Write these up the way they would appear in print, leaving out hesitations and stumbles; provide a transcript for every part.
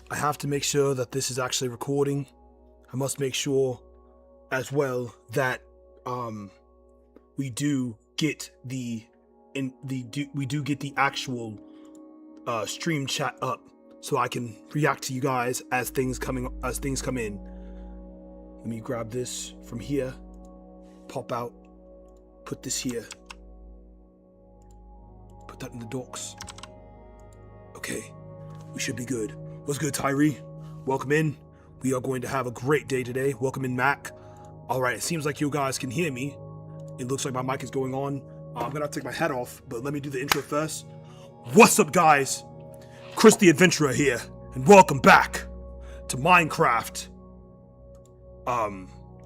I have to make sure that this is actually recording. I must make sure as well that we do get the actual stream chat up so I can react to you guys as things come in. Let me grab this from here, pop out, put this here, put that in the docks. Okay, we should be good. What's good, Tyree? Welcome in. We are going to have a great day today. Welcome in, Mac. All right, it seems like you guys can hear me. It looks like my mic is going on. I'm gonna have to take my hat off, but let me do the intro first. What's up, guys? Chris the Adventurer here, and welcome back to Minecraft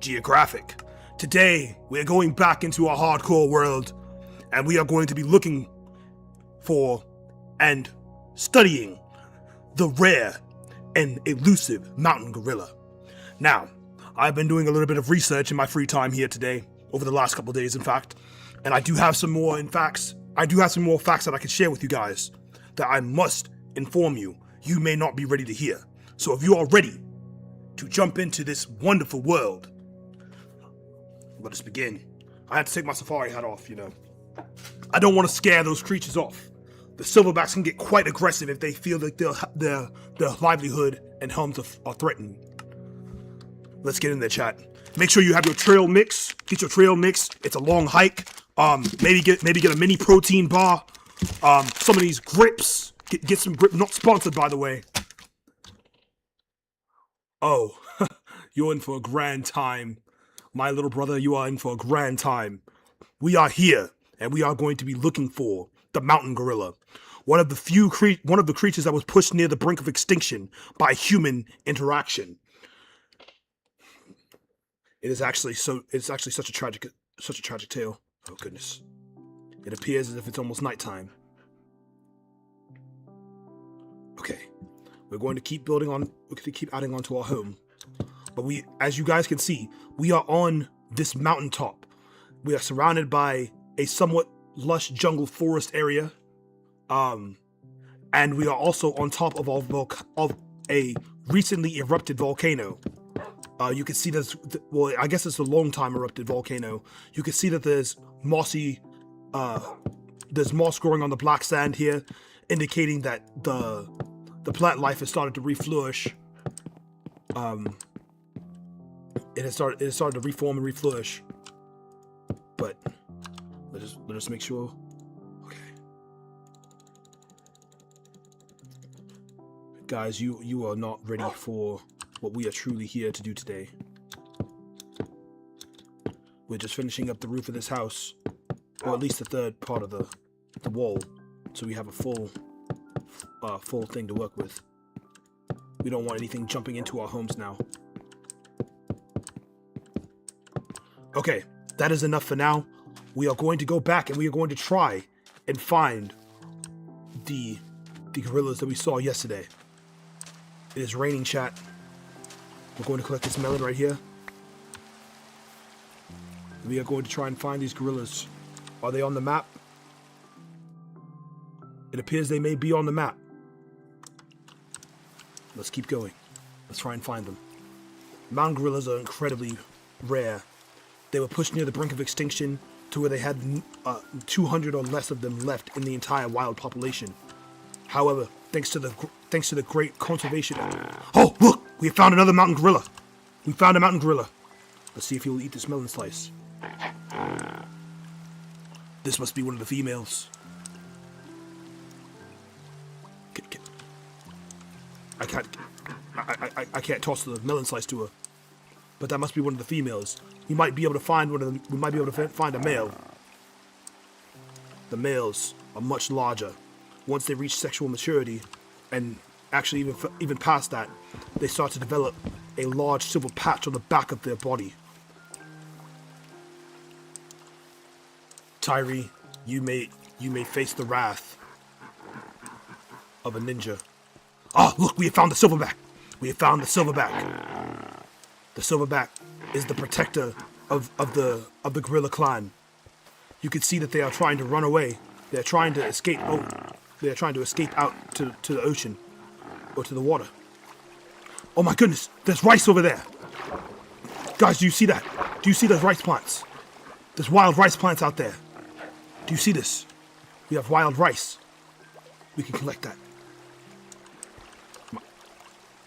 Geographic. Today, we're going back into our hardcore world, and we are going to be looking for and studying the rare and elusive mountain gorilla. Now, I've been doing a little bit of research in my free time here today, over the last couple of days, in fact, and I do have some more facts that I can share with you guys that I must inform you may not be ready to hear. So if you are ready to jump into this wonderful world, let us begin. I had to take my safari hat off, I don't want to scare those creatures off. The silverbacks can get quite aggressive if they feel like their livelihood and homes are threatened. Let's get in there, chat. Make sure you have your trail mix. Get your trail mix. It's a long hike. Maybe get a mini protein bar. Some of these grips. Get some grip. Not sponsored, by the way. Oh, you're in for a grand time, my little brother. You are in for a grand time. We are here, and we are going to be looking for the mountain gorilla, one of the creatures that was pushed near the brink of extinction by human interaction. It's actually such a tragic tale. Oh goodness. It appears as if it's almost nighttime. Okay. We're going to keep adding on to our home. But as you guys can see, we are on this mountaintop. We are surrounded by a somewhat lush jungle forest area. And we are also on top of a recently erupted volcano. You can see I guess it's a long time erupted volcano. You can see that there's moss growing on the black sand here, indicating that the plant life has started to reflourish. It has started to reform and reflourish. But let us make sure. Okay, guys, you are not ready for what we are truly here to do today. We're just finishing up the roof of this house, or at least the third part of the wall, so we have a full thing to work with. We don't want anything jumping into our homes now. Okay, that is enough for now. We are going to go back and we are going to try and find the gorillas that we saw yesterday. It is raining, chat. We're going to collect this melon right here. We are going to try and find these gorillas. Are they on the map? It appears they may be on the map. Let's keep going. Let's try and find them. Mountain gorillas are incredibly rare. They were pushed near the brink of extinction to where they had 200 or less of them left in the entire wild population. However, thanks to the great conservation. Oh, look! We have found another mountain gorilla. We found a mountain gorilla. Let's see if he will eat this melon slice. This must be one of the females. I can't toss the melon slice to her. But that must be one of the females. We might be able to find one of them. We might be able to find a male. The males are much larger. Once they reach sexual maturity, and actually even past that, they start to develop a large silver patch on the back of their body. Tyree, you may face the wrath of a ninja. Ah, look, we have found the silverback. We have found the silverback. The silverback is the protector of the gorilla clan. You can see that they are trying to run away. They're trying to escape. Oh, they're trying to escape out to the ocean or to the water. Oh my goodness, there's rice over there. Guys, do you see that? Do you see those rice plants? There's wild rice plants out there. Do you see this? We have wild rice. We can collect that.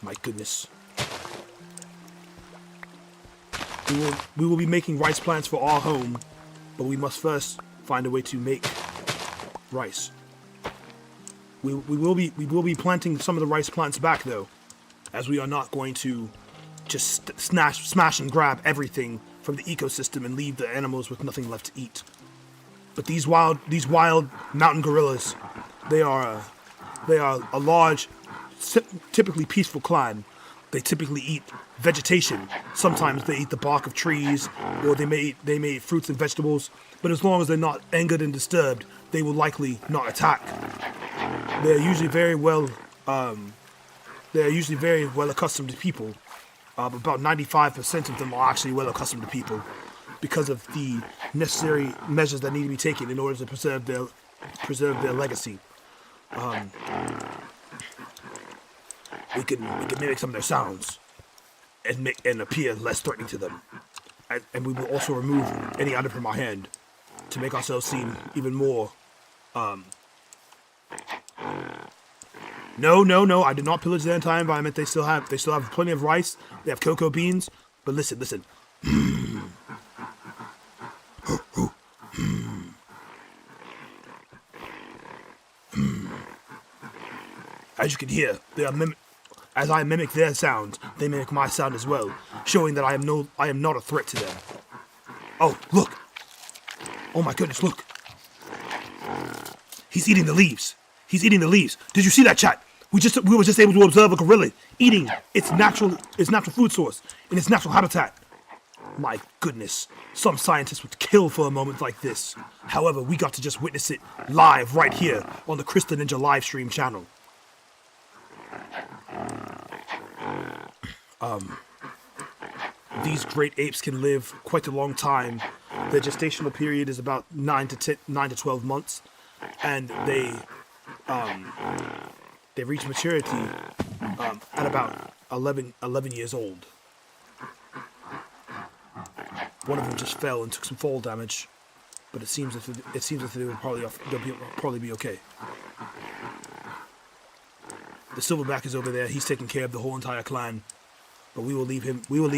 My goodness. We will be making rice plants for our home, but we must first find a way to make rice. We will be planting some of the rice plants back though, as we are not going to just smash and grab everything from the ecosystem and leave the animals with nothing left to eat. But these wild mountain gorillas, they are a large, typically peaceful clan. They typically eat vegetation. Sometimes they eat the bark of trees, or they may eat fruits and vegetables. But as long as they're not angered and disturbed, they will likely not attack. They are usually very well accustomed to people. About 95% of them are actually well accustomed to people because of the necessary measures that need to be taken in order to preserve their legacy. We can mimic some of their sounds and appear less threatening to them. And we will also remove any item from our hand to make ourselves seem even more. No, I did not pillage their entire environment. They still have plenty of rice. They have cocoa beans. But listen. As you can hear, as I mimic their sounds, they mimic my sound as well, showing that I am not a threat to them. Oh, look! Oh my goodness, look! He's eating the leaves. He's eating the leaves. Did you see that, chat? We were just able to observe a gorilla eating its natural food source in its natural habitat. My goodness, some scientists would kill for a moment like this. However, we got to just witness it live right here on the Krista Ninja live stream channel. These great apes can live quite a long time. Their gestational period is about 9 to 12 months, and they reach maturity at about 11 years old. One of them just fell and took some fall damage, but it seems that they'll probably be okay. The silverback is over there. He's taking care of the whole entire clan, but we will leave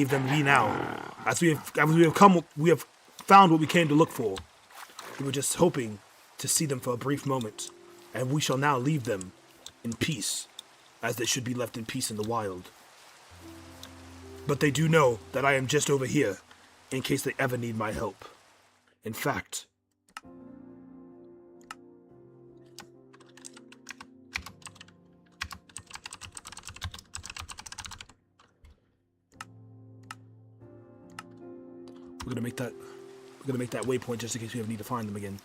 them be now. As we have found what we came to look for. We were just hoping to see them for a brief moment, and we shall now leave them in peace, as they should be left in peace in the wild. But they do know that I am just over here, in case they ever need my help. In fact, we're gonna make that waypoint just in case we ever need to find them again.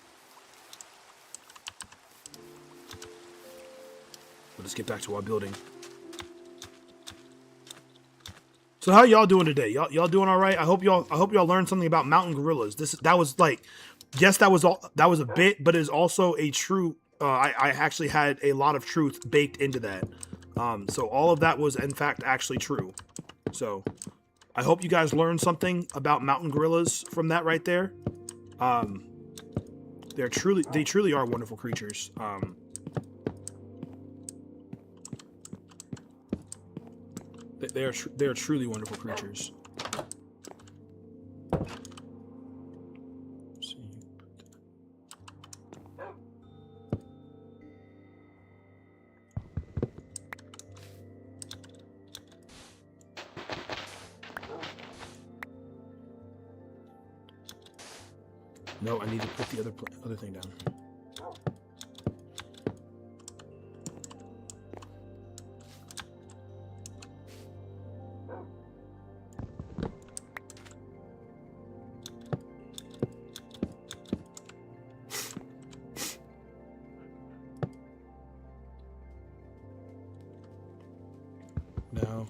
Let's get back to our building. So how y'all doing today? Y'all doing all right? I hope y'all learned something about mountain gorillas. That was a bit, but it is also a true. I actually had a lot of truth baked into that. So all of that was in fact actually true. So I hope you guys learned something about mountain gorillas from that right there. They truly are wonderful creatures. They are truly wonderful creatures. No, I need to put the other thing down. Now,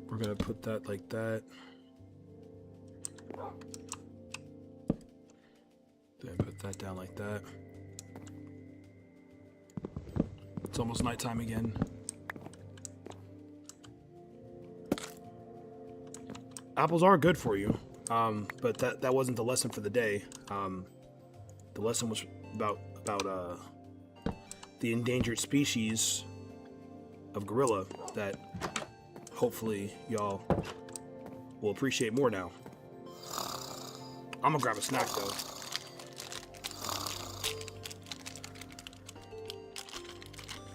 we're gonna put that like that. Then put that down like that. It's almost nighttime again. Apples are good for you, but that wasn't the lesson for the day. The lesson was about the endangered species of gorilla that hopefully y'all will appreciate more now. I'm gonna grab a snack though.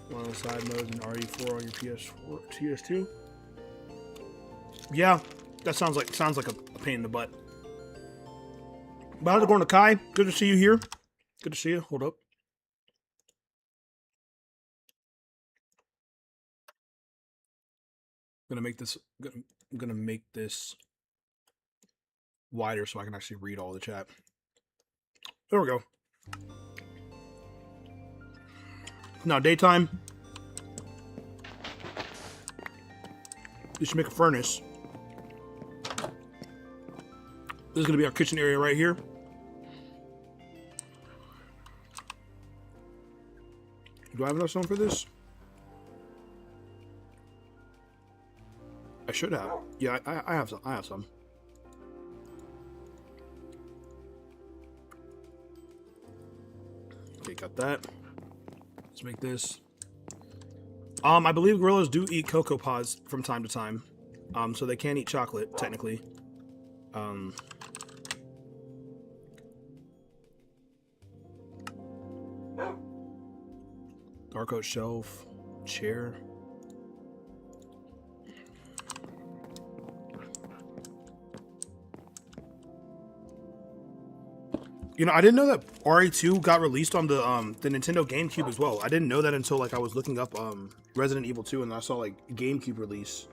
One of the side modes in RE4 on your PS2. Yeah, that sounds like a pain in the butt. But how's it going, Kai? Good to see you here. Good to see you. Hold up. I'm gonna make this wider so I can actually read all the chat. There we go. Now daytime. We should make a furnace. This is gonna be our kitchen area right here. Do I have enough stone for this? I should have. Yeah, I have some. I have some. Okay, got that. Let's make this. I believe gorillas do eat cocoa pods from time to time. So they can eat chocolate, technically. Dark oak shelf, chair. You know, I didn't know that RE2 got released on the Nintendo GameCube as well. I didn't know that until like I was looking up Resident Evil 2 and I saw like GameCube release.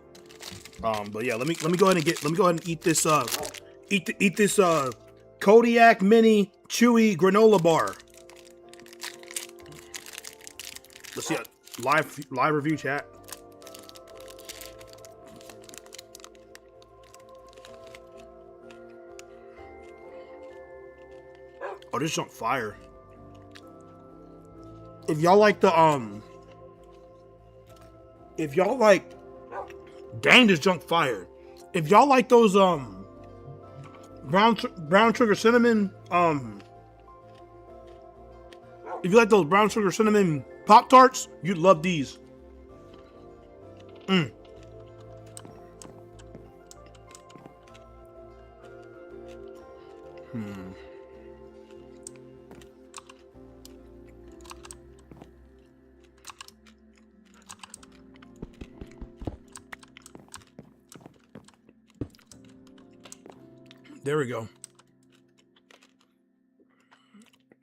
But yeah, let me go ahead and eat this eat this Kodiak Mini Chewy granola bar. Let's see a live review chat. Oh, this is on fire. If y'all like the if y'all like, dang, this junk fire. If y'all like those brown sugar cinnamon if you like those brown sugar cinnamon Pop-Tarts, you'd love these. There we go.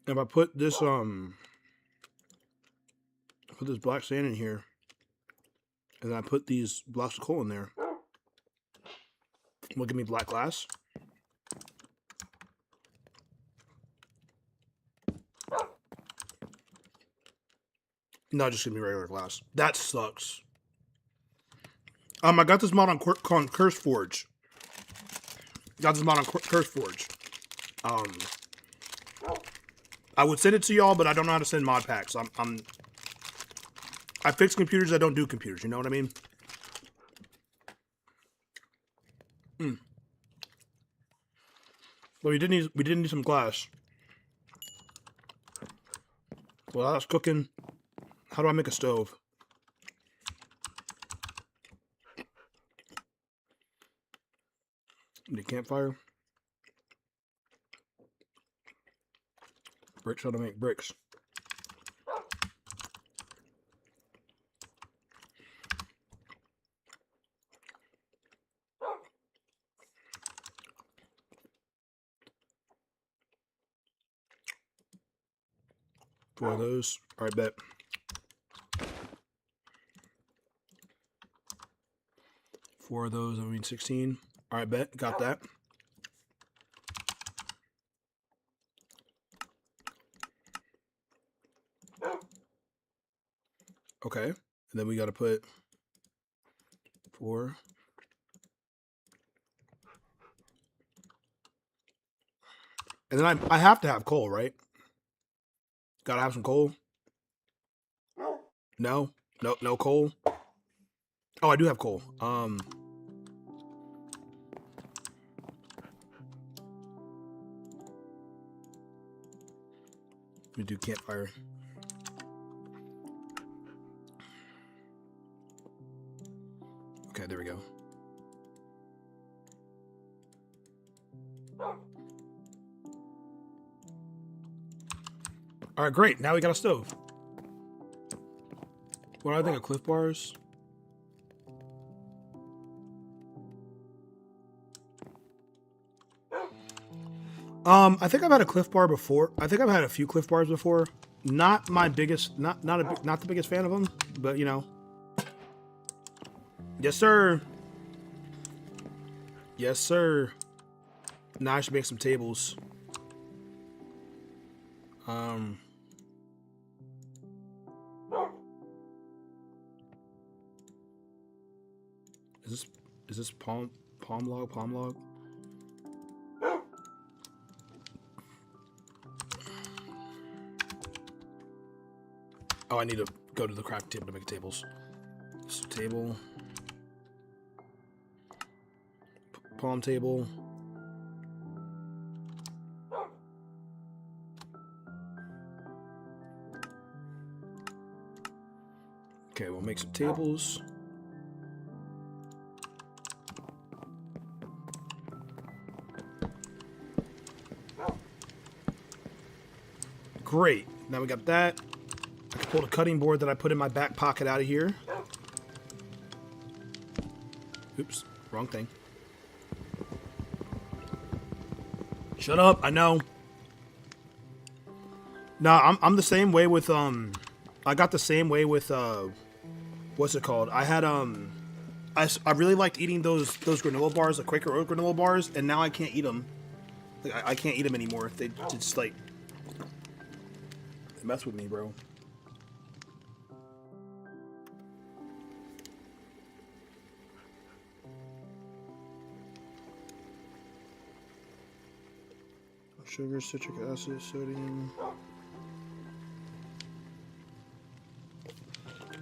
If I put this black sand in here, and then I put these blocks of coal in there, will give me black glass. No, just give me regular glass. That sucks. I got this mod on CurseForge. Got this mod on CurseForge. I would send it to y'all, but I don't know how to send mod packs. I fix computers. I don't do computers. You know what I mean? Well, we did need some glass. Well, that's cooking. How do I make a stove? Need a campfire. Bricks. How to make bricks? Four of those. All right, bet. Four of those. I mean 16. All right, bet. Got that. Okay, and then we got to put 4. And then I have to have coal, right? Gotta have some coal. No, no coal. Oh, I do have coal. We do campfire. Okay, there we go. All right, great. Now we got a stove. What do I think of Cliff Bars? I think I've had a Cliff Bar before. I think I've had a few Cliff Bars before. Not my biggest, not the biggest fan of them, but you know. Yes, sir. Yes, sir. Now I should make some tables. Is this palm log? Oh, I need to go to the crafting table to make tables. So table. Palm table. Okay, we'll make some tables. Great. Now we got that. I can pull the cutting board that I put in my back pocket out of here. Oops, wrong thing. Shut up, I know. No, I'm the same way with I got the same way with what's it called? I had I really liked eating those granola bars, the Quaker Oat granola bars, and now I can't eat them. Like, I can't eat them anymore. They just like they mess with me, bro. Sugar, citric acid, sodium.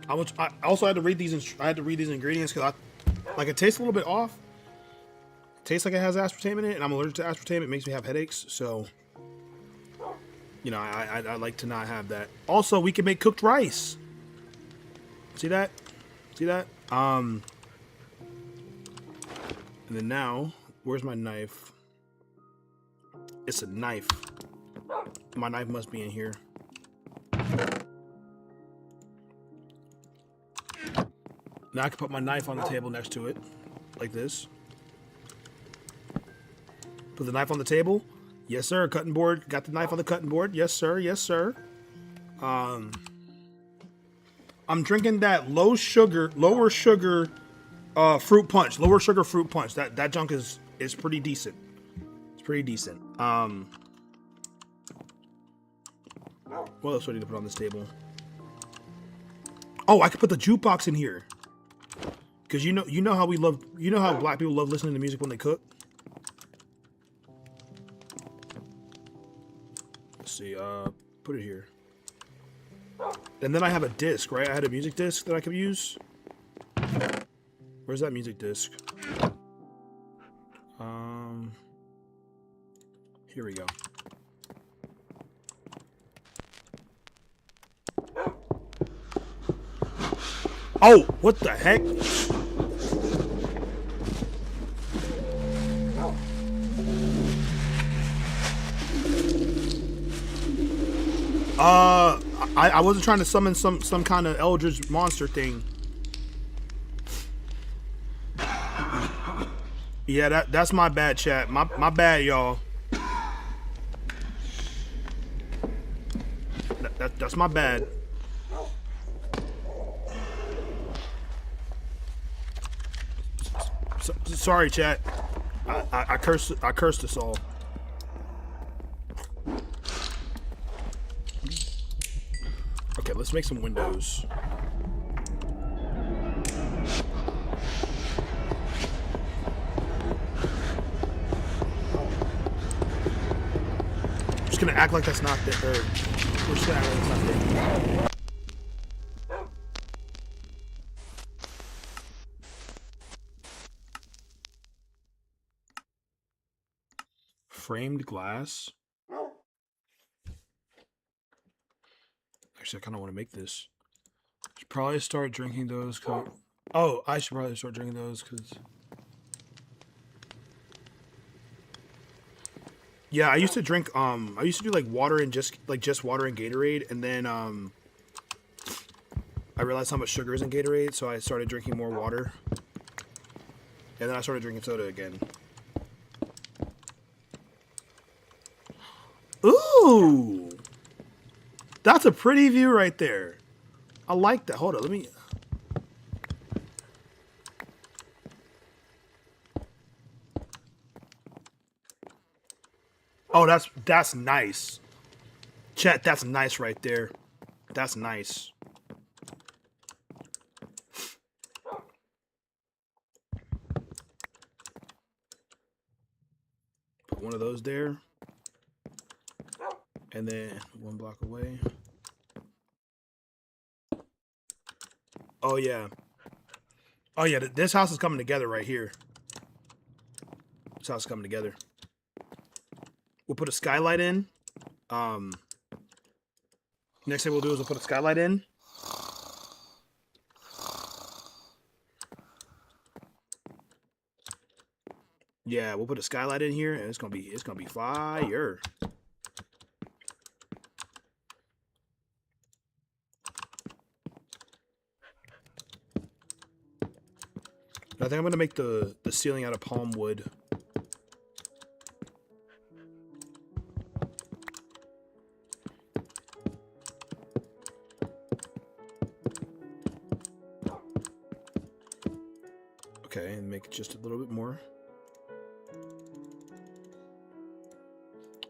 I also had to read these. I had to read these ingredients because it tastes a little bit off. It tastes like it has aspartame in it, and I'm allergic to aspartame. It makes me have headaches, so you know I like to not have that. Also, we can make cooked rice. See that? See that? And then now, where's my knife? It's a knife. My knife must be in here. Now I can put my knife on the table next to it, like this. Put the knife on the table. Yes, sir. Cutting board. Got the knife on the cutting board. Yes, sir. Yes, sir. I'm drinking that lower sugar fruit punch. Lower sugar fruit punch. That junk is pretty decent. It's pretty decent. What else do I need to put on this table? Oh, I could put the jukebox in here. Cause you know how how black people love listening to music when they cook. Let's see, put it here. And then I have a disc, right? I had a music disc that I could use. Where's that music disc? Here we go. Oh, what the heck? I wasn't trying to summon some kind of eldritch monster thing. Yeah, that's my bad, chat. My bad, y'all. That's my bad. Sorry, chat. I cursed us all. Okay, let's make some windows. Just gonna act like that's not there. We're just gonna add something. Framed glass. Actually, I kind of want to make this. Should probably start drinking those. Oh, I should probably start drinking those because. Yeah, I used to drink. I used to do like water and just water and Gatorade, and then I realized how much sugar is in Gatorade, so I started drinking more water, and then I started drinking soda again. Ooh, that's a pretty view right there. I like that. Hold on, let me. Oh, that's nice. Chat, that's nice right there. That's nice. Put one of those there. And then 1 block away. Oh, yeah. Oh, yeah, this house is coming together right here. This house is coming together. We'll put a skylight in. Next thing we'll do is we'll put a skylight in. Yeah, we'll put a skylight in here, and it's gonna be fire. I think I'm gonna make the ceiling out of palm wood. Okay, and make it just a little bit more.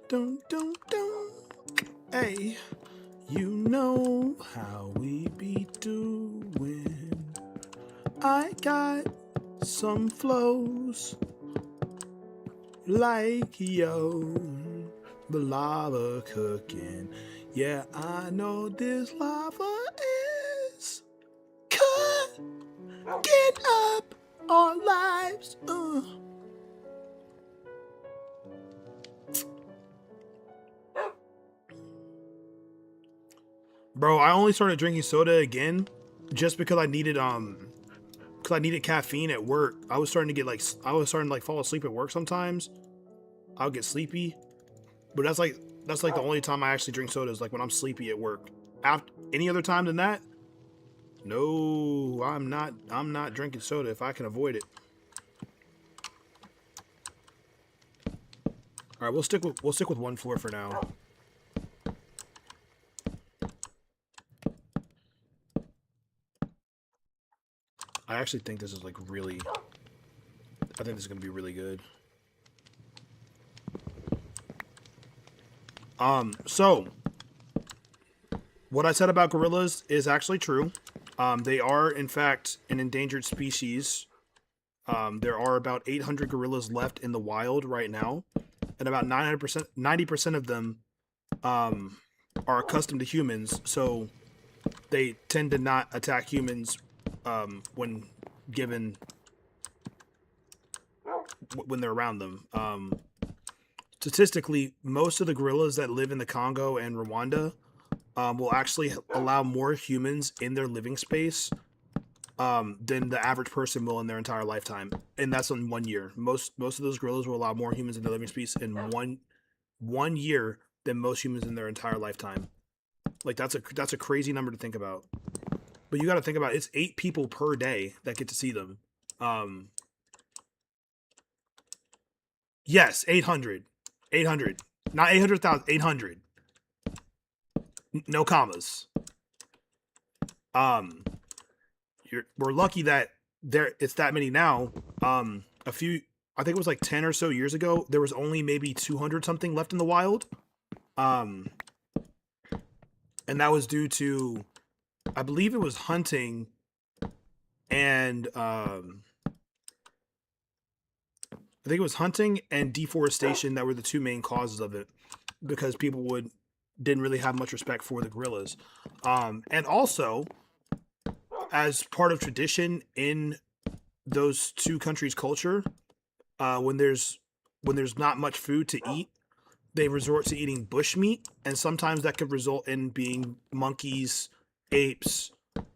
Don't. Hey, you know how we be doing. I got some flows like yo, the lava cooking. Yeah, I know this lava is cooking up our lives. Bro, I only started drinking soda again just because I needed caffeine at work. I was starting to fall asleep at work sometimes. I'll get sleepy. But that's like the only time I actually drink soda is like when I'm sleepy at work. After any other time than that, no, I'm not drinking soda if I can avoid it. All right, we'll stick with 1 floor for now. I actually think this is like really. I think this is gonna be really good. So what I said about gorillas is actually true. They are in fact an endangered species. There are about 800 gorillas left in the wild right now, and about 90% of them are accustomed to humans, so they tend to not attack humans when they're around them. Statistically, most of the gorillas that live in the Congo and Rwanda will actually allow more humans in their living space than the average person will in their entire lifetime, and that's in 1 year. Most of those gorillas will allow more humans in their living space in one year than most humans in their entire lifetime. Like that's a crazy number to think about. But you got to think about it's 8 people per day that get to see them. Yes, 800, not 800,000, 800. No commas. We're lucky that it's that many now. I think it was like 10 or so years ago, there was only maybe 200 something left in the wild. And that was due to, I believe it was hunting and I think it was hunting and deforestation that were the 2 main causes of it, because people would didn't really have much respect for the gorillas. And also, as part of tradition in those two countries' culture, when there's not much food to eat, they resort to eating bushmeat, and sometimes that could result in being monkeys, apes,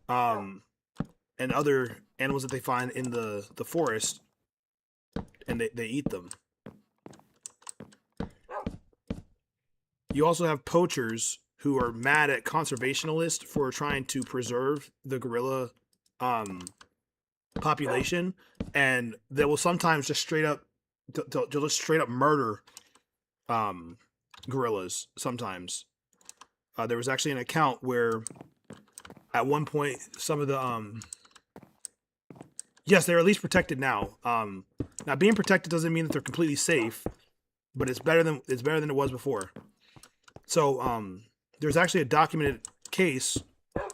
and other animals that they find in the forest, and they eat them. You also have poachers who are mad at conservationists for trying to preserve the gorilla population, and they will sometimes just they'll just straight up murder gorillas sometimes. There was actually an account where at one point some of the yes, they're at least protected now. Now being protected doesn't mean that they're completely safe, but it's better than it was before. So there's actually a documented case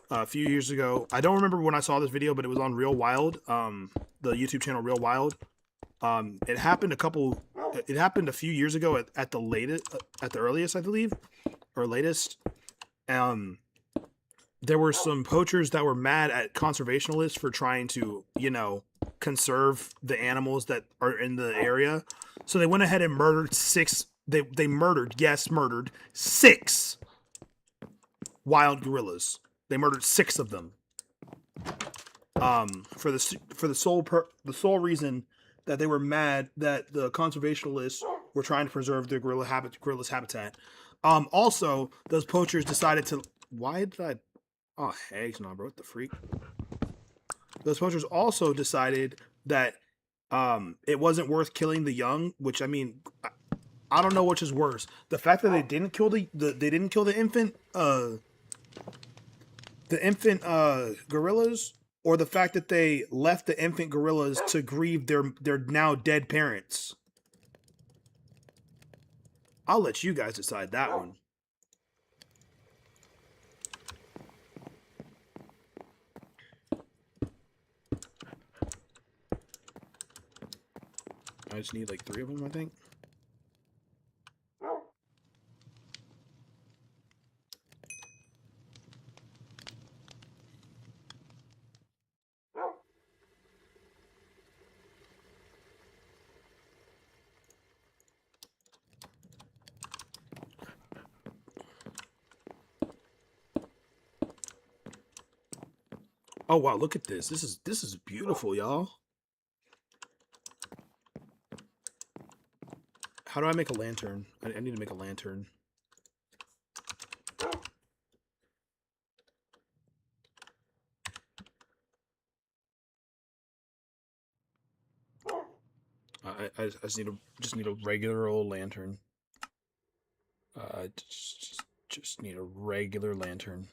a few years ago. I don't remember when I saw this video, but it was on Real Wild, the YouTube channel Real Wild. It happened a few years ago at the earliest, I believe, or latest. There were some poachers that were mad at conservationists for trying to, conserve the animals that are in the area. So they went ahead and murdered six. They murdered 6 wild gorillas. They murdered 6 of them. For the sole reason that they were mad that the conservationists were trying to preserve their gorilla's habitat. Also, those poachers decided to. Why did I? Oh, heck no, bro! What the freak? Those poachers also decided that it wasn't worth killing the young. Which, I mean, I don't know which is worse: the fact that they didn't kill the infant gorillas, or the fact that they left the infant gorillas to grieve their now dead parents. I'll let you guys decide that one. I just need like 3 of them, I think. Oh wow, look at this. This is beautiful, y'all. How do I make a lantern? I need to make a lantern. I just need a regular old lantern. Just need a regular lantern.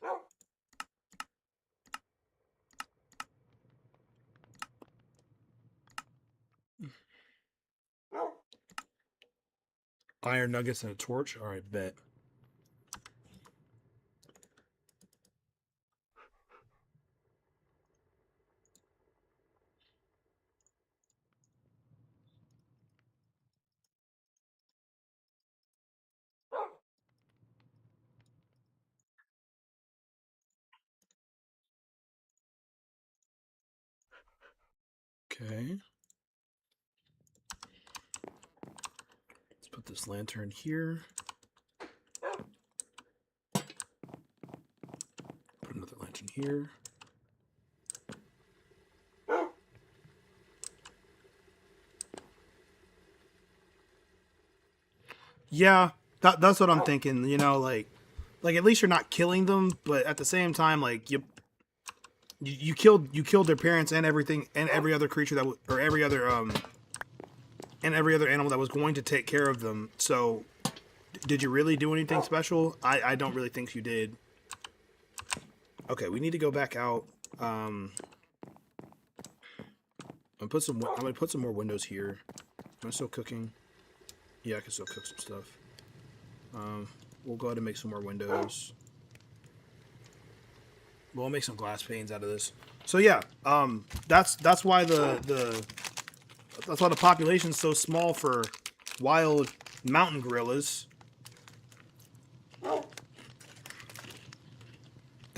Iron nuggets and a torch. All right, bet. Okay. Let's put this lantern here. Put another lantern here. Yeah, that's what I'm thinking. Like at least you're not killing them, but at the same time, like you killed their parents and everything and every other creature that or every other animal that was going to take care of them. So, did you really do anything special? I don't really think you did. Okay, we need to go back out. I'm gonna put some more windows here. Am I still cooking? Yeah, I can still cook some stuff. We'll go ahead and make some more windows. We'll make some glass panes out of this. So yeah, that's why the population's so small for wild mountain gorillas.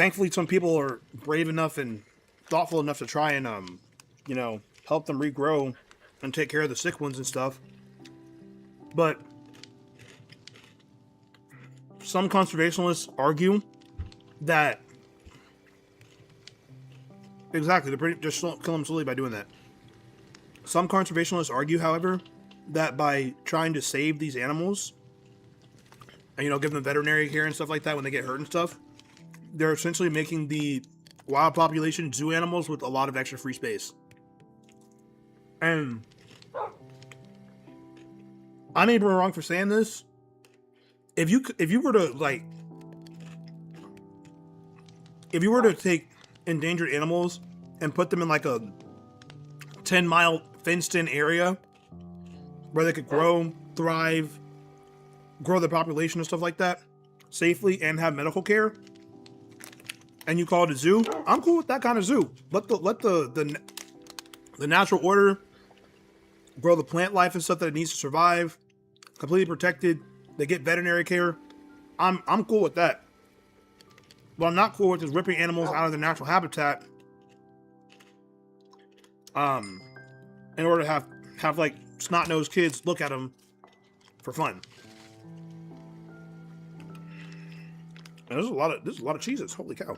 thankfully, some people are brave enough and thoughtful enough to try and help them regrow and take care of the sick ones and stuff. But some conservationists argue that exactly they're just kill them slowly by doing that. Some conservationists argue, however, that by trying to save these animals and give them veterinary care and stuff like that when they get hurt and stuff, they're essentially making the wild population zoo animals with a lot of extra free space. And I may be wrong for saying this. If you were to take endangered animals and put them in like a 10-mile fenced-in area where they could grow, thrive, grow their population and stuff like that safely and have medical care, and you call it a zoo, I'm cool with that kind of zoo. Let the natural order grow the plant life and stuff that it needs to survive, completely protected. They get veterinary care. I'm cool with that. What I'm not cool with is ripping animals out of their natural habitat in order to have like snot-nosed kids look at them for fun. And there's a lot of cheeses. Holy cow.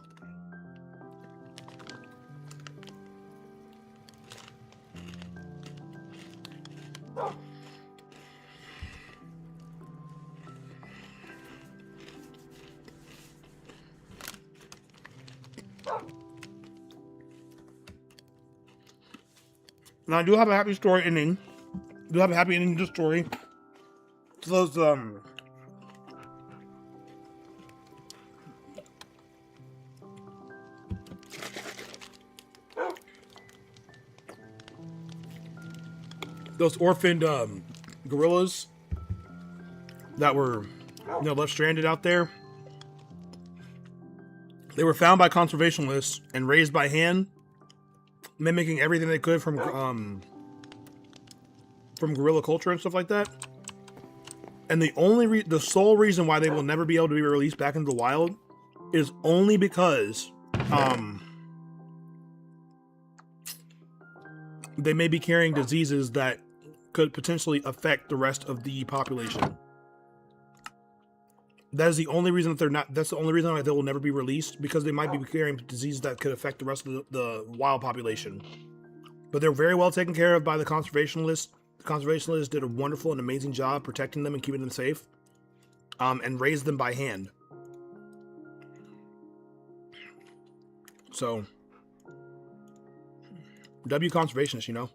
Now I do have a happy story ending. I do have a happy ending to the story. To those orphaned gorillas that were left stranded out there. They were found by conservationists and raised by hand, mimicking everything they could from gorilla culture and stuff like that. And the sole reason why they will never be able to be released back into the wild is only because they may be carrying diseases that could potentially affect the rest of the population. That is the only reason that's the only reason why they will never be released, because they might be carrying diseases that could affect the rest of the wild population. But they're very well taken care of by the conservationists. The conservationists did a wonderful and amazing job protecting them and keeping them safe, and raised them by hand. So, W conservationists,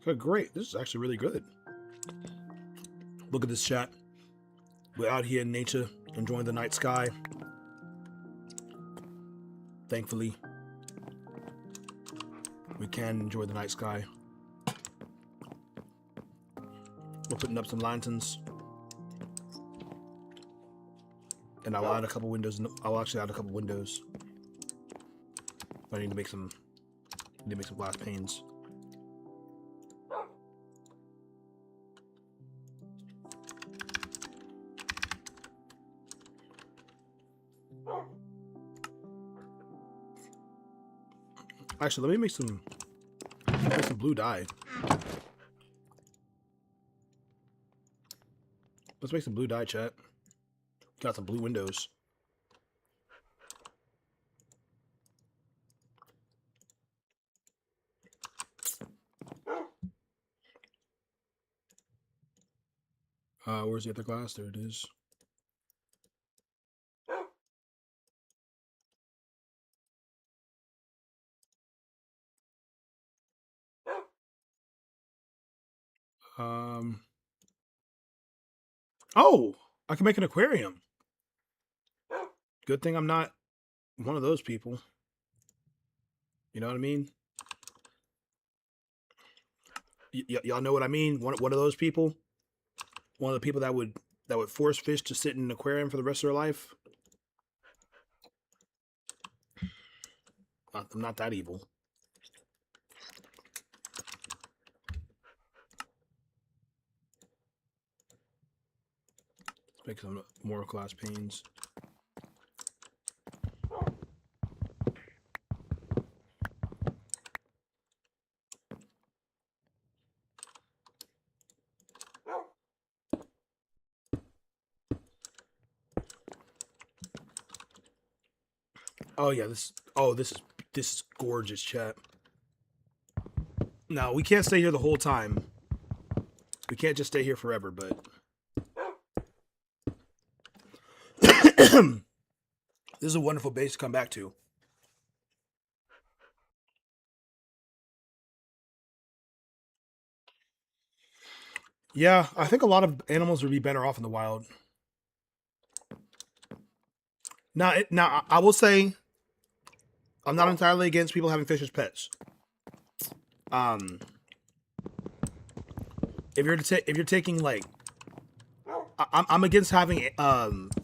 Okay, great. This is actually really good. Look at this chat. We're out here in nature, enjoying the night sky. Thankfully, we can enjoy the night sky. We're putting up some lanterns. And I'll add a couple windows. I'll actually add a couple windows. I need to make some glass panes. Actually, let me make some blue dye. Let's make some blue dye, chat. Got some blue windows. Where's the other glass? There it is. Oh, I can make an aquarium. Good thing I'm not one of those people. You know what I mean? Y'all know what I mean? One of those people. One of the people that would force fish to sit in an aquarium for the rest of their life. I'm not that evil. Make some more glass panes. Oh yeah, this is gorgeous, chat. Now we can't stay here the whole time. We can't just stay here forever, but this is a wonderful base to come back to. Yeah, I think a lot of animals would be better off in the wild. Now I will say, I'm not entirely against people having fish as pets. If you're taking like, I'm against having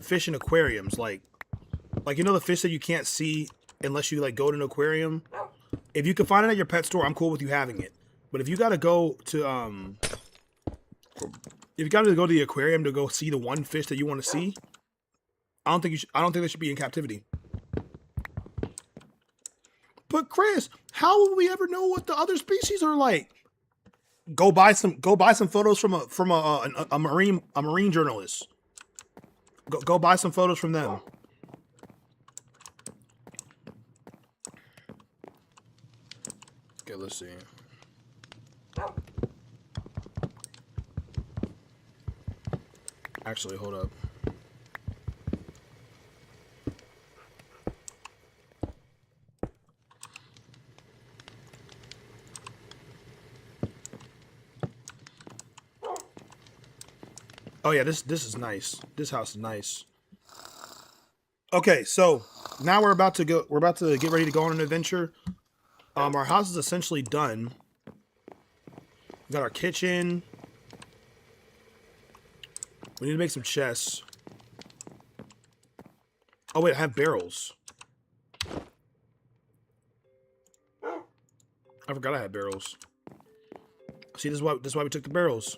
fish in aquariums, like you know the fish that you can't see unless you like go to an aquarium. If you can find it at your pet store, I'm cool with you having it. But if you gotta go to the aquarium to go see the one fish that you want to see, I don't think they should be in captivity. But Chris, how will we ever know what the other species are like? Go buy some photos from a marine journalist. Go buy some photos from them. Okay, let's see. Actually, hold up. Oh yeah, this is nice. This house is nice. Okay, so now we're about to get ready to go on an adventure. Our house is essentially done. We got our kitchen. We need to make some chests. Oh wait, I have barrels. I forgot I had barrels. See, this is why we took the barrels.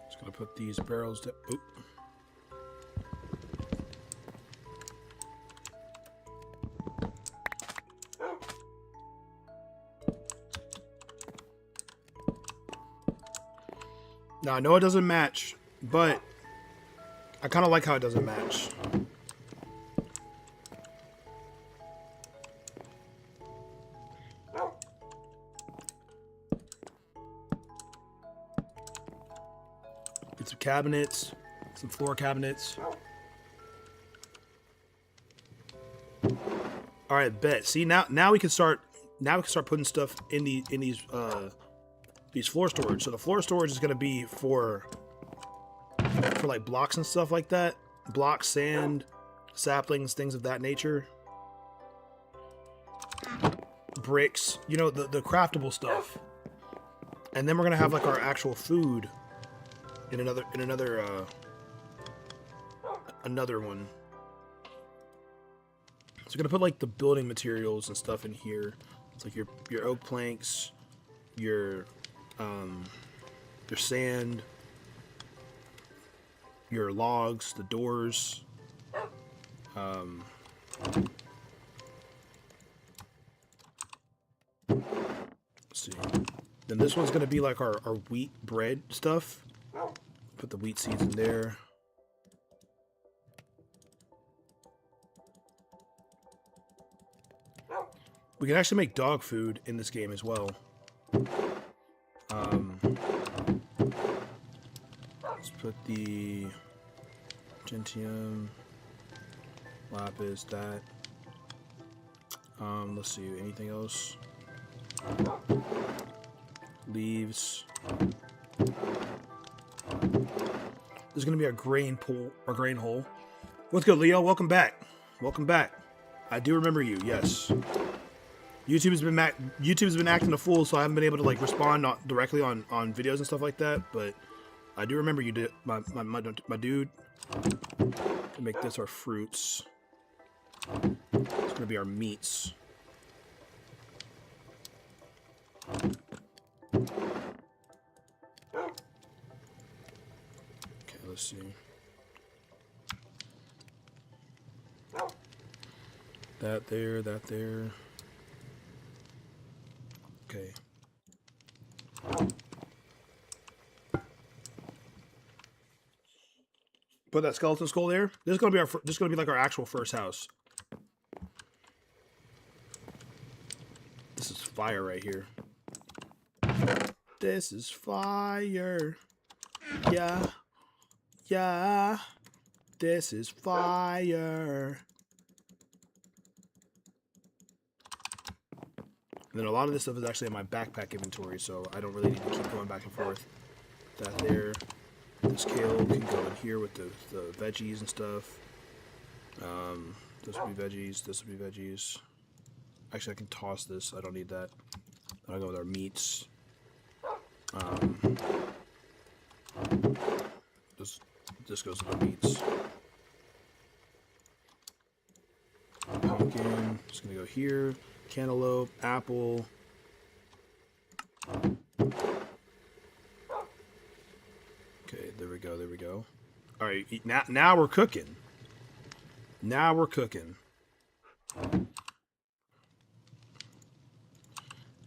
Just gonna put these barrels down. Oop. Now, I know it doesn't match, but I kind of like how it doesn't match. Get some cabinets, some floor cabinets. All right, bet. See, now we can start putting stuff in these floor storage. So the floor storage is going to be for like blocks and stuff like that. Blocks, sand, saplings, things of that nature. Bricks, you know, the craftable stuff. And then we're going to have like our actual food in another one. So we're going to put like the building materials and stuff in here. It's like your oak planks, your sand, your logs, the doors. Let's see. Then this one's gonna be like our wheat bread stuff. Put the wheat seeds in there. We can actually make dog food in this game as well. Let's put the gentium, lapis, that. Let's see, anything else? Leaves. There's gonna be a grain pool or grain hole. What's good, Leo? Welcome back. Welcome back. I do remember you, yes. YouTube's been acting a fool, so I haven't been able to like respond directly on videos and stuff like that. But I do remember you did my dude. To make this our fruits. It's gonna be our meats. Okay, let's see. That there, that there. Okay. Put that skeleton skull there. This is gonna be this is gonna be like our actual first house. This is fire right here. This is fire. Yeah. Yeah. This is fire. And then a lot of this stuff is actually in my backpack inventory, so I don't really need to keep going back and forth. That there. This kale can go in here with the veggies and stuff. This will be veggies. This will be veggies. Actually, I can toss this. I don't need that. I'll go with our meats. This goes with the meats. Pumpkin. It's gonna go here. Cantaloupe. Apple. Okay, there we go. There we go. All right, now we're cooking. Now we're cooking.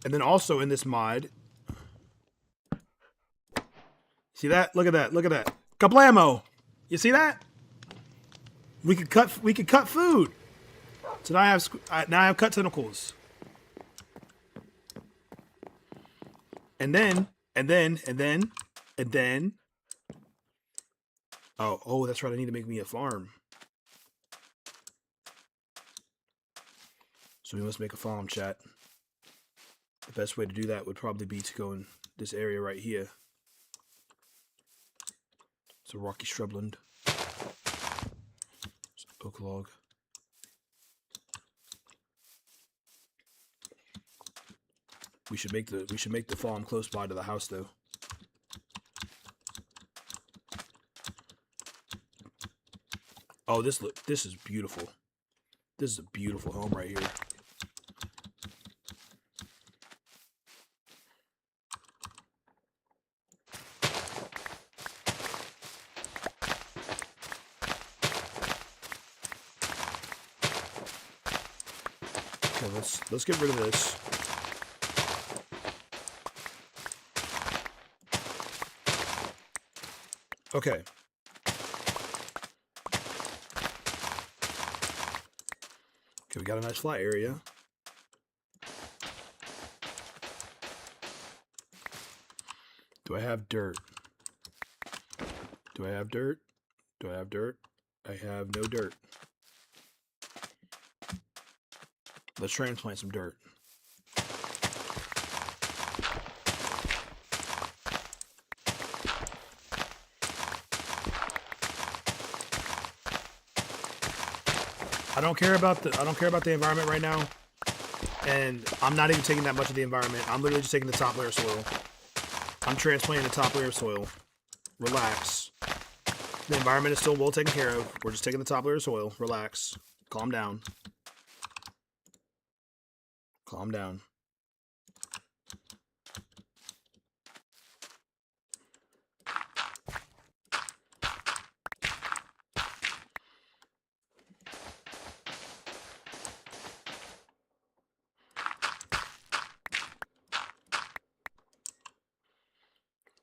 And then also in this mod, see that? Look at that! Look at that! Kablamo! You see that? We could cut food. So now I have cut tentacles. And then. Oh, that's right. I need to make me a farm. So we must make a farm, chat. The best way to do that would probably be to go in this area right here. It's a rocky shrubland. It's an oak log. We should make the farm close by to the house though. Oh, this is beautiful. This is a beautiful home right here. Okay, let's get rid of this. Okay. Okay, we got a nice flat area. Do I have dirt? Do I have dirt? Do I have dirt? I have no dirt. Let's transplant some dirt. I don't care about the environment right now, and I'm not even taking that much of the environment. I'm literally just taking the top layer of soil. I'm transplanting the top layer of soil. Relax. The environment is still well taken care of. We're just taking the top layer of soil. Relax. Calm down. Calm down.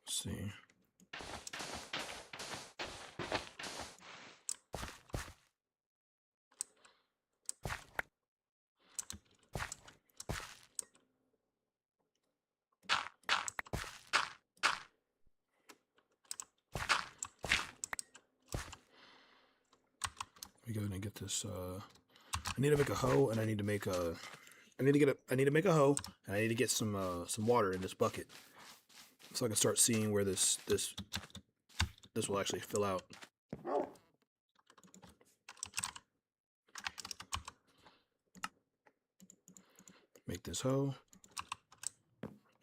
Let's see. We go and get this. I need to make a hoe, and I need to make a. I need to make a hoe, and I need to get some water in this bucket, so I can start seeing where this will actually fill out. Make this hoe.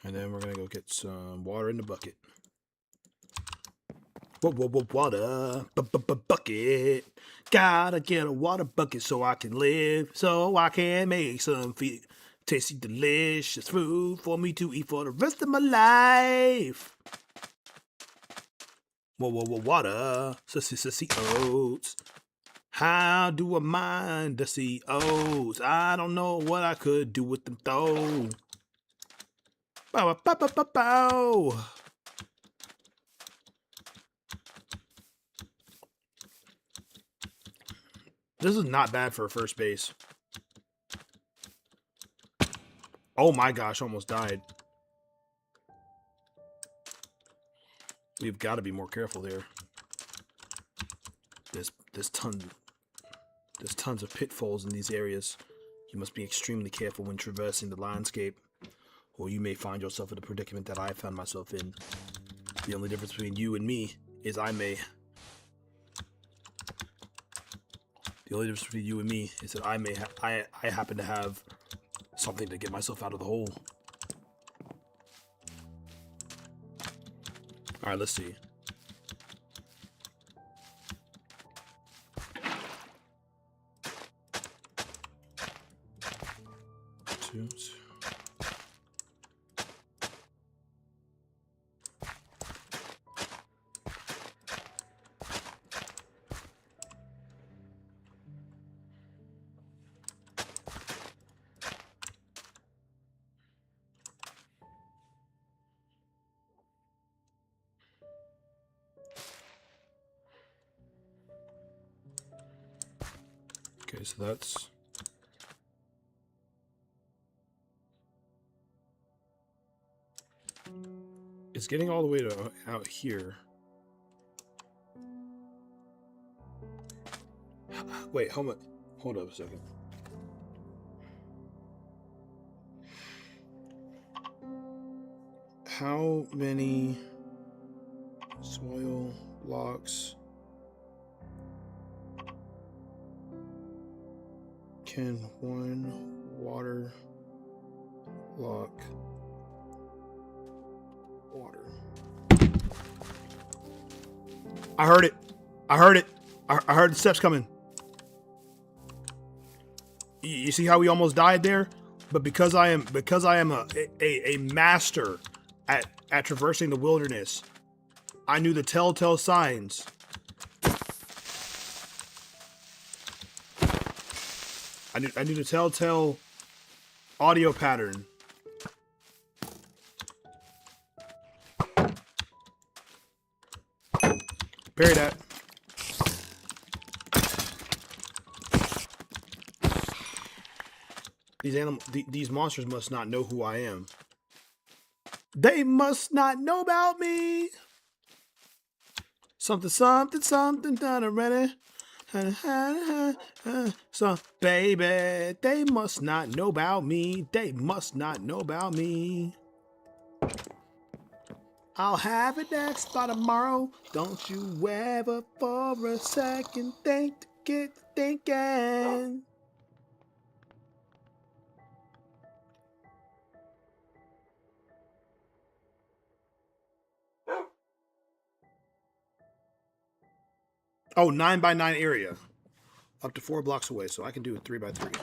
And then we're gonna go get some water in the bucket. Water, bucket. Gotta get a water bucket so I can live, so I can make some tasty, delicious food for me to eat for the rest of my life. Water, sussy oats. How do I mind the COs? I don't know what I could do with them though. Bow, bow, bow, bow, bow. This is not bad for a first base. Oh my gosh, almost died. We've got to be more careful there. There's tons of pitfalls in these areas. You must be extremely careful when traversing the landscape, or you may find yourself in a predicament that I found myself in. The only difference between you and me is The only difference between you and me is that I happen to have something to get myself out of the hole. All right, let's see. Two. Okay, so that's... It's getting all the way to out here. Wait, hold up a second. How many soil blocks can one water block water? I heard it. I heard the steps coming. You see how we almost died there? But because I am a master at traversing the wilderness, I knew the telltale signs. I knew the telltale audio pattern. Parry that. These monsters must not know who I am. They must not know about me. Something done already. So, baby, they must not know about me. They must not know about me. I'll have it next by tomorrow. Don't you ever for a second think to get thinking. Oh, 9x9 area. Up to 4 blocks away, so I can do it 3x3.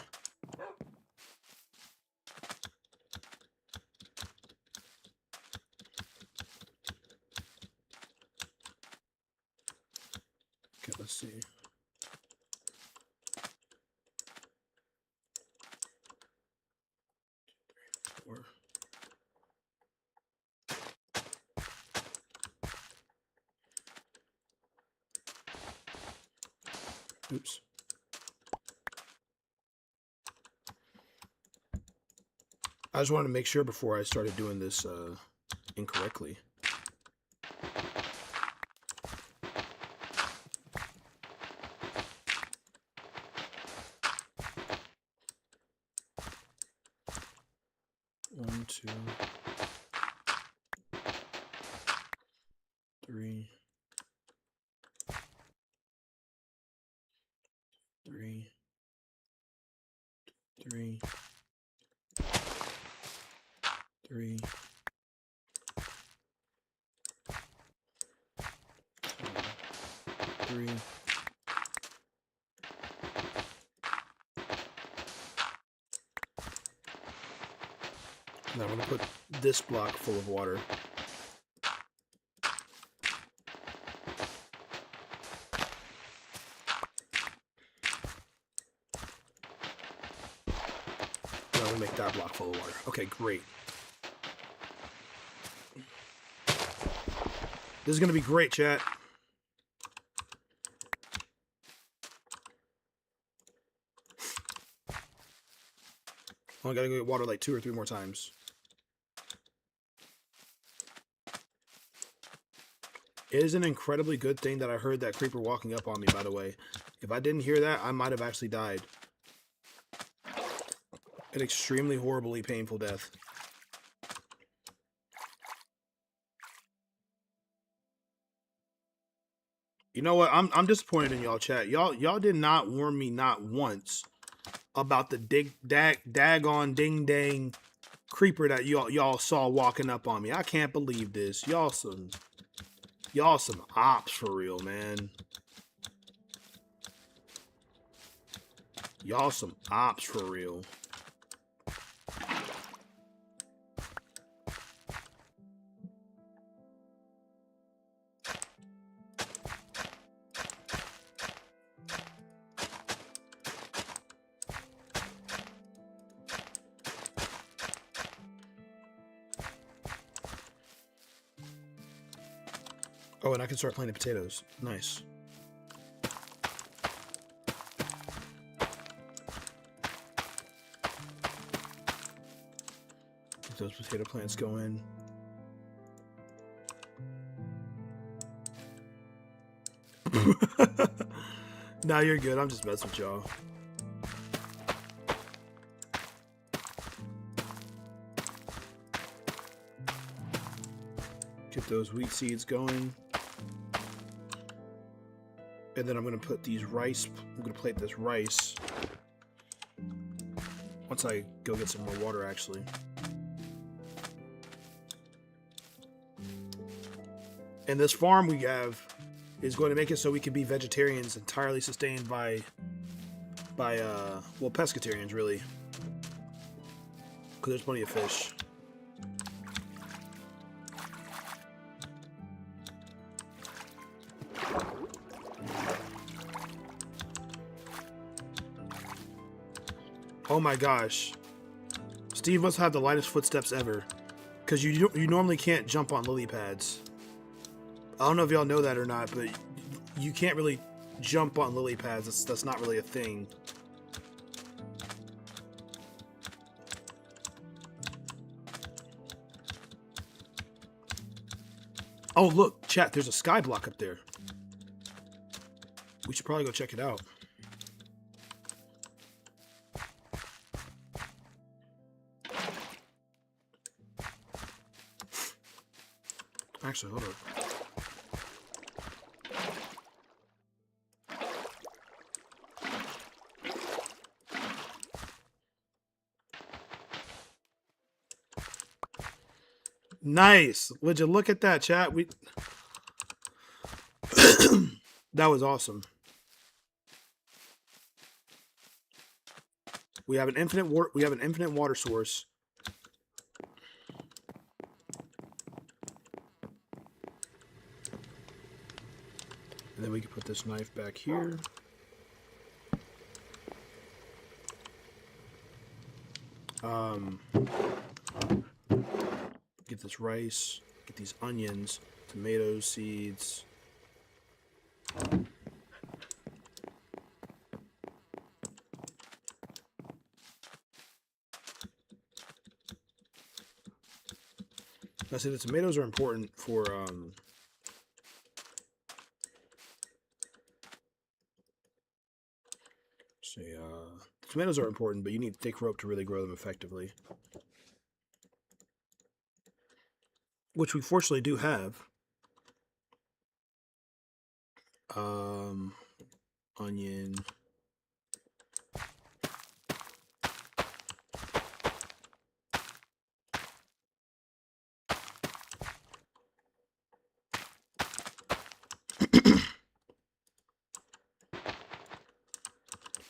Okay, let's see. Four. Oops. I just wanted to make sure before I started doing this incorrectly. One, two, three. Three. 3. 3. Now I'm going to put this block full of water. Now I'm going to make that block full of water. Okay, great. This is going to be great, chat. Oh, I gotta go get water like 2 or 3 more times. It is an incredibly good thing that I heard that creeper walking up on me, by the way. If I didn't hear that, I might have actually died. An extremely horribly painful death. You know what? I'm disappointed in y'all, chat. Y'all did not warn me not once about the daggone ding dang creeper that y'all saw walking up on me. I can't believe this. Y'all some ops for real, man. Y'all some ops for real. Oh, and I can start planting potatoes. Nice. Get those potato plants going. Nah, you're good. I'm just messing with y'all. Get those wheat seeds going. And then I'm going to put these rice, I'm going to plate this rice. Once I go get some more water, actually. And this farm we have is going to make it so we can be vegetarians, entirely sustained by well, pescatarians, really. Because there's plenty of fish. Oh my gosh. Steve must have the lightest footsteps ever. Because you normally can't jump on lily pads. I don't know if y'all know that or not, but you can't really jump on lily pads. That's not really a thing. Oh, look, chat, there's a sky block up there. We should probably go check it out. Actually, hold on. Nice. Would you look at that, chat? That was awesome. We have an infinite water source. And then we can put this knife back here. Get this rice, get these onions, tomato seeds. Now, see, the tomatoes are important for the tomatoes are important, but you need thick rope to really grow them effectively. Which we fortunately do have. Onion.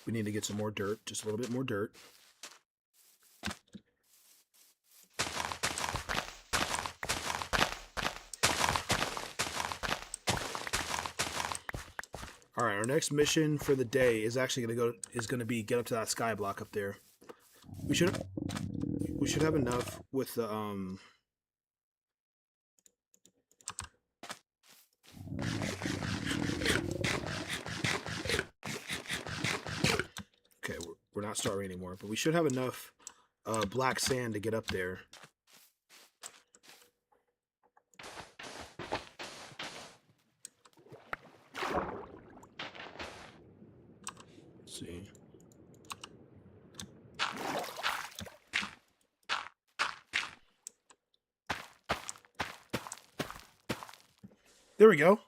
We need to get some more dirt, just a little bit more dirt. All right, our next mission for the day is actually going to be get up to that sky block up there. We should have enough with the Okay, we're not starving anymore, but we should have enough black sand to get up there. Let's see. There we go.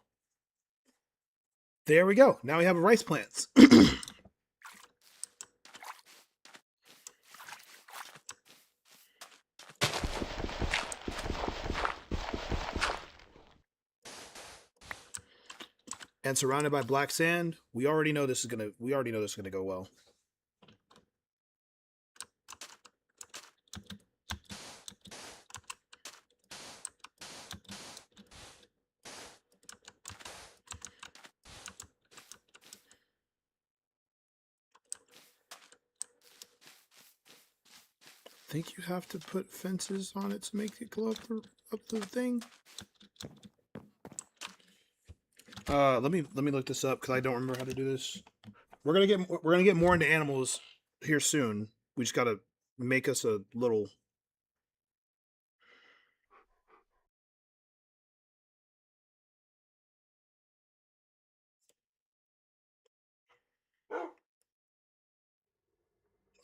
There we go. Now we have rice plants. And surrounded by black sand, we already know this is gonna go well. I think you have to put fences on it to make it go up the thing. Let me look this up because I don't remember how to do this. We're gonna get more into animals here soon. We just gotta make us a little.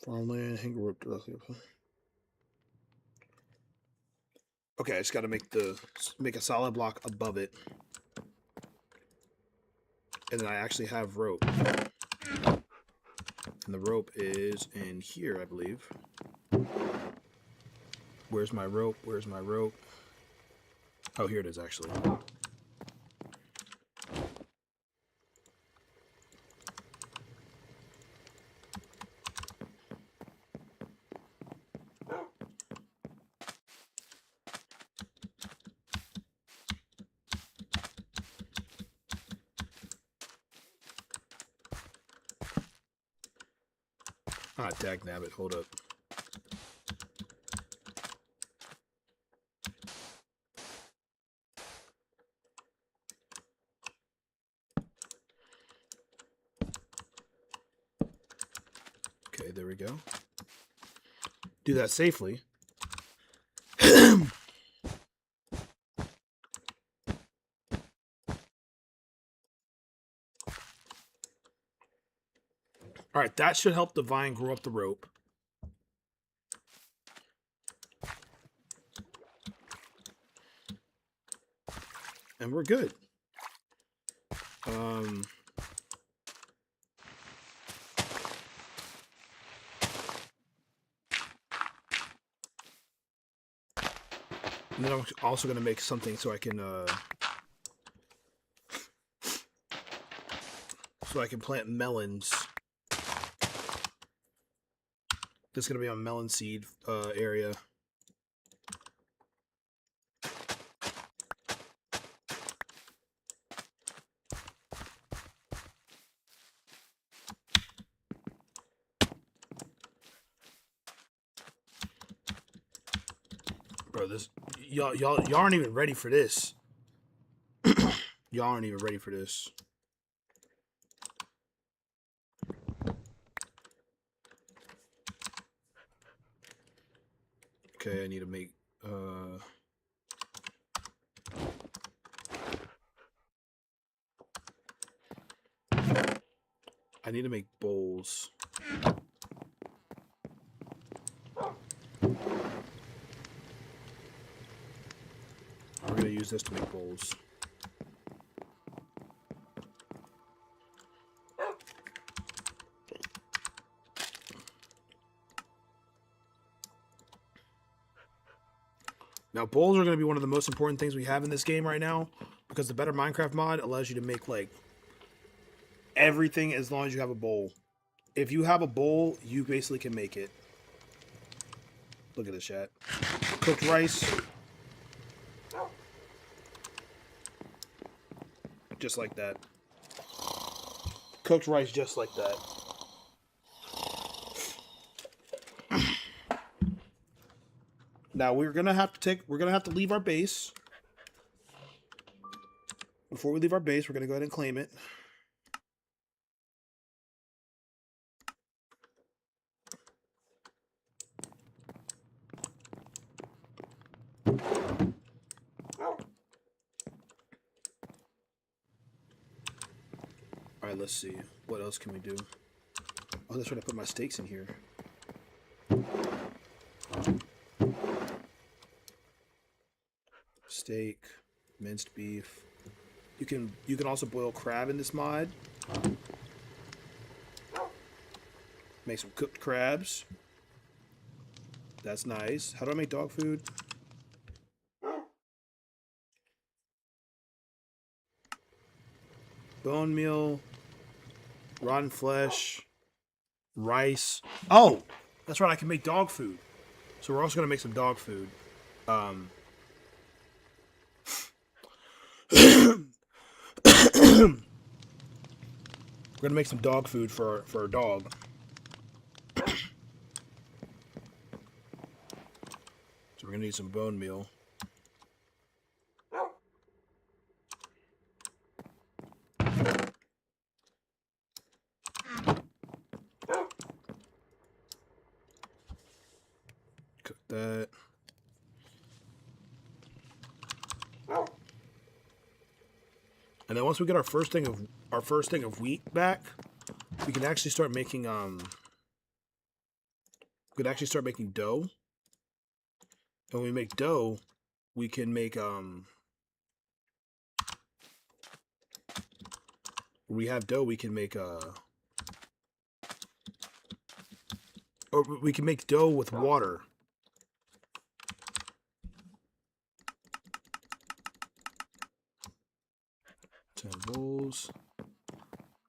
Farmland, hang rope directly up. Okay, I just gotta make a solid block above it. And then I actually have rope. And the rope is in here, I believe. Where's my rope? Where's my rope? Oh, here it is, actually. Ah, dagnabbit, hold up. Okay, there we go. Do that safely. All right, that should help the vine grow up the rope. And we're good. And then I'm also going to make something so I can plant melons. This is going to be on melon seed area. Bro, this y'all aren't even ready for this. Y'all aren't even ready for this. Okay, I need to make I need to make bowls. We're gonna use this to make bowls. Now, bowls are going to be one of the most important things we have in this game right now, because the Better Minecraft mod allows you to make, like, everything as long as you have a bowl. If you have a bowl, you basically can make it. Look at this, chat. Cooked rice. Just like that. Cooked rice just like that. Now we're gonna have to leave our base. Before we leave our base, we're gonna go ahead and claim it. Alright, let's see. What else can we do? Oh, that's right, I put my steaks in here. Steak, minced beef. You can also boil crab in this mod. Make some cooked crabs. That's nice. How do I make dog food? Bone meal, rotten flesh, rice. Oh, that's right. I can make dog food. So we're also gonna make some dog food. We're gonna make some dog food for our dog. So we're gonna need some bone meal. Cook that. And then once we get our first thing of wheat back, we can actually start making dough. And when we make dough, we can make when we have dough, we can make or we can make dough with water. Bowls.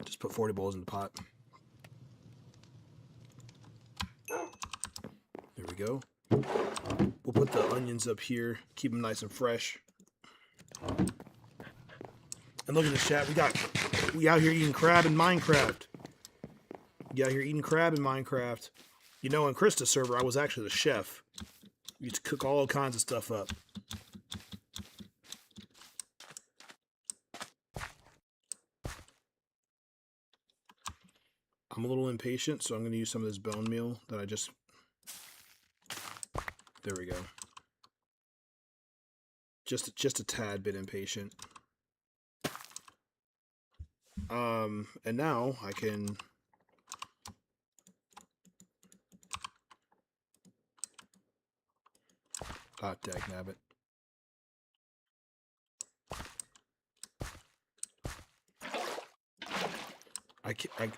Just put 40 bowls in the pot. There we go. We'll put the onions up here. Keep them nice and fresh. And look at this, chat. We out here eating crab in Minecraft. You out here eating crab in Minecraft. You know, in Krista's server, I was actually the chef. We used to cook all kinds of stuff up. I'm a little impatient, so I'm going to use some of this bone meal that I just... There we go. Just a tad bit impatient. And now I can... Ah, dagnabbit.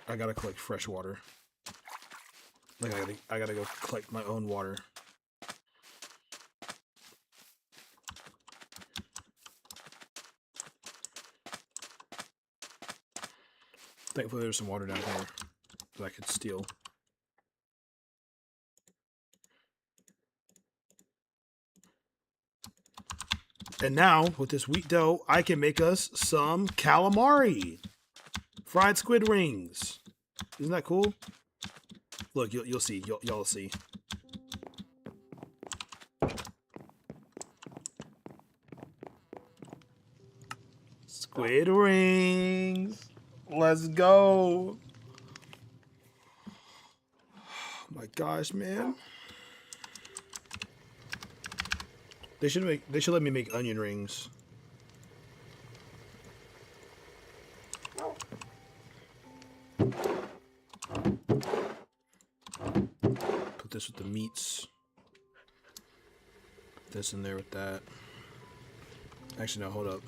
I gotta collect fresh water. Like I gotta go collect my own water. Thankfully there's some water down here that I could steal. And now, with this wheat dough, I can make us some calamari. Fried squid rings. Isn't that cool? Look, you'll see. Y'all see. Squid rings. Let's go. Oh my gosh, man. They should let me make onion rings. Put this with the meats. Put this in there with that. Actually, no, hold up.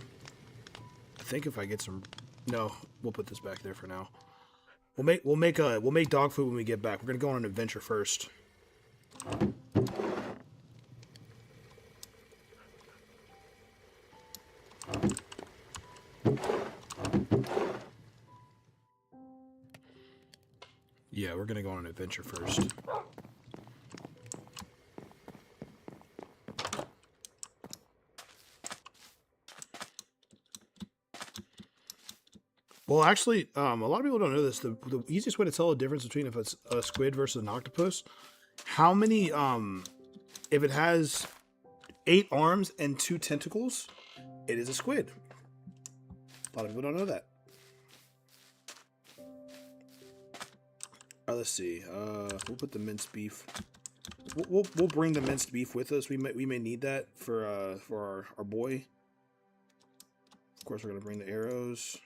I think if I get some, no, we'll put this back there for now. We'll make dog food when we get back. We're gonna go on an adventure first. Yeah. Yeah, we're gonna go on an adventure first. Well, actually, a lot of people don't know this. The easiest way to tell the difference between if it's a squid versus an octopus, how many, if it has 8 arms and 2 tentacles, it is a squid. A lot of people don't know that. Let's see. We'll put the minced beef. We'll bring the minced beef with us. We may need that for our boy. Of course, we're gonna bring the arrows.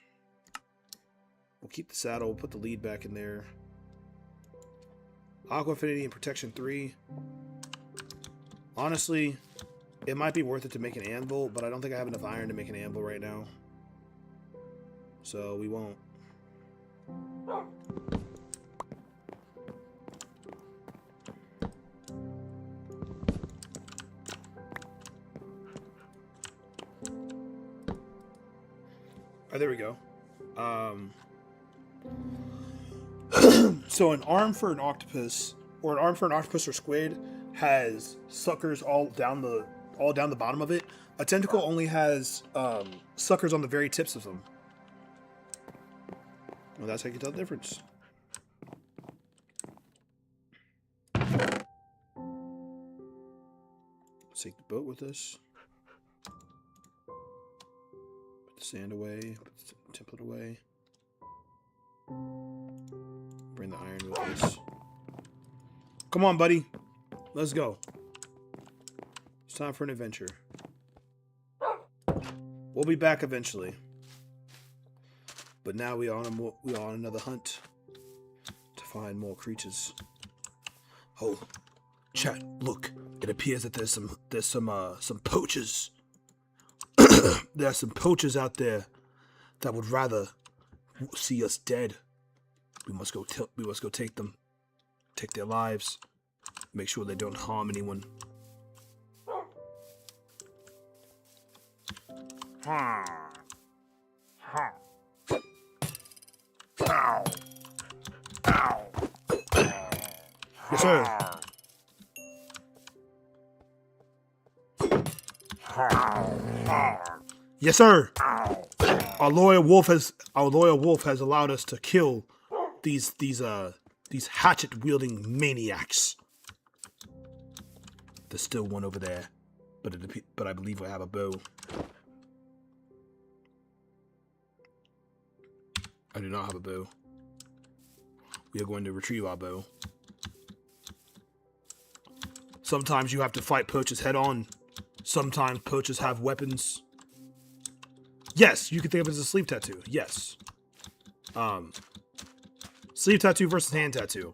We'll keep the saddle. We'll put the lead back in there. Aqua Affinity and Protection 3. Honestly, it might be worth it to make an anvil, but I don't think I have enough iron to make an anvil right now. So we won't. Oh, there we go. So an arm for an octopus, or an arm for an octopus or squid, has suckers all down the bottom of it. A tentacle only has suckers on the very tips of them. Well, that's how you can tell the difference. Let's take the boat with us. Put the sand away. Put the template away. Bring the iron with us. Come on, buddy. Let's go. It's time for an adventure. We'll be back eventually. But now we are on another hunt to find more creatures. Oh, chat! Look, it appears that there's some poachers. There are some poachers out there that would rather see us dead. We must go take them, take their lives, make sure they don't harm anyone. Yes, sir. Yes, sir. Our loyal wolf has allowed us to kill these hatchet wielding maniacs. There's still one over there, but I believe I have a bow. I do not have a bow. We are going to retrieve our bow. Sometimes you have to fight poachers head on. Sometimes poachers have weapons. Yes, you can think of it as a sleeve tattoo. Yes. Sleeve tattoo versus hand tattoo.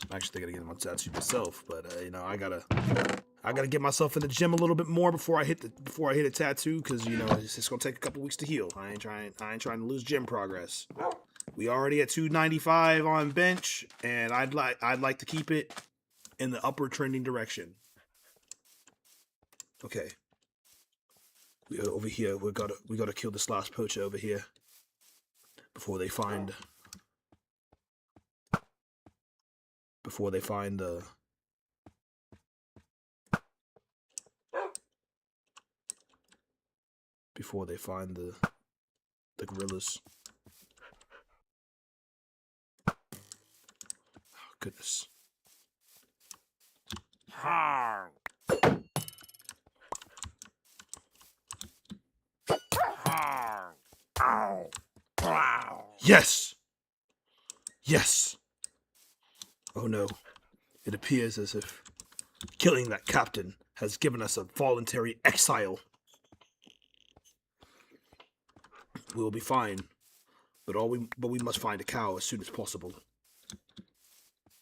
I'm actually thinking of getting one tattoo myself, but you know, I gotta get myself in the gym a little bit more before I hit a tattoo, because you know it's just gonna take a couple weeks to heal. I ain't trying to lose gym progress. We already at 295 on bench, and I'd like to keep it in the upward trending direction. Okay. We are over here. We gotta kill this last poacher over here before they find the gorillas. Oh, goodness. Yes! Yes! Oh no. It appears as if killing that captain has given us a voluntary exile. We will be fine, but we must find a cow as soon as possible.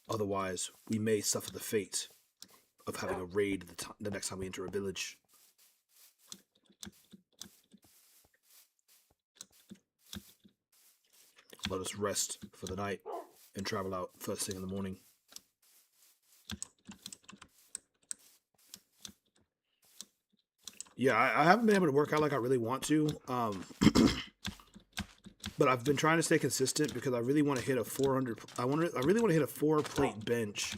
Otherwise, we may suffer the fate of having a raid the next time we enter a village. Let us rest for the night and travel out first thing in the morning. Yeah, I haven't been able to work out like I really want to. But I've been trying to stay consistent because I really want to hit a 400. I really want to hit a 4-plate bench,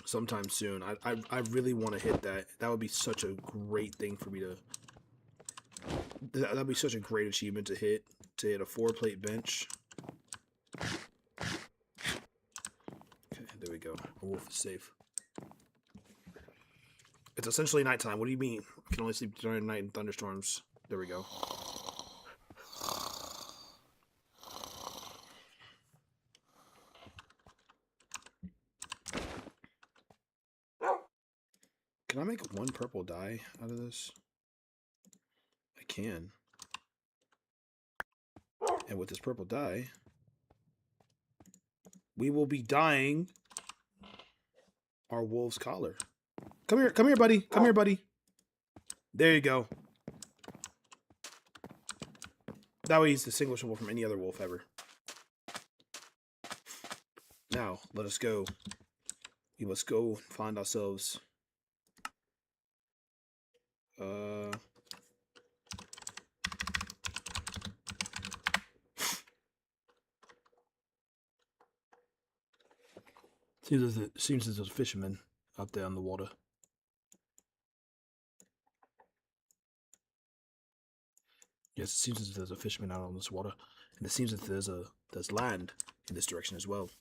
sometime soon. I really want to hit that. That would be such a great thing for me to. That'd be such a great achievement to hit a 4-plate bench. Okay, there we go. A wolf is safe. It's essentially nighttime. What do you mean? I can only sleep during night in thunderstorms. There we go. Can I make one purple dye out of this? I can. And with this purple dye, we will be dyeing our wolf's collar. Come here, buddy. Come here, buddy. There you go. That way he's distinguishable from any other wolf ever. Now, let us go. We must go find ourselves... Seems as there's a fisherman out there on the water. Yes, it seems as there's a fisherman out on this water, and it seems that there's land in this direction as well.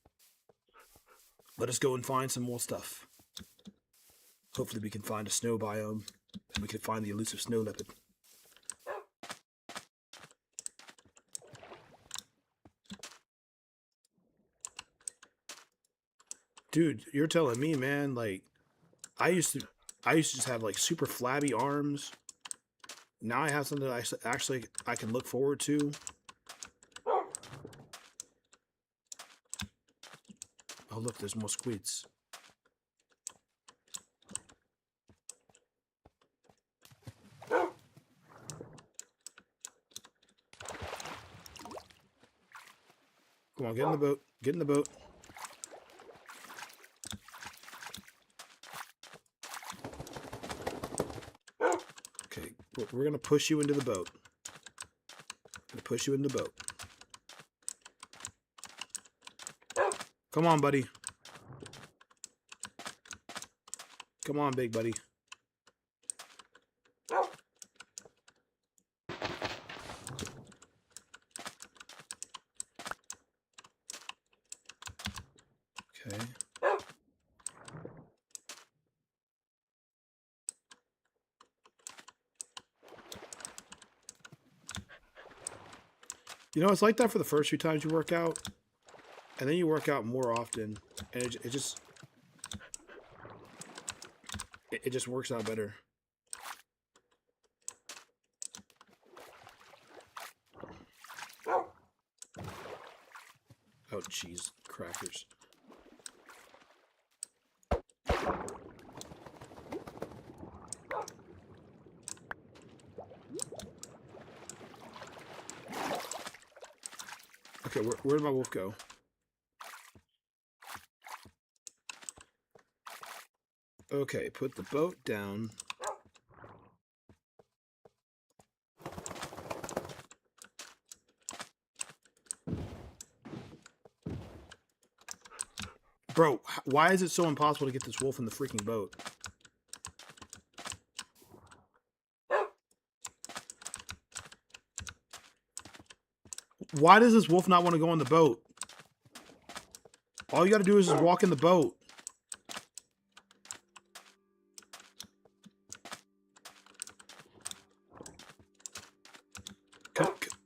Let us go and find some more stuff. Hopefully, we can find a snow biome, and we can find the elusive snow leopard. Dude, you're telling me, man, like, I used to just have, like, super flabby arms. Now I have something that I can look forward to. Oh, look, there's more squids. Come on, get in the boat. Get in the boat. Okay, we're going to push you into the boat. I'm going to push you in the boat. Come on, buddy. Come on, big buddy. Okay. You know, it's like that for the first few times you work out, and then you work out more often, and it just works out better. Oh, jeez, crackers. Okay, where did my wolf go? Okay, put the boat down. Bro, why is it so impossible to get this wolf in the freaking boat? Why does this wolf not want to go on the boat? All you gotta do is just walk in the boat.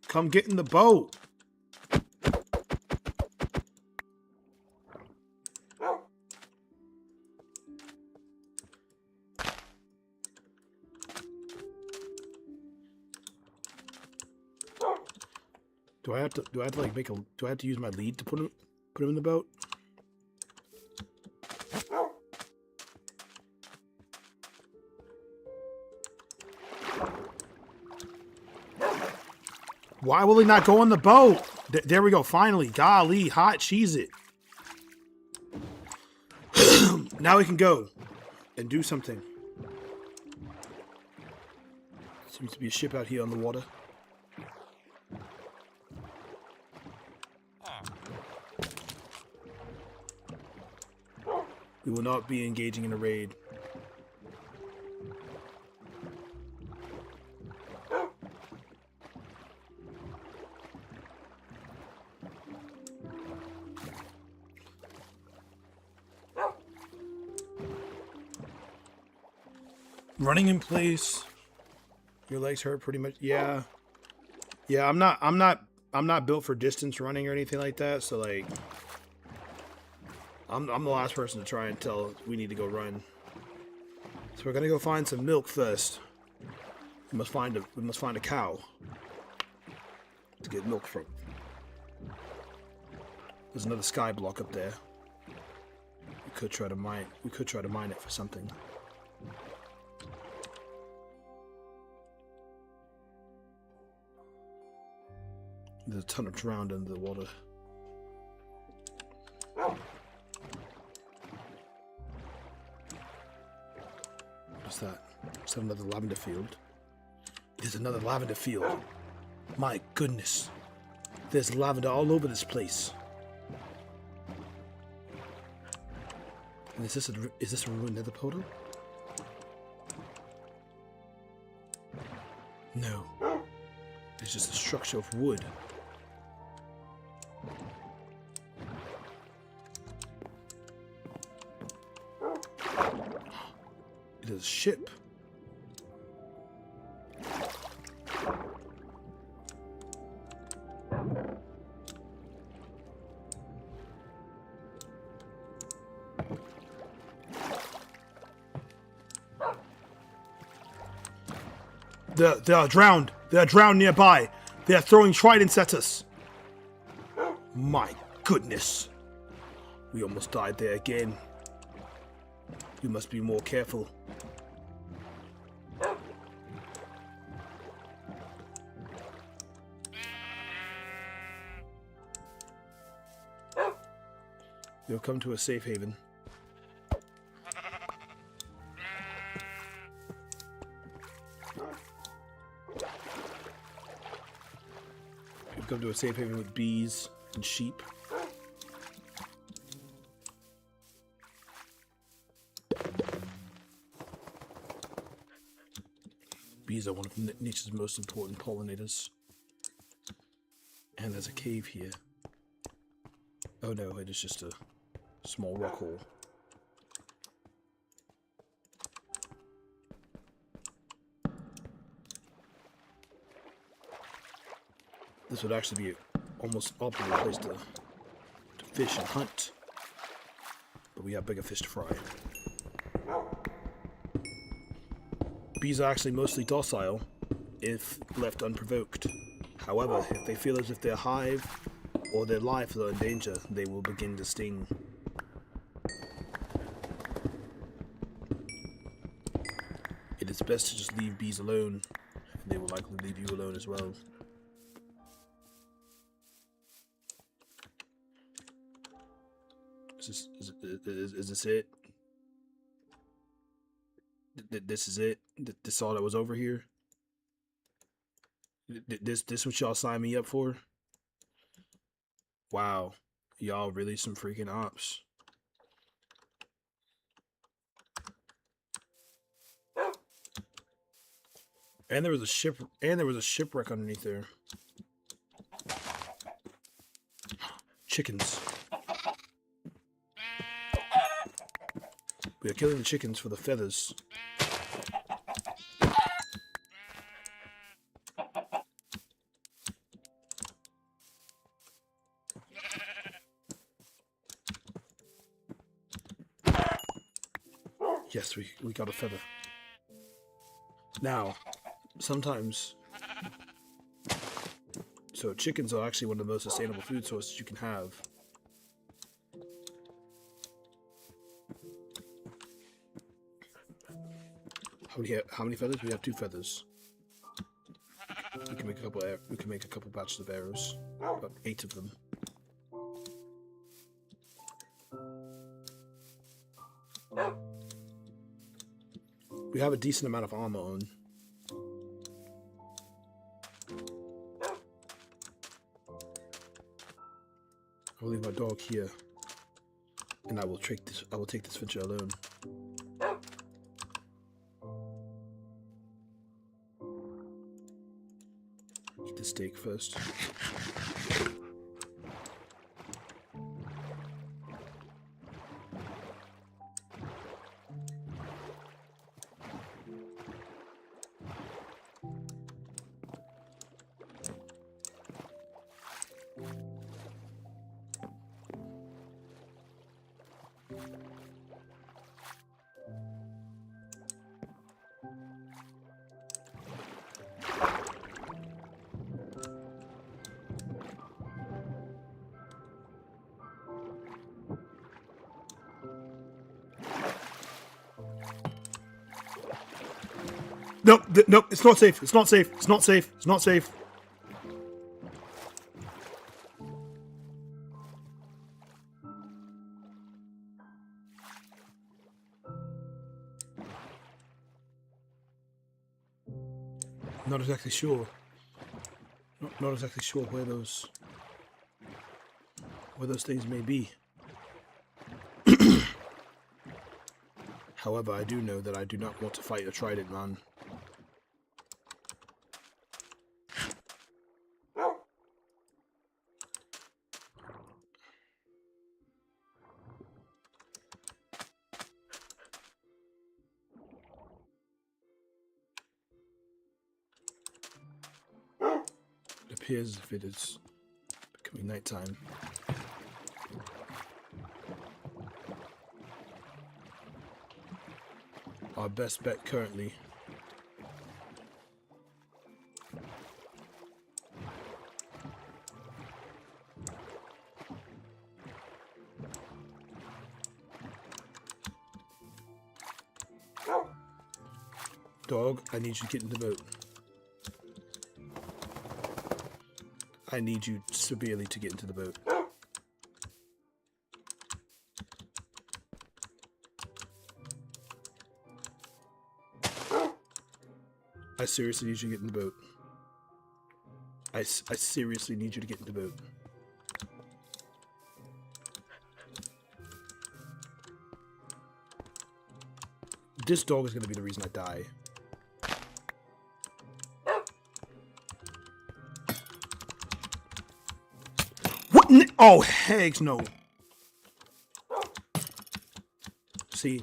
Come get in the boat. Do I have to like make a? Do I have to use my lead to put him in the boat? Why will he not go on the boat? There we go. Finally, golly, hot cheese it. Now we can go and do something. Seems to be a ship out here on the water. We will not be engaging in a raid. Running in place. Your legs hurt pretty much. Yeah. Yeah, I'm not built for distance running or anything like that, so like I'm the last person to try and tell we need to go run. So we're gonna go find some milk first. We must find a cow to get milk from. There's another sky block up there. We could try to mine it for something. There's a ton of drowned under the water. What's that? Is that another lavender field? It is another lavender field. My goodness. There's lavender all over this place. And is this a ruined nether portal? No. It's just a structure of wood. It is a ship. They are drowned. They are drowned nearby. They are throwing tridents at us. My goodness. We almost died there again. We must be more careful. You'll come to a safe haven. You'll come to a safe haven with bees and sheep. Bees are one of nature's most important pollinators. And there's a cave here. Oh no, it is just a small rock hole. This would actually be almost optimal place to fish and hunt. But we have bigger fish to fry. Bees are actually mostly docile if left unprovoked. However, if they feel as if their hive or their lives are in danger, they will begin to sting. It is best to just leave bees alone, and they will likely leave you alone as well. Is this it? This is it? This all that was over here? This what y'all signed me up for? Wow, y'all really some freaking ops. And there was a shipwreck underneath there. Chickens. We are killing the chickens for the feathers. Yes, we got a feather. Now, sometimes... So chickens are actually one of the most sustainable food sources you can have. How many feathers? We have 2 feathers. We can make a couple batches of arrows. About 8 of them. We have a decent amount of armor on. I'll leave my dog here. And I will take this venture alone. Eat the steak first. Nope, nope, it's not safe. It's not safe. It's not safe. It's not safe. Not exactly sure. Not exactly sure where those things may be. However, I do know that I do not want to fight a trident man. It appears as if it is becoming nighttime. Our best bet currently Dog, I need you to get in the boat. I need you severely to get into the boat. I seriously need you to get in the boat. I seriously need you to get in the boat. This dog is going to be the reason I die. What? Oh, heck no. See?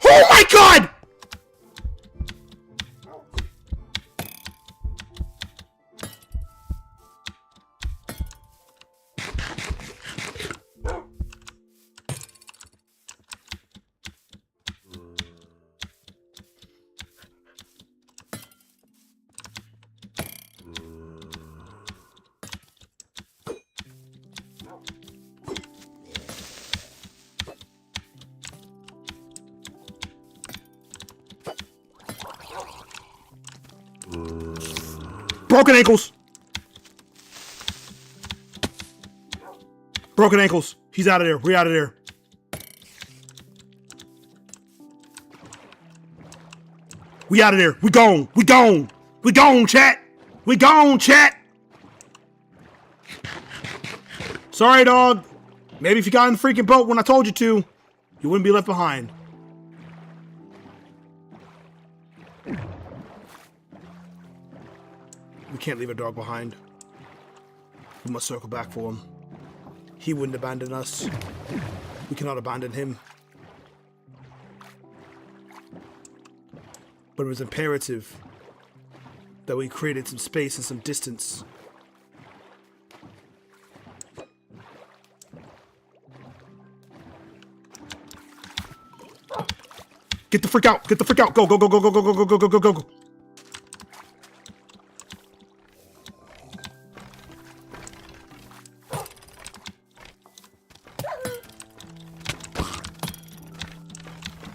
Oh my God! Broken ankles! Broken ankles. He's out of there. We're out of there. We out of there. We gone. We gone. We gone, chat. We gone, chat. Sorry, dog. Maybe if you got in the freaking boat when I told you to, you wouldn't be left behind. We can't leave a dog behind. We must circle back for him. He wouldn't abandon us. We cannot abandon him. But it was imperative that we created some space and some distance. Get the frick out! Get the frick out! Go, go, go, go, go, go, go, go, go, go, go, go.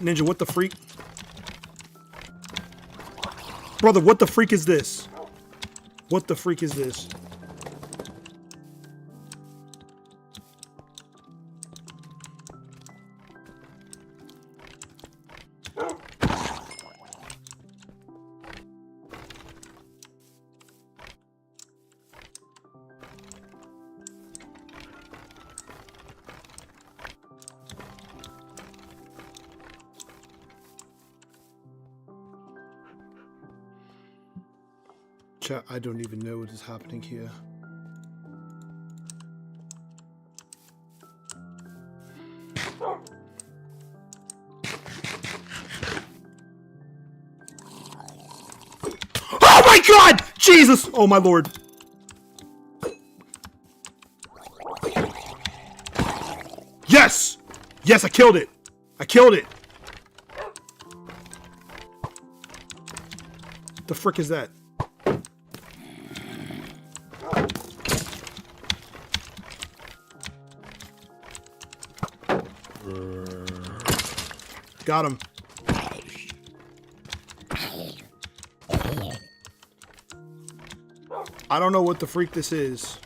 Ninja, what the freak? Brother, what the freak is this? What the freak is this? Chat, I don't even know what is happening here. Oh my God! Jesus! Oh my Lord. Yes! Yes, I killed it. I killed it. The frick is that? Got him. I don't know what the freak this is.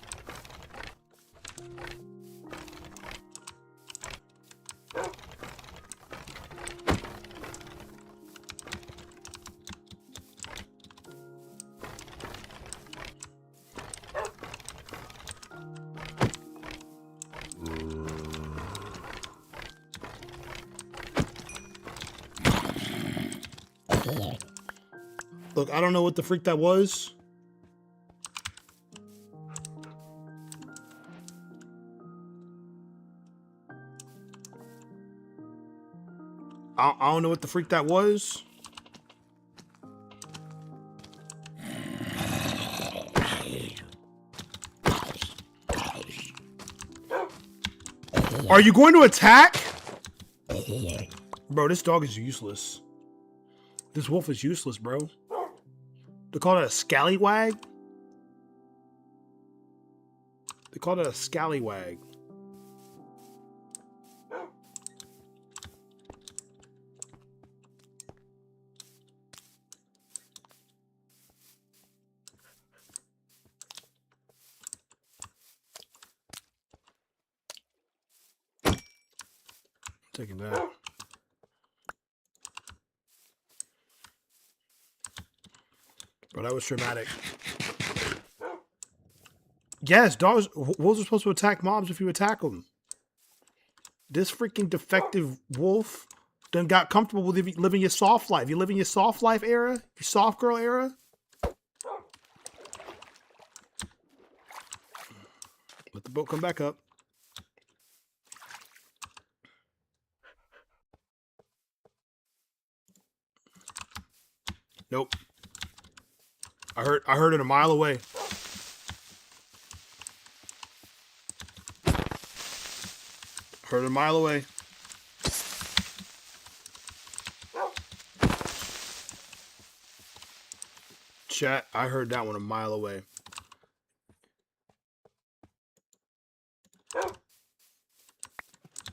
Look, I don't know what the freak that was. I don't know what the freak that was. Are you going to attack? Bro, this dog is useless. This wolf is useless, bro. They call it a scallywag? They call it a scallywag. Taking that. Bro, that was traumatic. Yes, dogs. Wolves are supposed to attack mobs if you attack them. This freaking defective wolf done got comfortable with living your soft life. You living your soft life era? Your soft girl era? Let the boat come back up. Nope. I heard it a mile away. Heard it a mile away. Chat, I heard that one a mile away.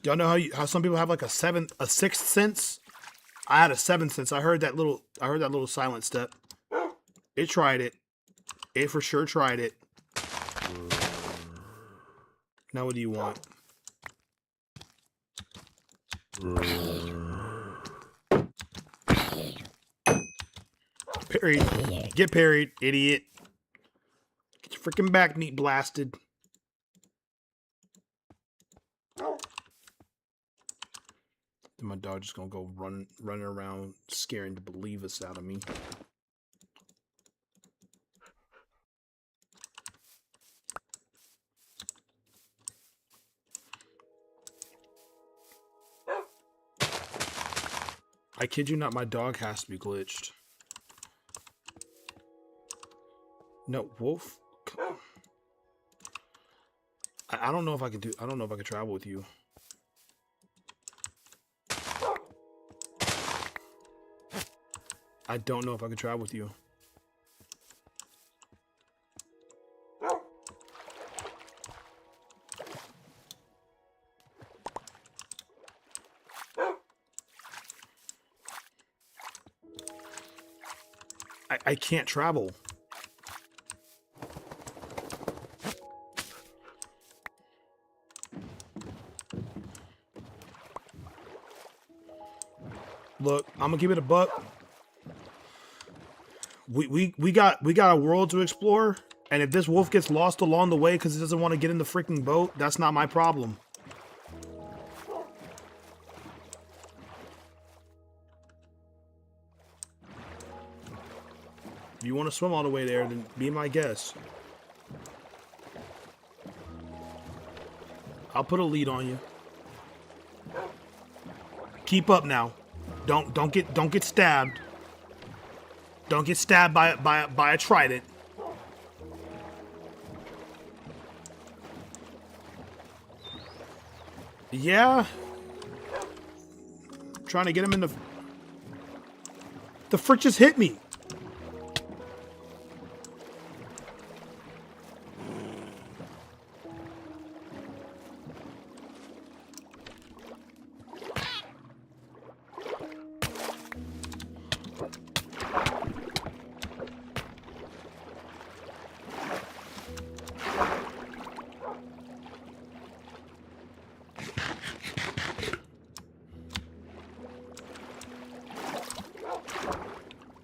Y'all know how some people have like a sixth sense? I had a seventh sense. I heard that little silent step. It tried it. It for sure tried it. Now what do you want? Parried. Get parried, idiot. Get your freaking back meat blasted. Then my dog just gonna go running around scaring the believers out of me. I kid you not, my dog has to be glitched. No, wolf. I don't know if I can do. I don't know if I can travel with you. I don't know if I can travel with you. I can't travel. Look, I'm gonna give it a buck. We got a world to explore, and if this wolf gets lost along the way because he doesn't want to get in the freaking boat, that's not my problem. If you want to swim all the way there, then be my guest. I'll put a lead on you. Keep up now. Don't get stabbed. Don't get stabbed by a trident. Yeah. I'm trying to get him in the frick just hit me.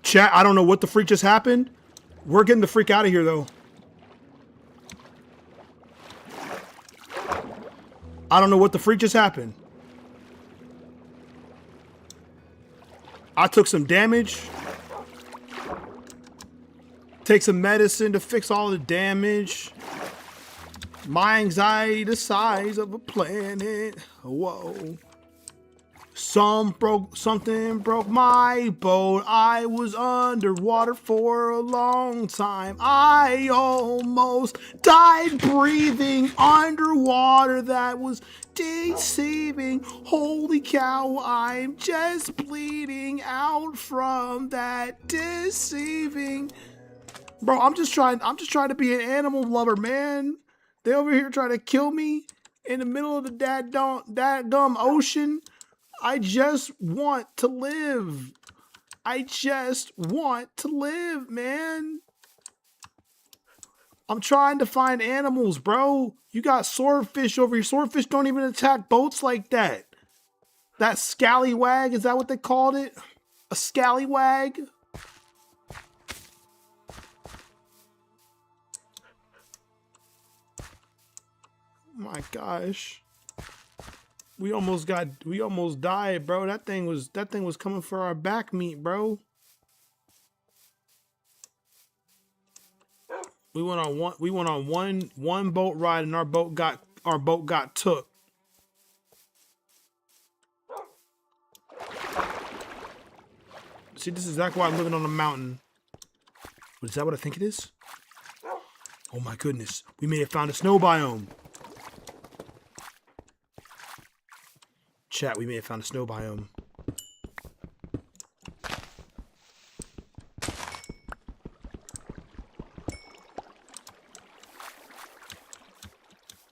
Chat, I don't know what the freak just happened. We're getting the freak out of here, though. I don't know what the freak just happened. I took some damage. Take some medicine to fix all the damage. My anxiety the size of a planet. Whoa. Something broke my boat. I was underwater for a long time. I almost died breathing underwater. That was deceiving. Holy cow, I'm just bleeding out from that deceiving. Bro, I'm just trying to be an animal lover, man. They over here trying to kill me in the middle of the dadgum ocean. I just want to live. I just want to live, man. I'm trying to find animals, bro. You got swordfish over here. Swordfish don't even attack boats like that. That scallywag, is that what they called it? A scallywag? My gosh. We almost died, bro. That thing was coming for our back meat, bro. We went on one boat ride and our boat got took. See, this is exactly why I'm living on a mountain. Is that what I think it is? Oh my goodness. We may have found a snow biome. Chat, we may have found a snow biome.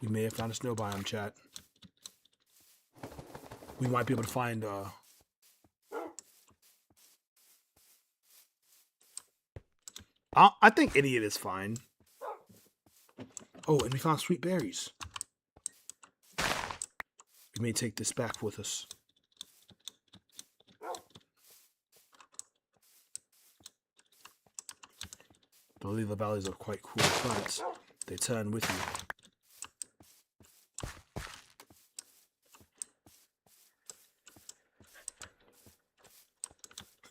We may have found a snow biome, chat. We might be able to find I think idiot is fine. Oh, and we found sweet berries. We may take this back with us. The lily valleys are quite cool plants. They turn with you.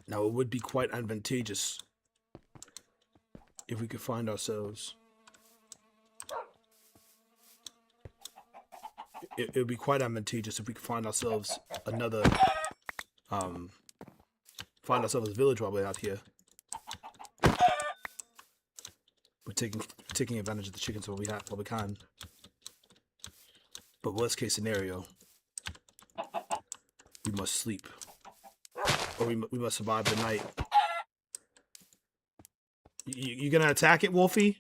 Now, it would be quite advantageous if we could find ourselves. It would be quite advantageous if we could find ourselves another, find ourselves a village while we're out here. We're taking advantage of the chickens while we can. But worst case scenario, we must sleep, or we must survive the night. You gonna attack it, Wolfie?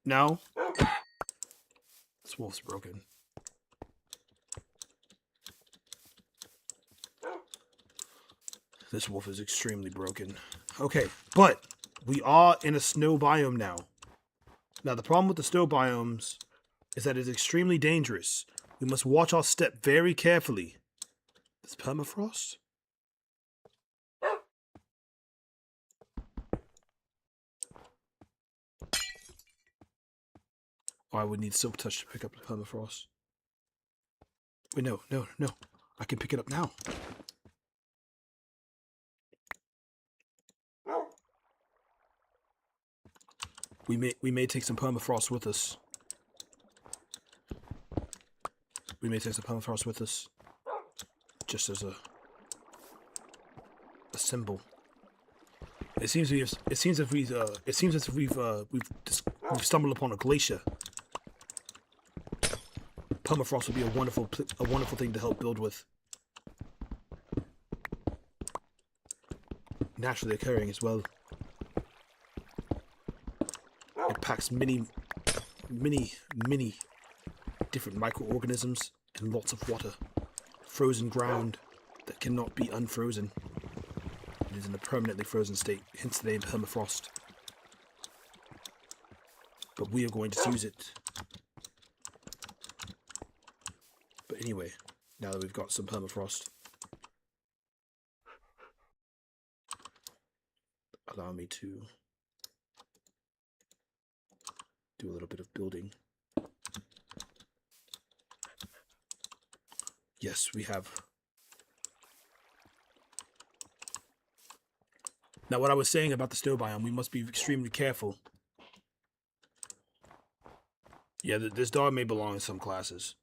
No? This wolf's broken. This wolf is extremely broken. Okay, but we are in a snow biome now. Now, the problem with the snow biomes is that it's extremely dangerous. We must watch our step very carefully. This permafrost? Oh, I would need Silk Touch to pick up the permafrost. Wait, no. I can pick it up now. We may take some permafrost with us. We may take some permafrost with us, just as a symbol. It seems as if we've stumbled upon a glacier. Permafrost would be a wonderful thing to help build with. Naturally occurring as well. It packs many different microorganisms and lots of water. Frozen ground that cannot be unfrozen. It is in a permanently frozen state, hence the name permafrost. But we are going to use it. But anyway, now that we've got some permafrost, allow me to do a little bit of building. Yes, we have. Now, what I was saying about the snow biome, we must be extremely careful. Yeah, this dog may belong in some classes.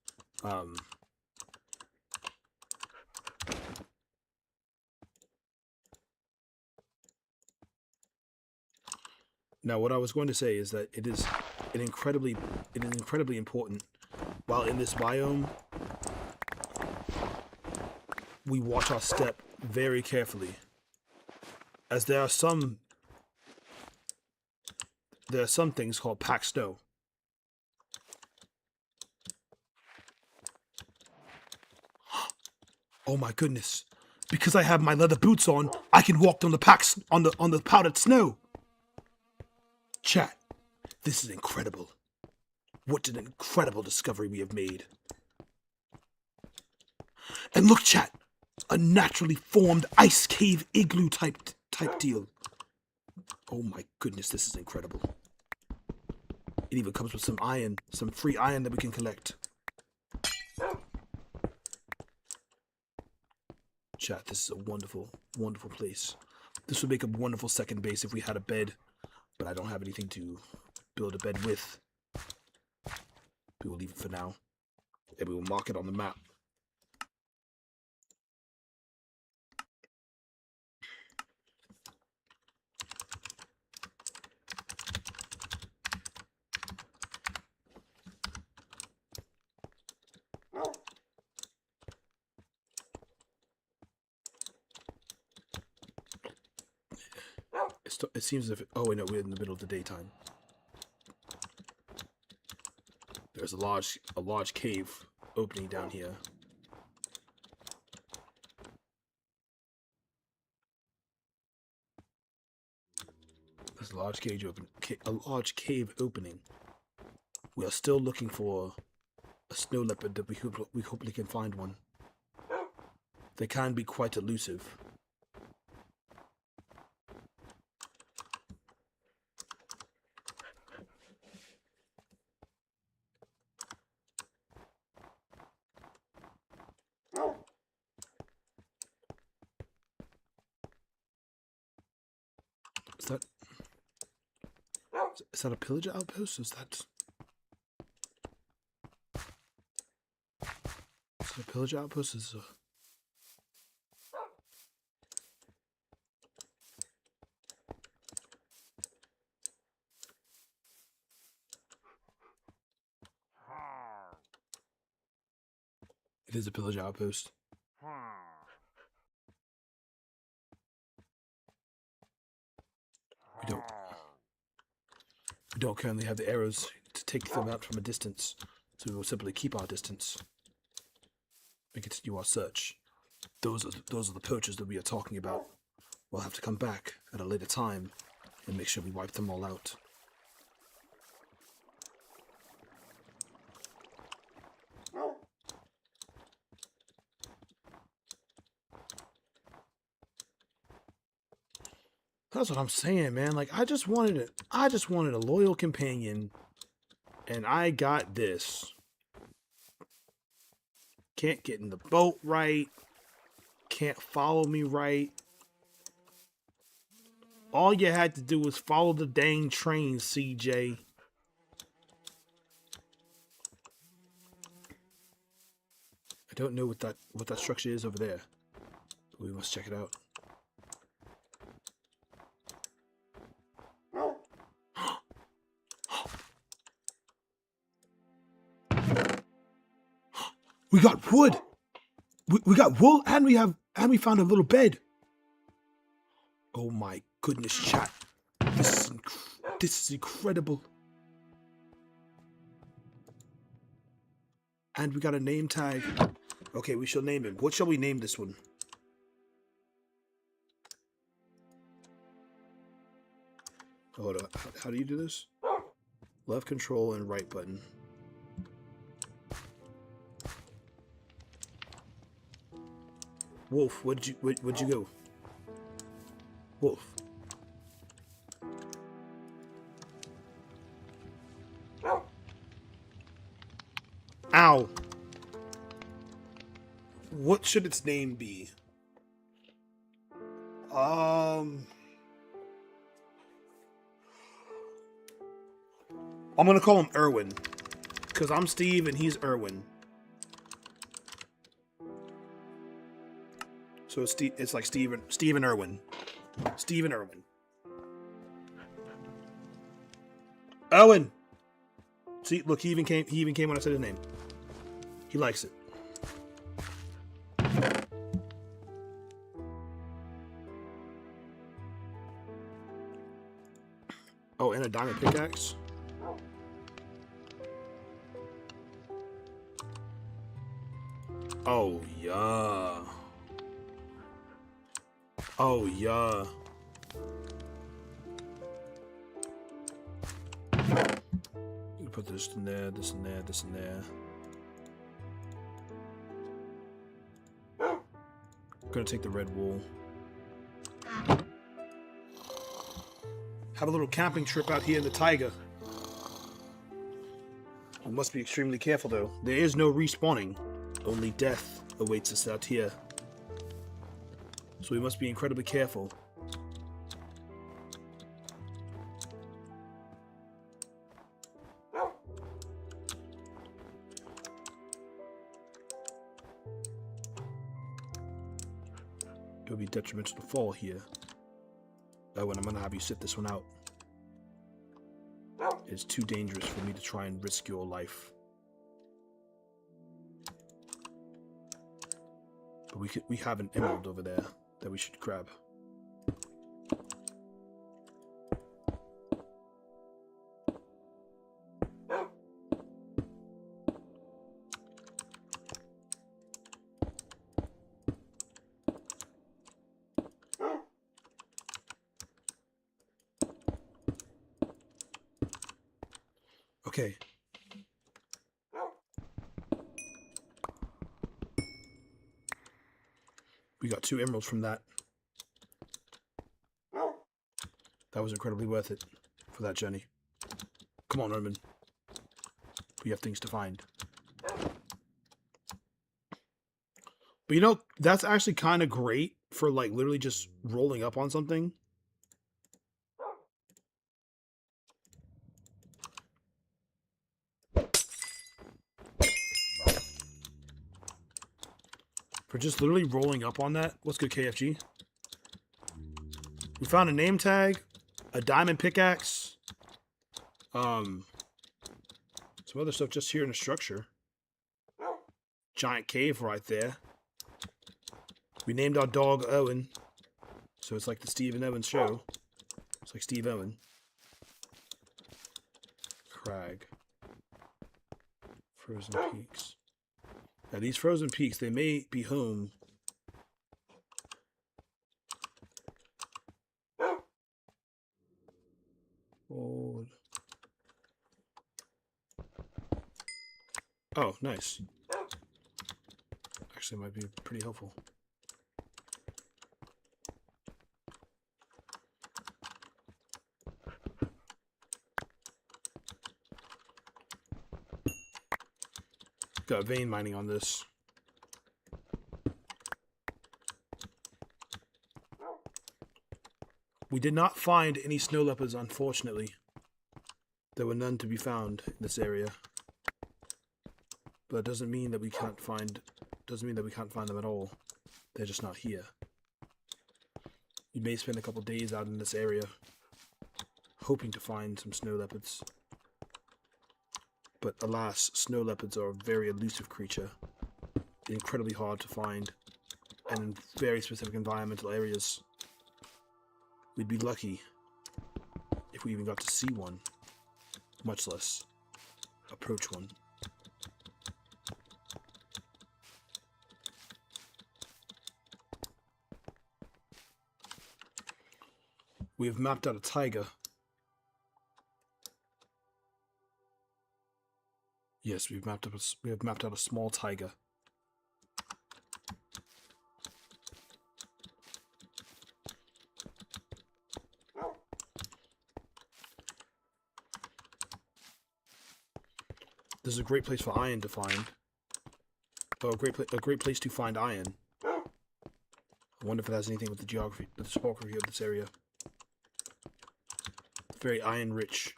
Now, what I was going to say is that it is incredibly important. While in this biome, we watch our step very carefully, as there are some things called packed snow. Oh my goodness! Because I have my leather boots on, I can walk on the powdered snow. Chat, this is incredible. What an incredible discovery we have made. And look, chat, a naturally formed ice cave igloo type deal. Oh my goodness, this is incredible. It even comes with some iron, some free iron that we can collect. Chat, this is a wonderful, wonderful place. This would make a wonderful second base if we had a bed, but I don't have anything to build a bed with. We will leave it for now, and we will mark it on the map. It seems as if... Oh, wait, no, we're in the middle of the daytime. There's a large cave opening down here. There's a large cave opening. We are still looking for a snow leopard that we hopefully can find one. They can be quite elusive. Is that a pillager outpost? Is that a pillager outpost? It is a pillager outpost. We don't currently have the arrows to take them out from a distance, so we will simply keep our distance and continue our search. Those are the poachers that we are talking about. We'll have to come back at a later time and make sure we wipe them all out. That's what I'm saying, man. Like, I just wanted a loyal companion, and I got this. Can't get in the boat right. Can't follow me right. All you had to do was follow the dang train, CJ. I don't know what that structure is over there. We must check it out. We got wood. We got wool, and we found a little bed. Oh my goodness, chat! This is incredible. And we got a name tag. Okay, we shall name him. What shall we name this one? Hold on. How do you do this? Left control and right button. Wolf, where'd you go? Wolf. Ow. What should its name be? I'm gonna call him Irwin, because I'm Steve and he's Irwin. So it's like Steven Irwin. Steven Irwin. Owen! See, look, he even came when I said his name. He likes it. Oh, and a diamond pickaxe. Oh, yeah. Oh, yeah. You put this in there, this in there, this in there. I'm gonna take the red wool. Have a little camping trip out here in the taiga. We must be extremely careful, though. There is no respawning. Only death awaits us out here. So we must be incredibly careful. It would be detrimental to fall here. Oh, and I'm gonna have you sit this one out. It's too dangerous for me to try and risk your life. But we have an emerald over there that we should grab. Okay. We got 2 emeralds from that. That was incredibly worth it for that journey. Come on, Roman. We have things to find. But you know, that's actually kind of great for like literally just rolling up on something. For just literally rolling up on that. What's good, KFG? We found a name tag, a diamond pickaxe, some other stuff just here in the structure. Giant cave right there. We named our dog Owen, so it's like the Steve and Owen show. It's like Steve Owen. Crag. Frozen Peaks. Now these frozen peaks, they may be home. Oh, nice. Actually, it might be pretty helpful. Got vein mining on this. We did not find any snow leopards, unfortunately. There were none to be found in this area. But it doesn't mean that we can't find them at all. They're just not here. We may spend a couple days out in this area, hoping to find some snow leopards. But alas, snow leopards are a very elusive creature, incredibly hard to find, and in very specific environmental areas. We'd be lucky if we even got to see one, much less approach one. We have mapped out a taiga. Yes, we have mapped out a small taiga. This is a great place for iron to find. Oh, a great place to find iron. I wonder if it has anything with the geography, the topography of this area. Very iron rich.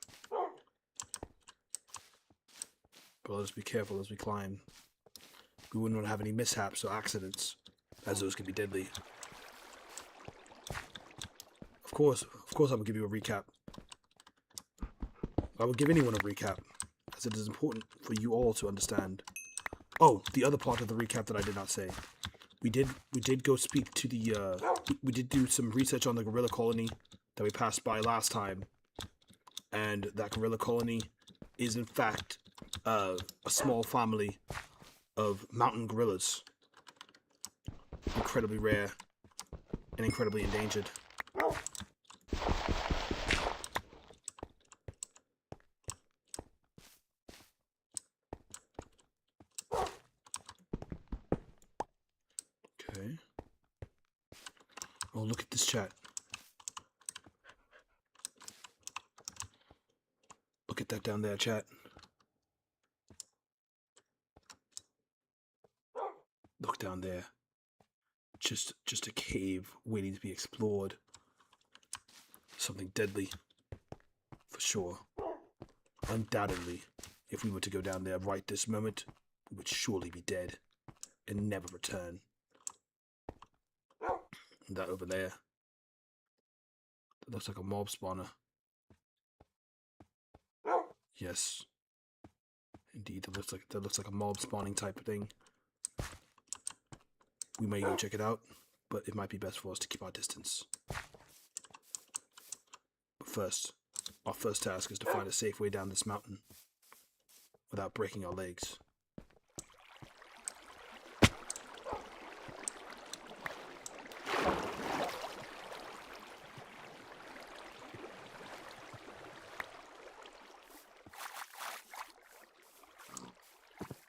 But let us be careful as we climb. We wouldn't want to have any mishaps or accidents, as those can be deadly. Of course, I will give you a recap. I will give anyone a recap, as it is important for you all to understand. Oh, the other part of the recap that I did not say. We did go speak to the, we did do some research on the gorilla colony that we passed by last time. And that gorilla colony is in fact a small family of mountain gorillas. Incredibly rare and incredibly endangered. Okay. Oh, look at this chat. Look at that down there, chat. Look down there. Just a cave waiting to be explored. Something deadly. For sure. Undoubtedly, if we were to go down there right this moment, we would surely be dead and never return. And that over there. That looks like a mob spawner. Yes. Indeed, that looks like a mob spawning type of thing. We may go check it out, but it might be best for us to keep our distance. But first, our first task is to find a safe way down this mountain without breaking our legs.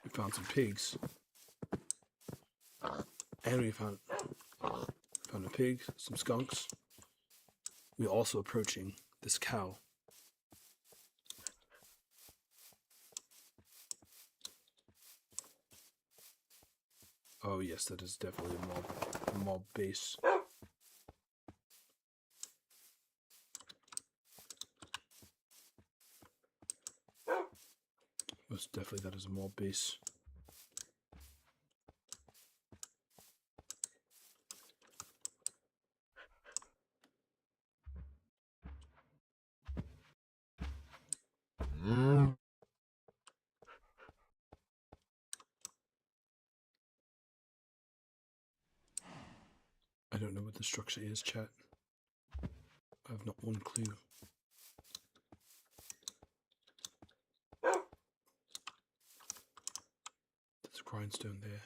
We found some pigs. And we found a pig, some skunks. We're also approaching this cow. Oh yes, that is definitely a mob base. Most definitely that is a mob base. I don't know what the structure is, chat. I have not one clue. There's a grindstone there.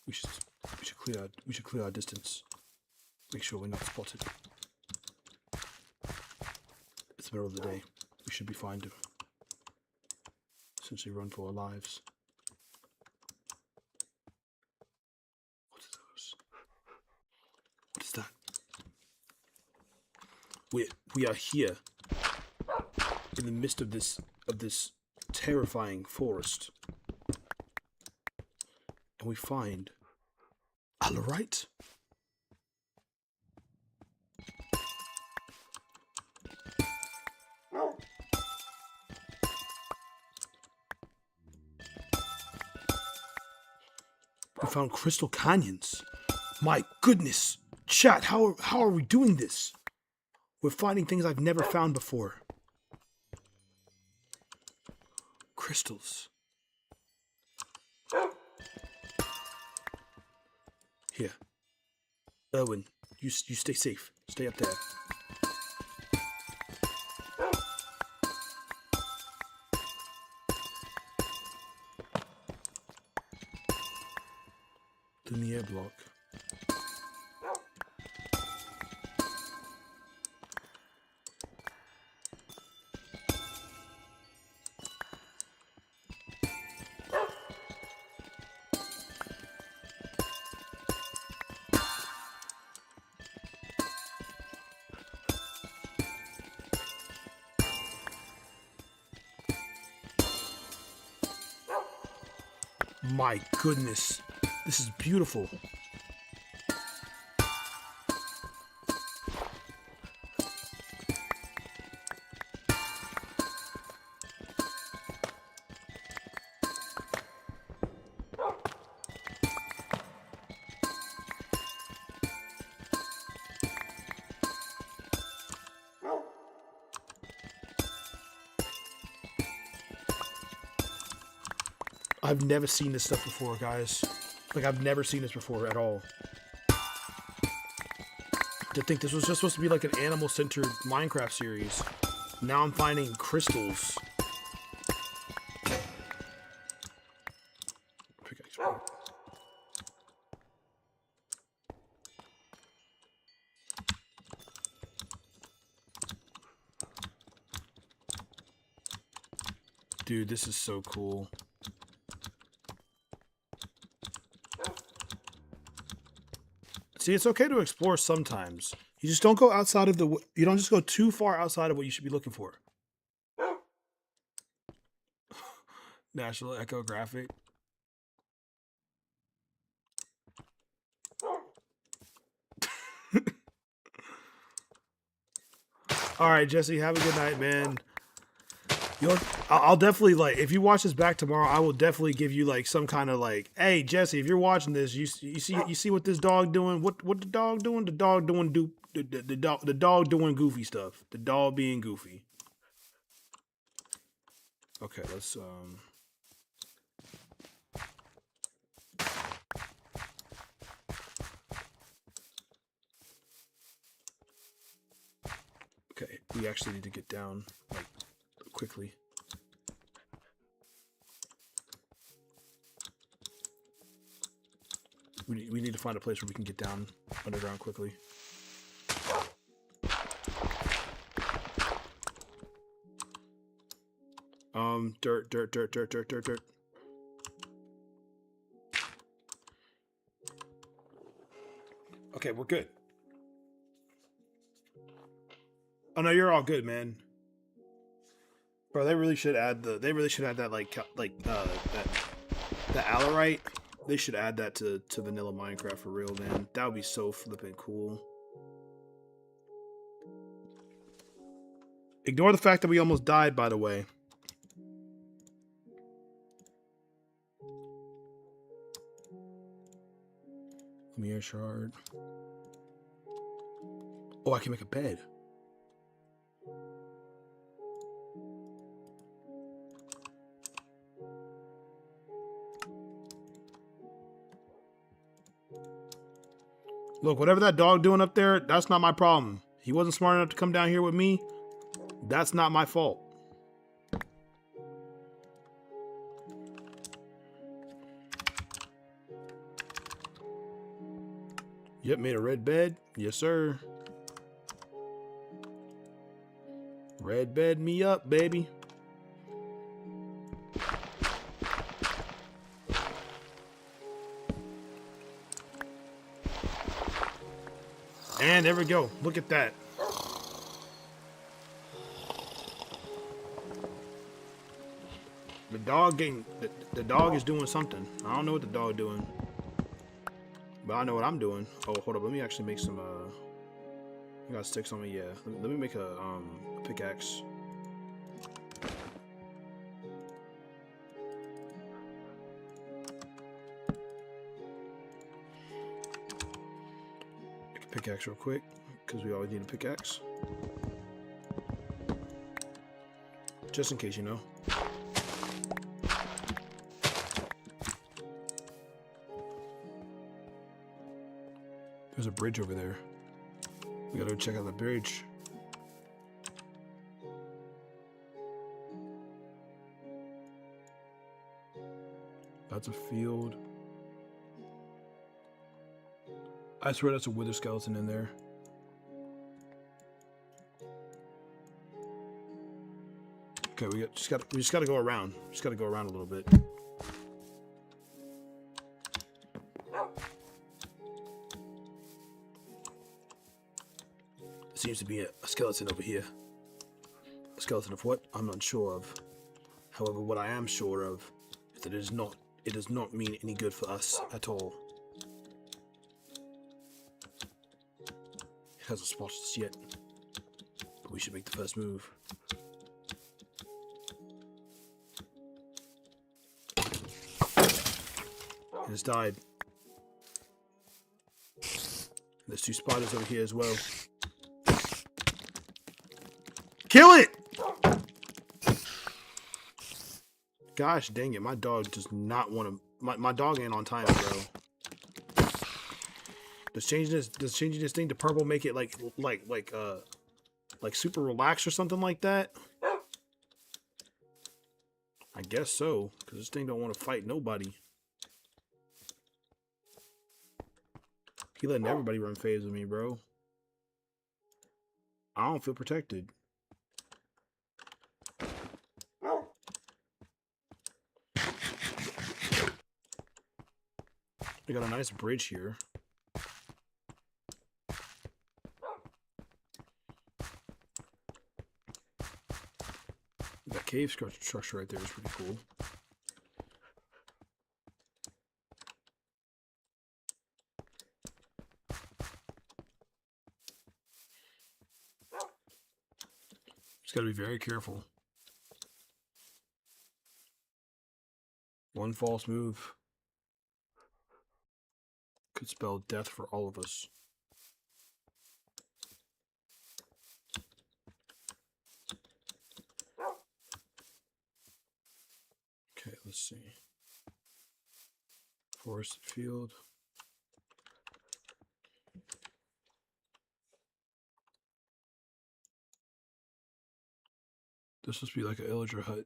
We should clear our distance. Make sure we're not spotted. It's the middle of the day. We should be fine to essentially run for our lives. What are those? What is that? We are here in the midst of this terrifying forest. And we find Alright. We found crystal canyons. My goodness. Chat, how are we doing this? We're finding things I've never found before. Crystals. Here. Erwin, you stay safe. Stay up there. Linear block. My goodness, this is beautiful. I've never seen this stuff before, guys. Like, I've never seen this before at all. To think this was just supposed to be like an animal-centered Minecraft series. Now I'm finding crystals. Dude, this is so cool. See, it's okay to explore sometimes. You just don't go outside of the... You don't just go too far outside of what you should be looking for. National Echographic. All right, Jesse, have a good night, man. I'll definitely, like, if you watch this back tomorrow, I will definitely give you like some kind of like, hey Jesse, if you're watching this, you see what this dog doing? What the dog doing? The dog doing the dog doing goofy stuff. The dog being goofy. Okay, let's okay, we actually need to get down like quickly. We need to find a place where we can get down underground quickly. Dirt. Okay, we're good. Oh no, you're all good, man. Bro, they really should add that the Allarite. They should add that to vanilla Minecraft for real, man. That would be so flippin' cool. Ignore the fact that we almost died, by the way. Mirror shard. Oh, I can make a bed. Look, whatever that dog doing up there, that's not my problem. He wasn't smart enough to come down here with me. That's not my fault. Yep, made a red bed. Yes, sir. Red bed me up, baby. And there we go. Look at that. The dog is doing something. I don't know what the dog doing. But I know what I'm doing. Oh, hold up. Let me actually make some, I got sticks on me, yeah. Let me make a pickaxe. Make a pickaxe real quick, because we always need a pickaxe. Just in case, you know. There's a bridge over there. We gotta go check out the bridge. That's a field. I swear that's a wither skeleton in there. Okay, we just gotta go around. Just gotta go around a little bit. Seems to be a skeleton over here. A skeleton of what? I'm not sure of. However, what I am sure of is that it does not mean any good for us at all. It hasn't spotted us yet, but we should make the first move. It has died. There's 2 spiders over here as well. Kill it! Gosh dang it, my dog does not want to. My dog ain't on time, bro. Does changing this thing to purple make it like super relaxed or something like that? I guess so, because this thing don't want to fight nobody. He letting everybody run phase with me, bro. I don't feel protected. We got a nice bridge here. That cave structure right there is pretty cool. Just gotta be very careful. One false move could spell death for all of us. Okay, let's see. Forested field. This must be like an illager hut.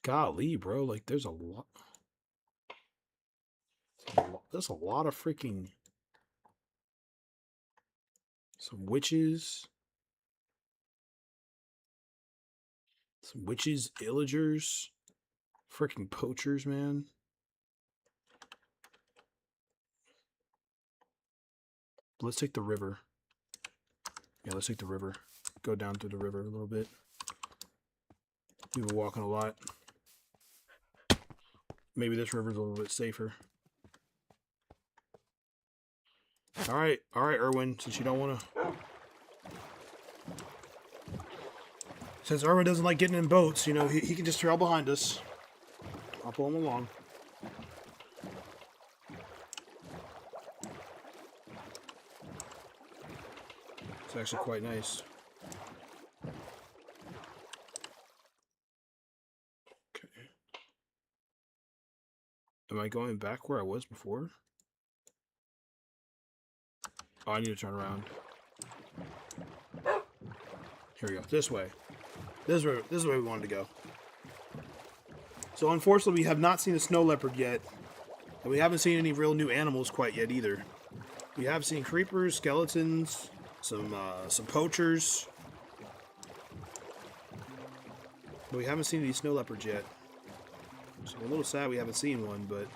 Golly, bro, like there's a lot. There's a lot of freaking. Some witches. Some witches, illagers. Freaking poachers, man. Let's take the river. Yeah, let's take the river. Go down through the river a little bit. We've been walking a lot. Maybe this river's a little bit safer. Alright, Erwin, since you don't want to... Since Erwin doesn't like getting in boats, you know, he can just trail behind us. I'll pull him along. It's actually quite nice. Okay. Am I going back where I was before? Oh, I need to turn around. Here we go. This way. This is where we wanted to go. So unfortunately, we have not seen a snow leopard yet. And we haven't seen any real new animals quite yet either. We have seen creepers, skeletons, some poachers. But we haven't seen any snow leopards yet. So I'm a little sad we haven't seen one, but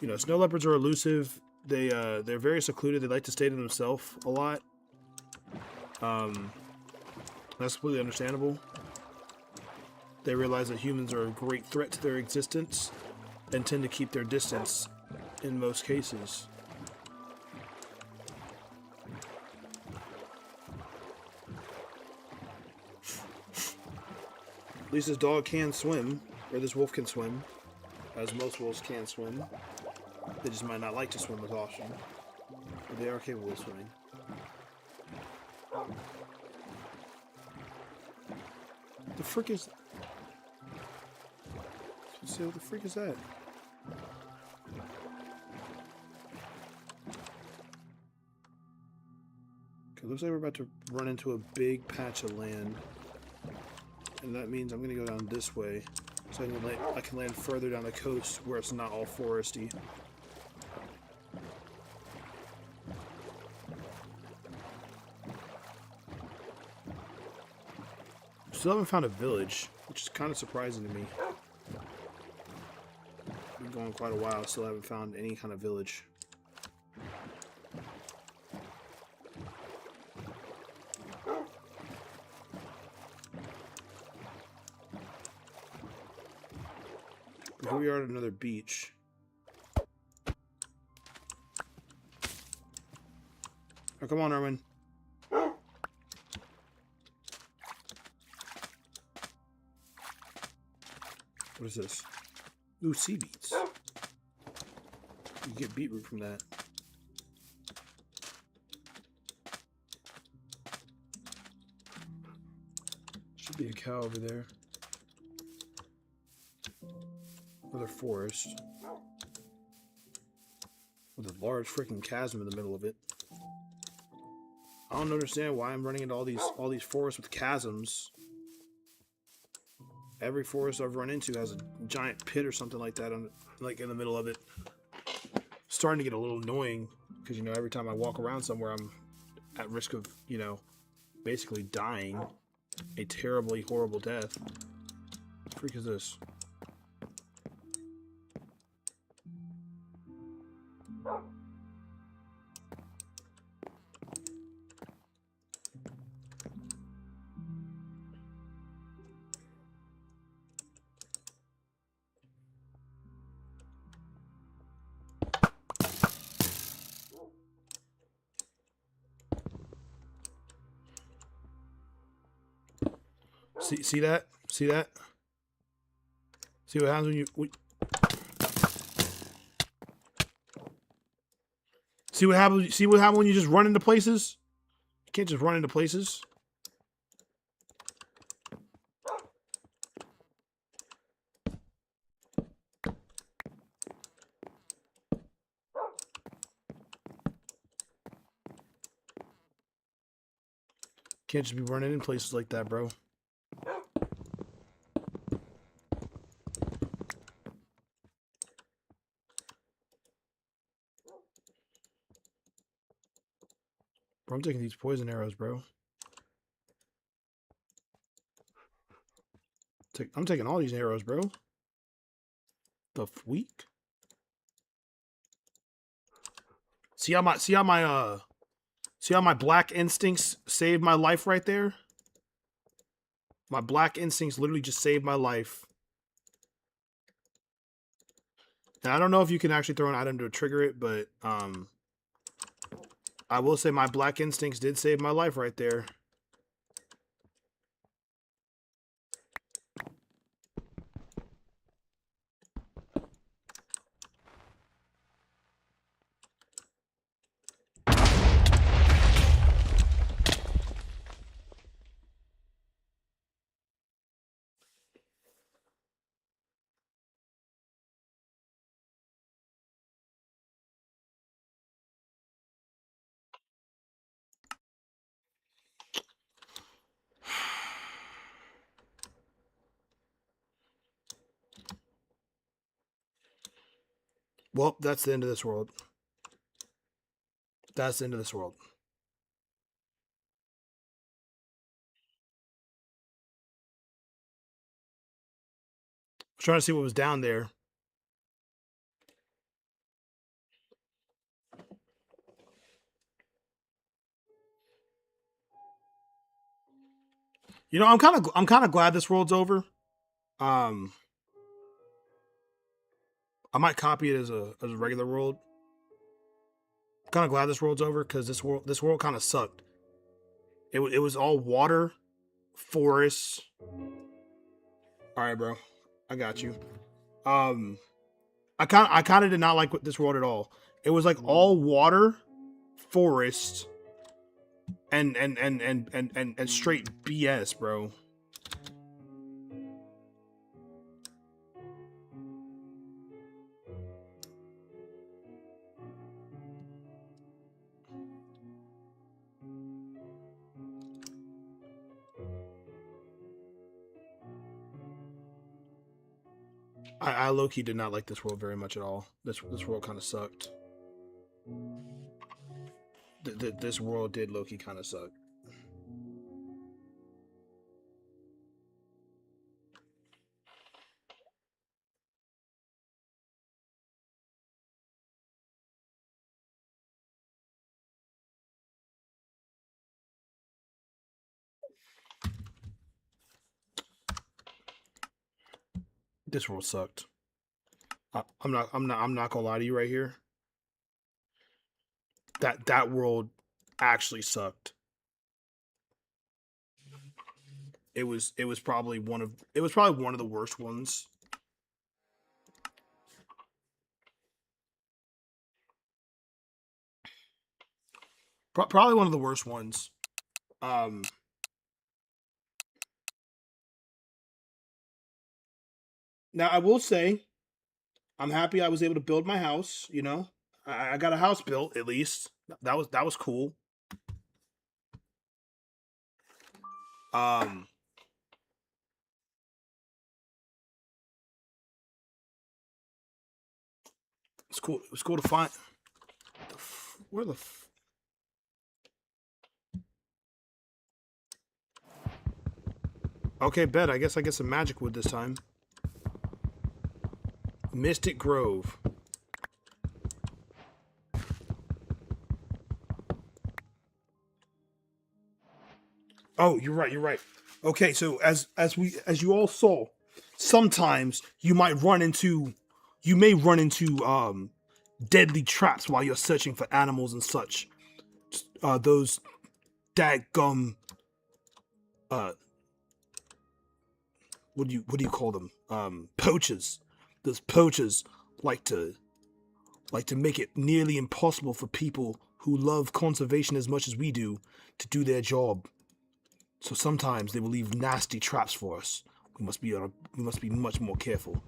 you know, snow leopards are elusive. They're very secluded. They like to stay to themselves a lot. That's completely understandable. They realize that humans are a great threat to their existence and tend to keep their distance in most cases. At least this dog can swim, or this wolf can swim, as most wolves can swim. They just might not like to swim with caution, but they are capable of swimming. The frick is... Let's see what the freak is that? Okay, looks like we're about to run into a big patch of land. And that means I'm going to go down this way. So I can land further down the coast where it's not all foresty. Still haven't found a village, which is kind of surprising to me. Been going quite a while, still haven't found any kind of village. Here we are at another beach. Oh, come on, Erwin. What is this? Ooh, sea beets. You get beetroot from that. Should be a cow over there. Another forest. With a large freaking chasm in the middle of it. I don't understand why I'm running into all these forests with chasms. Every forest I've run into has a giant pit or something like that, like in the middle of it. Starting to get a little annoying because, you know, every time I walk around somewhere, I'm at risk of, you know, basically dying a terribly horrible death. What the freak is this? See that? See that? See what happens when you... See what happens? See what happens when you just run into places? You can't just run into places. Can't just be running in places like that, bro. I'm taking these poison arrows, bro. I'm taking all these arrows, bro. The freak? See how my black instincts saved my life right there? My black instincts literally just saved my life. Now, I don't know if you can actually throw an item to trigger it, but I will say my black instincts did save my life right there. Well, that's the end of this world. That's the end of this world. I was trying to see what was down there. You know, I'm kind of glad this world's over. Um, I might copy it as a regular world. I'm kind of glad this world's over because this world kind of sucked. It was all water, forests. All right, bro, I got you. Um, I kind of did not like this world at all. It was like all water, forest, and straight BS, bro. I low key did not like this world very much at all. This world kind of sucked. This world did low key kind of suck. This world sucked. I'm not gonna lie to you right here. That world actually sucked. It was probably one of the worst ones. Probably one of the worst ones. Um, Now I will say I'm happy I was able to build my house. You know, I got a house built at least. That was cool. Um, it's cool. It was cool to find. Where the? Okay, bet. I guess I get some magic wood this time. Mystic Grove. Oh, you're right. You're right. Okay, so as you all saw, sometimes you may run into deadly traps while you're searching for animals and such. Those dadgum uh what do you call them? Poachers. Those poachers like to like to make it nearly impossible for people who love conservation as much as we do to do their job. So sometimes they will leave nasty traps for us. We must be much more careful.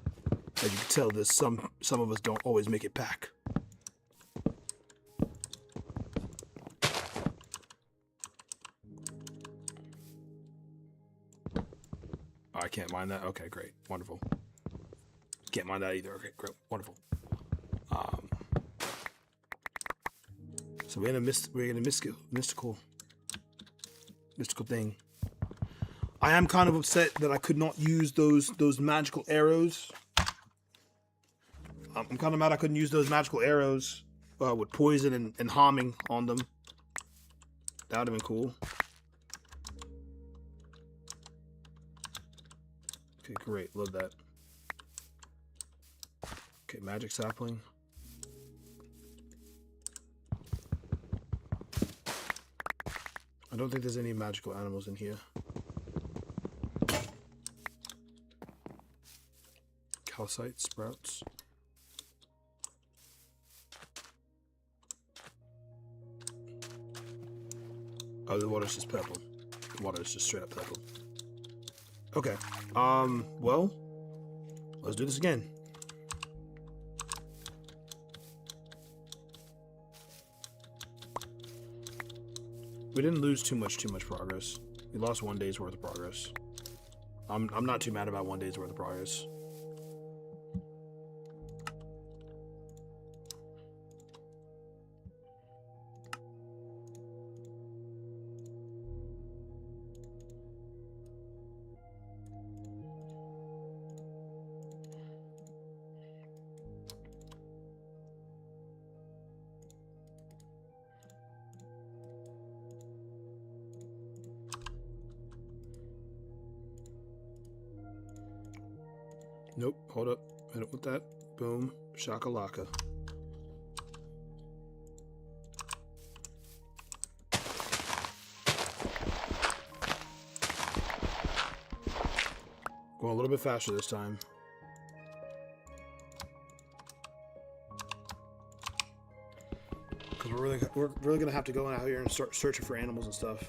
As you can tell, there's some of us don't always make it back. Oh, I can't mine that. Okay, great, wonderful. Can't mine that either. Okay, great, wonderful. Um, so we're in a mystical thing. I am kind of upset that I could not use those magical arrows. I'm kind of mad I couldn't use those magical arrows with poison and harming on them. That would have been cool. Okay, great. Love that. Okay, magic sapling. I don't think there's any magical animals in here. Calcite sprouts. Oh, the water's just purple. The water is just straight up purple. Okay. Well, let's do this again. We didn't lose too much progress. We lost 1 day's worth of progress. I'm not too mad about 1 day's worth of progress. Nope. Hold up. Hit it with that. Boom. Shakalaka. Going a little bit faster this time. Because we're really gonna have to go out here and start searching for animals and stuff.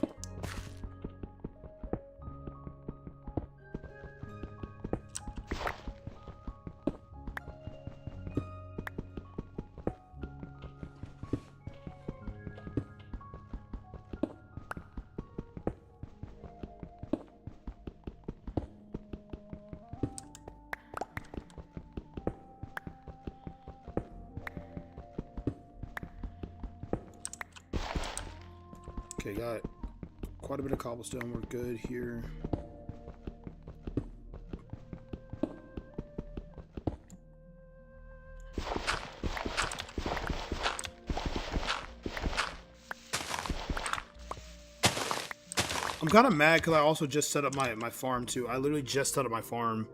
Okay, got quite a bit of cobblestone. We're good here. I'm kind of mad because I also just set up my farm too. I literally just set up my farm.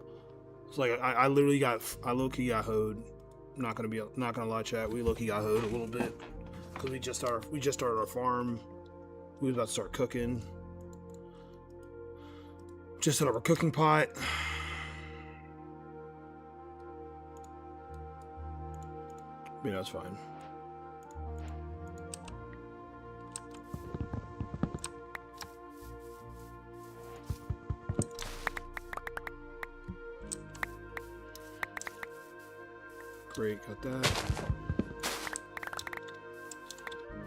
It's like I low-key got hoed. Not gonna lie, chat. We low-key got hoed a little bit because we just started our farm. We was about to start cooking. Just set up our cooking pot. Yeah, that's fine. Great, got that.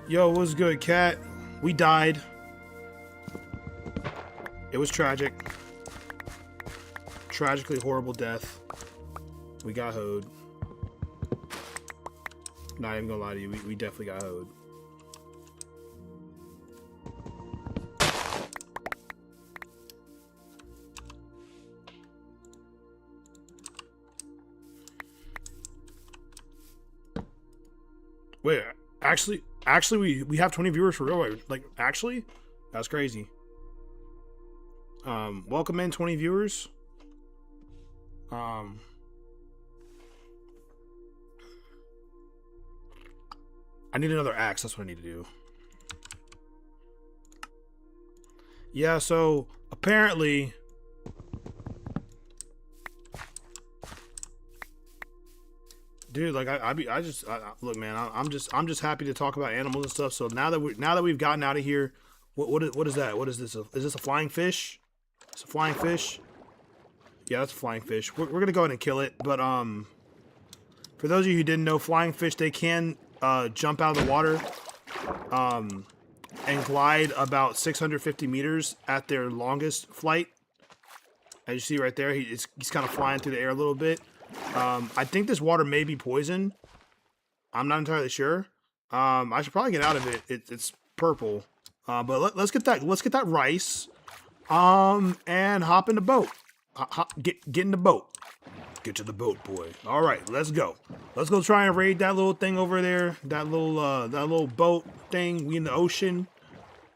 Yo, what's good, cat? We died. It was tragic. Tragically horrible death. We got hoed. Not even gonna lie to you, we definitely got hoed. Wait, actually, we have 20 viewers for real. Like, actually, that's crazy. Welcome in 20 viewers. I need another axe. That's what I need to do. Yeah. So apparently, dude, like look, man. I'm just happy to talk about animals and stuff. So now that we've gotten out of here, what is that? What is this? Is this a flying fish? It's a flying fish. Yeah, that's a flying fish. We're gonna go ahead and kill it. But for those of you who didn't know, flying fish, they can jump out of the water and glide about 650 meters at their longest flight. As you see right there, he's kind of flying through the air a little bit. I think this water may be poison. I'm not entirely sure. I should probably get out of it. It's purple. But let's get that rice. And hop in the boat. Get in the boat. Get to the boat, boy. All right, let's go. Let's go try and raid that little thing over there. That little boat thing. We in the ocean.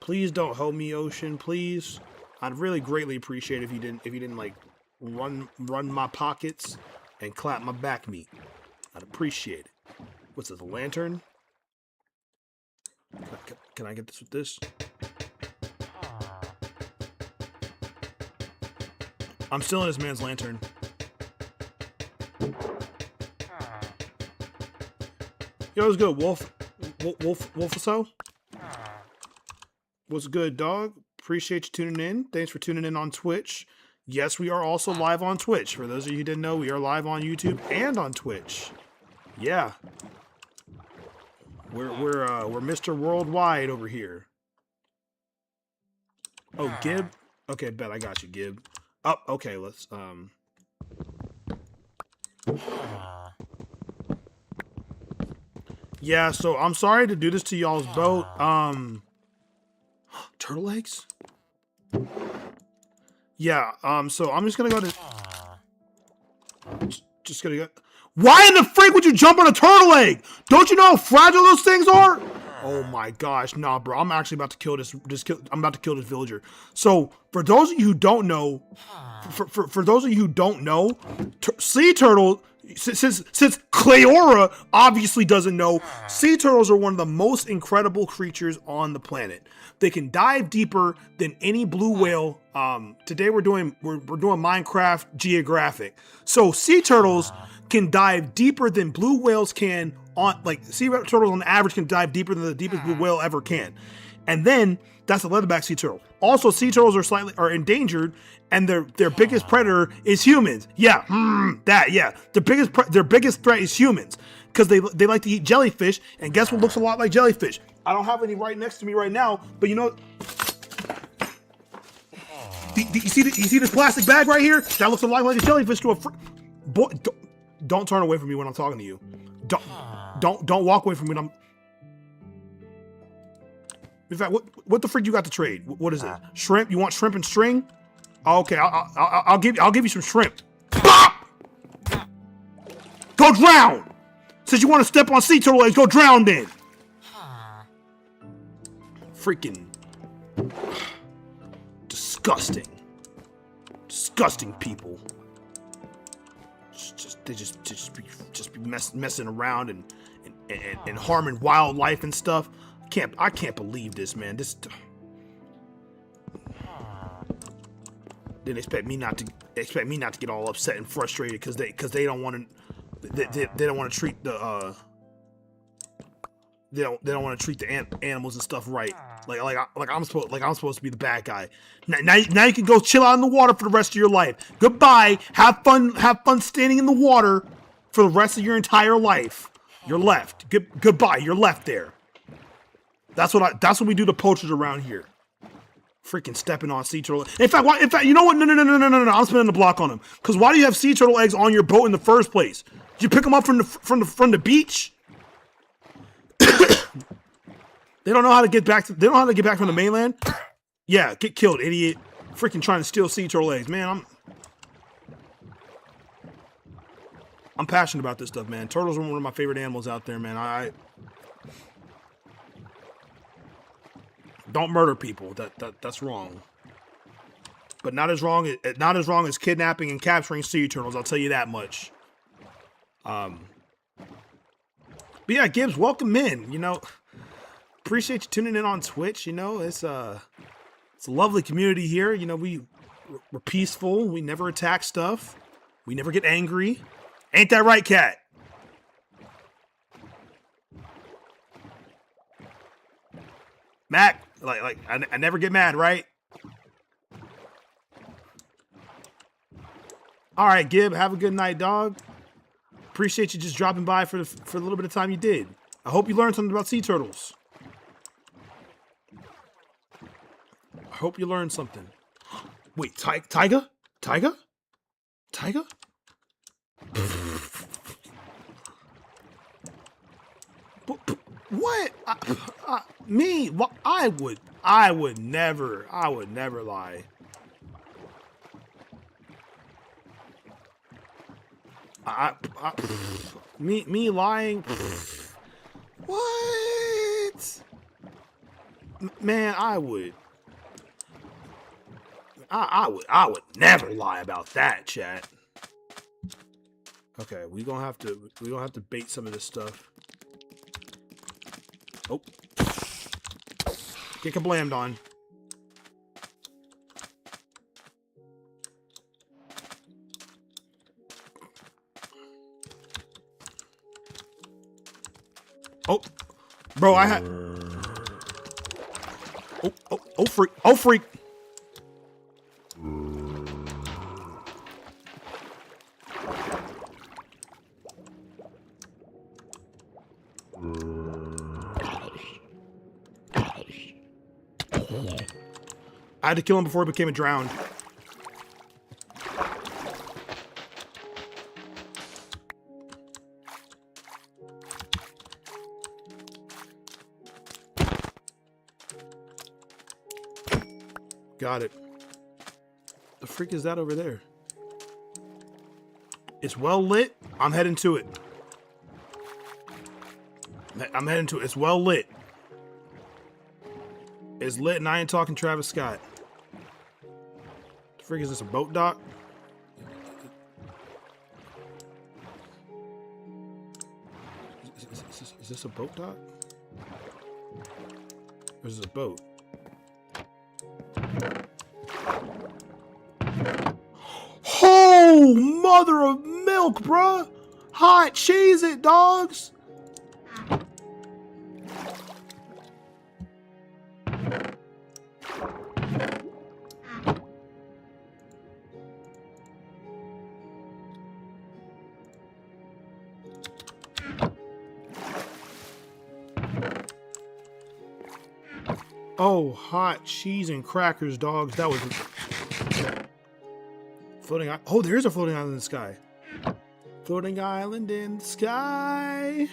Please don't hold me, ocean. Please. I'd really greatly appreciate if you didn't like run my pockets and clap my back meat. I'd appreciate it. What's this? A lantern? Can I get this with this? I'm still in this man's lantern. Yo, what's good, Wolf-so? What's good, dog? Appreciate you tuning in. Thanks for tuning in on Twitch. Yes, we are also live on Twitch. For those of you who didn't know, we are live on YouTube and on Twitch. Yeah. We're Mr. Worldwide over here. Oh, Gib? Okay, bet I got you, Gib. Oh, okay, let's, yeah, so I'm sorry to do this to y'all's boat. Turtle eggs? Yeah, so I'm just gonna go to... Just gonna go... Why in the freak would you jump on a turtle egg? Don't you know how fragile those things are? Oh my gosh, nah, bro. I'm actually about to kill this. I'm about to kill this villager. So, for those of you who don't know, for those of you who don't know, sea turtle. Since Cleora obviously doesn't know, sea turtles are one of the most incredible creatures on the planet. They can dive deeper than any blue whale. Today we're doing Minecraft Geographic. So sea turtles can dive deeper than blue whales can sea turtles on average can dive deeper than the deepest blue whale ever can. And then that's a leatherback sea turtle. Also, sea turtles are endangered, and their biggest predator is humans. Yeah, their biggest threat is humans because they like to eat jellyfish. And guess what looks a lot like jellyfish? I don't have any right next to me right now, but you know, you see this plastic bag right here? That looks a lot like a jellyfish to a boy. Don't turn away from me when I'm talking to you. Don't walk away from me. In fact, what the freak you got to trade? What is it? Shrimp? You want shrimp and string? Okay, I'll give you some shrimp. Bop! Go drown! Since you want to step on sea turtle eggs, go drown then. Freaking disgusting people. They just be messing around and harming wildlife and stuff. I can't believe this, man. Didn't expect me not to get all upset and frustrated because they don't want to they don't want to treat the they don't want to treat the animals and stuff right. Like I'm supposed to be the bad guy. Now you can go chill out in the water for the rest of your life. Goodbye. Have fun standing in the water for the rest of your entire life. You're left. Goodbye. You're left there. That's what we do to poachers around here. Freaking stepping on sea turtle. In fact, you know what? No. I'm spinning the block on them. Because why do you have sea turtle eggs on your boat in the first place? Did you pick them up from the beach? They don't know how to get back. They don't know how to get back from the mainland. Yeah, get killed, idiot. Freaking trying to steal sea turtle eggs, man. I'm passionate about this stuff, man. Turtles are one of my favorite animals out there, man. Don't murder people. That's wrong. But not as wrong as kidnapping and capturing sea turtles. I'll tell you that much. But yeah, Gibbs, welcome in. You know, appreciate you tuning in on Twitch. You know, it's a lovely community here. You know, we're peaceful. We never attack stuff. We never get angry. Ain't that right, Cat? Mac, I never get mad, right? All right, Gib, have a good night, dog. Appreciate you just dropping by for the little bit of time you did. I hope you learned something about sea turtles. I hope you learned something. Wait, Tiger? Tiger? Tiger? What? Me? I would never lie. Me lying? What? Man, I would never lie about that, chat. Okay, we gonna have to bait some of this stuff. Oh. Get kablammed on. Oh. Bro, I had... Oh, freak. Oh, freak. I had to kill him before he became a drowned. Got it. The freak is that over there? It's well lit. I'm heading to it. It's well lit. It's lit, and I ain't talking Travis Scott. The frig is this, a boat dock? Is this a boat dock? Or is this a boat? Oh, mother of milk, bruh! Hot cheese it, dogs! Oh, hot cheese and crackers, dogs. That was floating. Oh, there's a floating island in the sky. Floating island in the sky.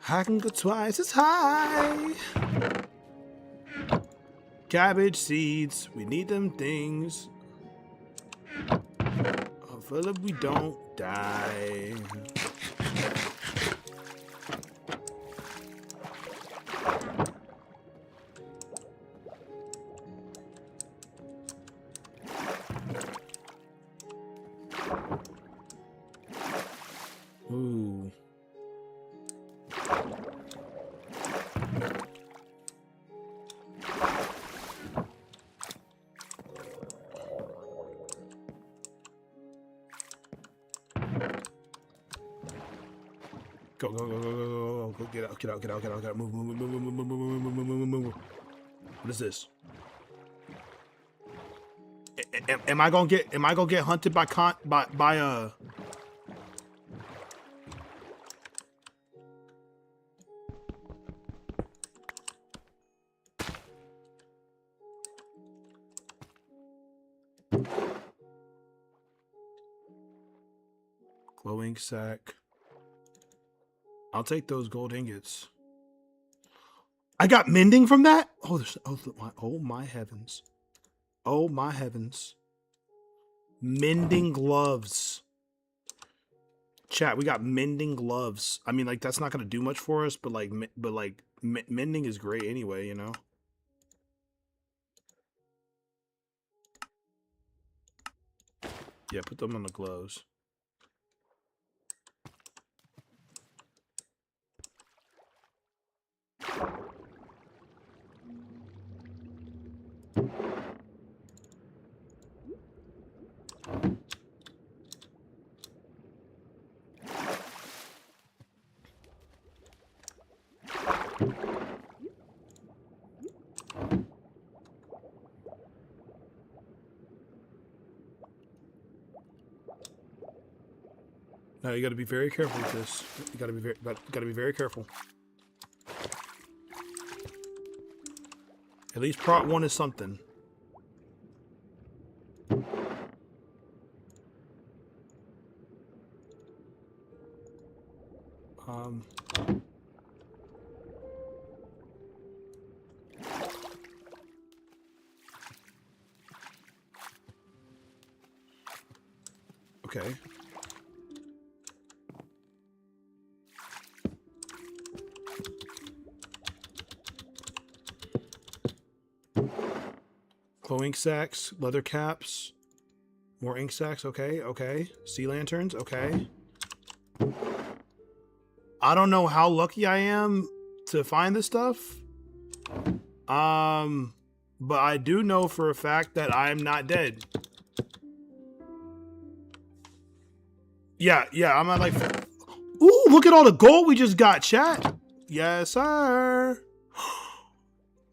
I can go twice as high. Cabbage seeds. We need them things. Hopefully we don't die. Ooh. Go, go, go, go, go, go, go, get out, get out, get out, get out, get out, move, move, move, move, move, move, move, move, move, move, move. What is this? Am I gonna get hunted by glowing sack? I'll take those gold ingots. I got mending from that? Oh, oh my heavens. Oh my heavens. Mending gloves. Chat, we got mending gloves. I mean, like, that's not going to do much for us, but mending is great anyway, you know? Yeah, put them on the gloves. No, you got to be very careful with this. You got to be very careful. At least prot 1 is something. Okay. Glow ink sacks, leather caps, more ink sacks. Okay, okay. Sea lanterns. Okay. I don't know how lucky I am to find this stuff. But I do know for a fact that I am not dead. Yeah, I'm at like. Ooh, look at all the gold we just got, chat. Yes, sir.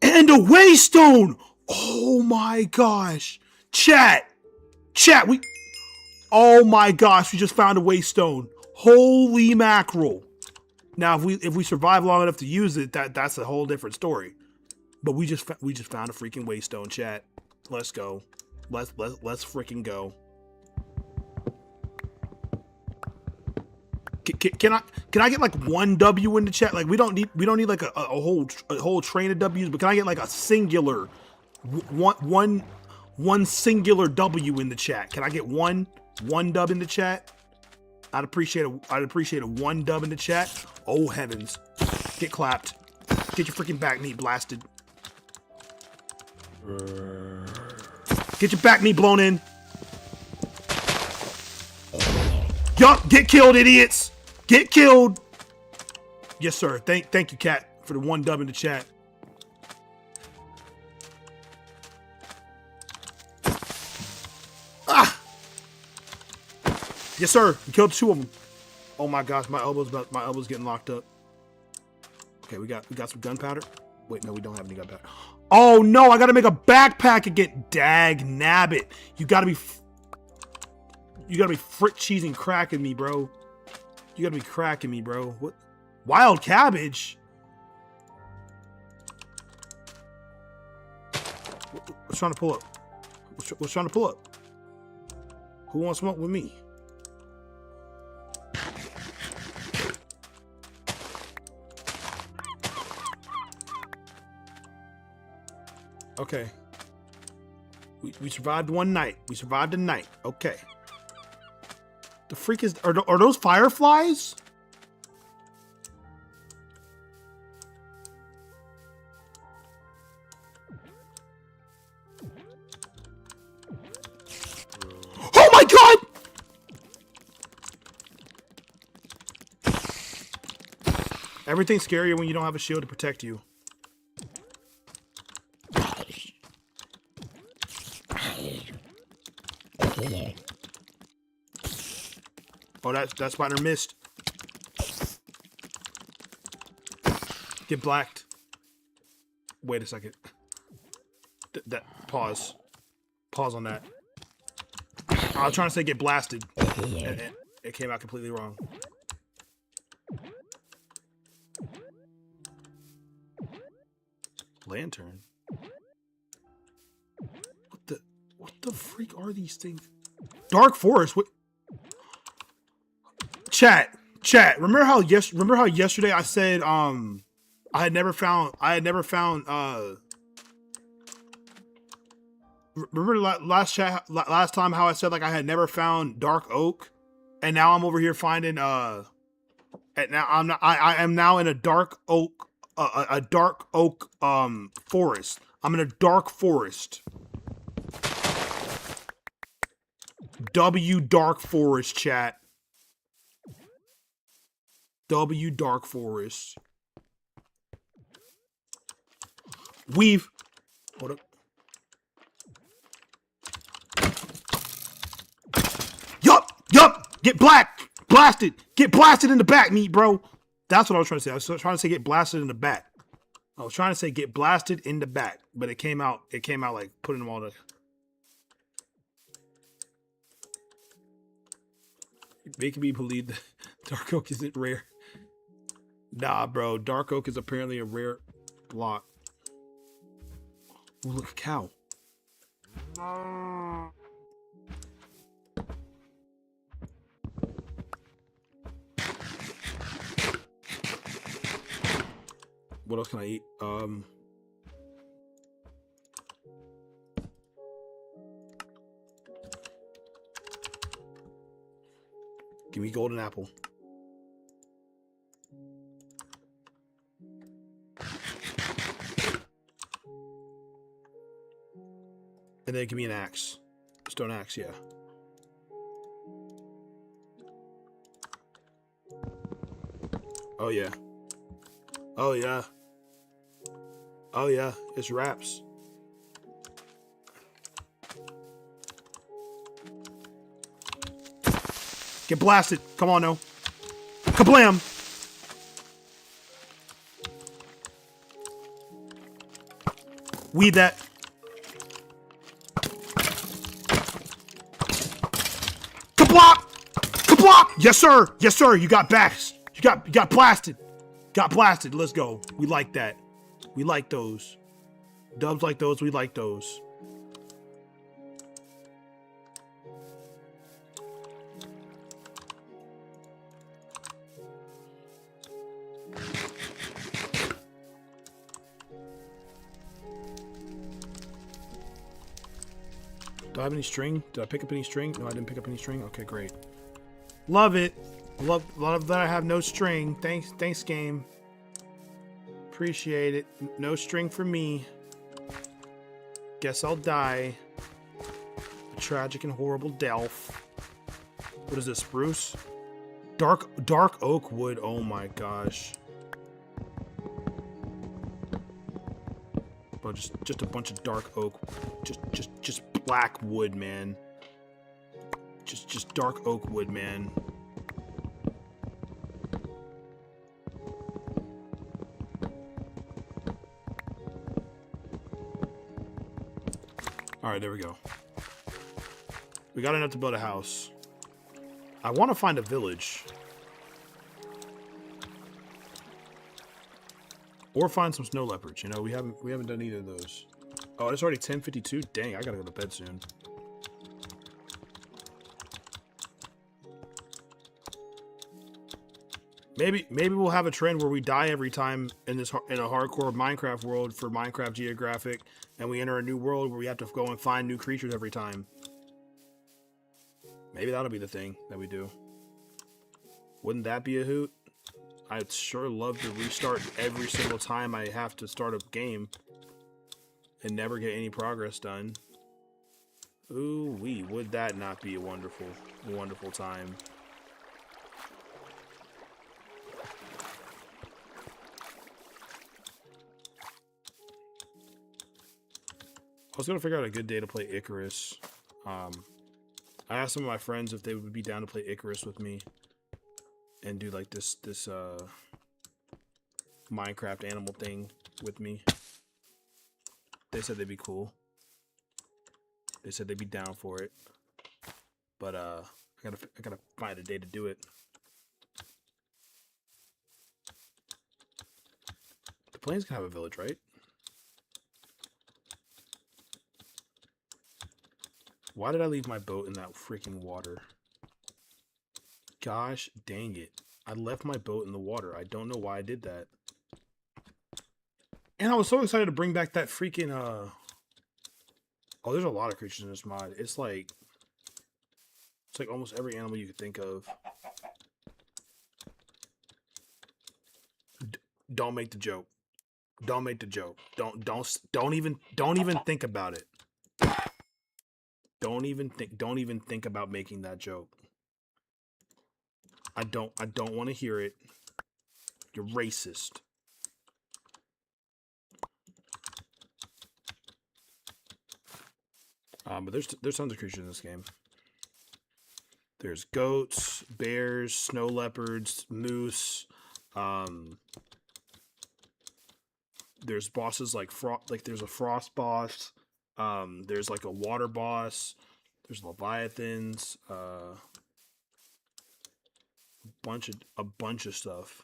And a waystone. Oh my gosh, chat, we. Oh my gosh, we just found a waystone. Holy mackerel! Now, if we survive long enough to use it, that's a whole different story. But we just found a freaking waystone, chat. Let's go. Let's freaking go. Can I get like one W in the chat? Like we don't need like a whole train of W's, but can I get like a singular one singular W in the chat? Can I get one dub in the chat? I'd appreciate a one dub in the chat. Oh heavens. Get clapped. Get your freaking back knee blasted. Get your back meat blown in. Yup, get killed, idiots. Get killed. Yes, sir. Thank you, Cat, for the 1 dub in the chat. Ah! Yes, sir. We killed 2 of them. Oh my gosh, my elbow's getting locked up. Okay, we got some gunpowder. Wait, no, we don't have any gunpowder. Oh no, I gotta make a backpack again. Dag nabbit. You gotta be frick cheesing cracking me, bro. You gotta be cracking me, bro. What? Wild cabbage? What's trying to pull up? What's trying to pull up? Who wants smoke with me? Okay. We survived 1 night. We survived a night. Okay. The freak is... Are those fireflies? Oh my god! Everything's scarier when you don't have a shield to protect you. Oh, that spider missed. Get blacked. Wait a second. Pause. Pause on that. I was trying to say get blasted. And it came out completely wrong. Lantern? What the freak are these things? Dark forest? What? Chat. Remember how yesterday I said I had never found remember last time how I said like I had never found dark oak, and now I'm over here finding I am now in a dark oak forest. I'm in a dark forest. W dark forest, chat. W dark forest. Weave. Hold up. Yup. Get blasted. Get blasted in the back, meat, bro. That's what I was trying to say. I was trying to say get blasted in the back. I was trying to say get blasted in the back, but it came out like putting them all together. Making me believe that dark oak isn't rare. Nah, bro. Dark oak is apparently a rare block. Ooh, look, a cow. What else can I eat? Give me golden apple. And then give me an axe. Stone axe, yeah. Oh yeah. Oh yeah. Oh yeah. It's wraps. Get blasted. Come on, no. Kablam! Weed that. Kablop! Kablop! Yes, sir. Yes, sir. You got blasted. You got blasted. Got blasted. Let's go. We like that. We like those. Dubs like those. We like those. Do I have any string? Did I pick up any string? No, I didn't pick up any string. Okay, great. Love it. Love that I have no string. Thanks, game. Appreciate it. No string for me. Guess I'll die. A tragic and horrible death. What is this, spruce? Dark oak wood. Oh my gosh. Bro, just a bunch of dark oak. Just black wood, man. Just dark oak wood, man. Alright, there we go. We got enough to build a house. I want to find a village. Or find some snow leopards. You know, we haven't done either of those. Oh, it's already 10:52. Dang, I gotta go to bed soon. Maybe we'll have a trend where we die every time in a hardcore Minecraft world for Minecraft Geographic, and we enter a new world where we have to go and find new creatures every time. Maybe that'll be the thing that we do. Wouldn't that be a hoot? I'd sure love to restart every single time I have to start a game and never get any progress done. Ooh wee, would that not be a wonderful, wonderful time? I was gonna figure out a good day to play Icarus. I asked some of my friends if they would be down to play Icarus with me and do like this Minecraft animal thing with me. They said they'd be cool. They said they'd be down for it. But I gotta find a day to do it. The plains can have a village, right? Why did I leave my boat in that freaking water? Gosh dang it. I left my boat in the water. I don't know why I did that. And I was so excited to bring back that freaking, Oh, there's a lot of creatures in this mod. It's like almost every animal you could think of. Don't make the joke. Don't make the joke. Don't even think about it. Don't even think about making that joke. I don't want to hear it. You're racist. But there's tons of creatures in this game. There's goats, bears, snow leopards, moose. There's bosses like there's a frost boss. There's like a water boss. There's leviathans. A bunch of stuff.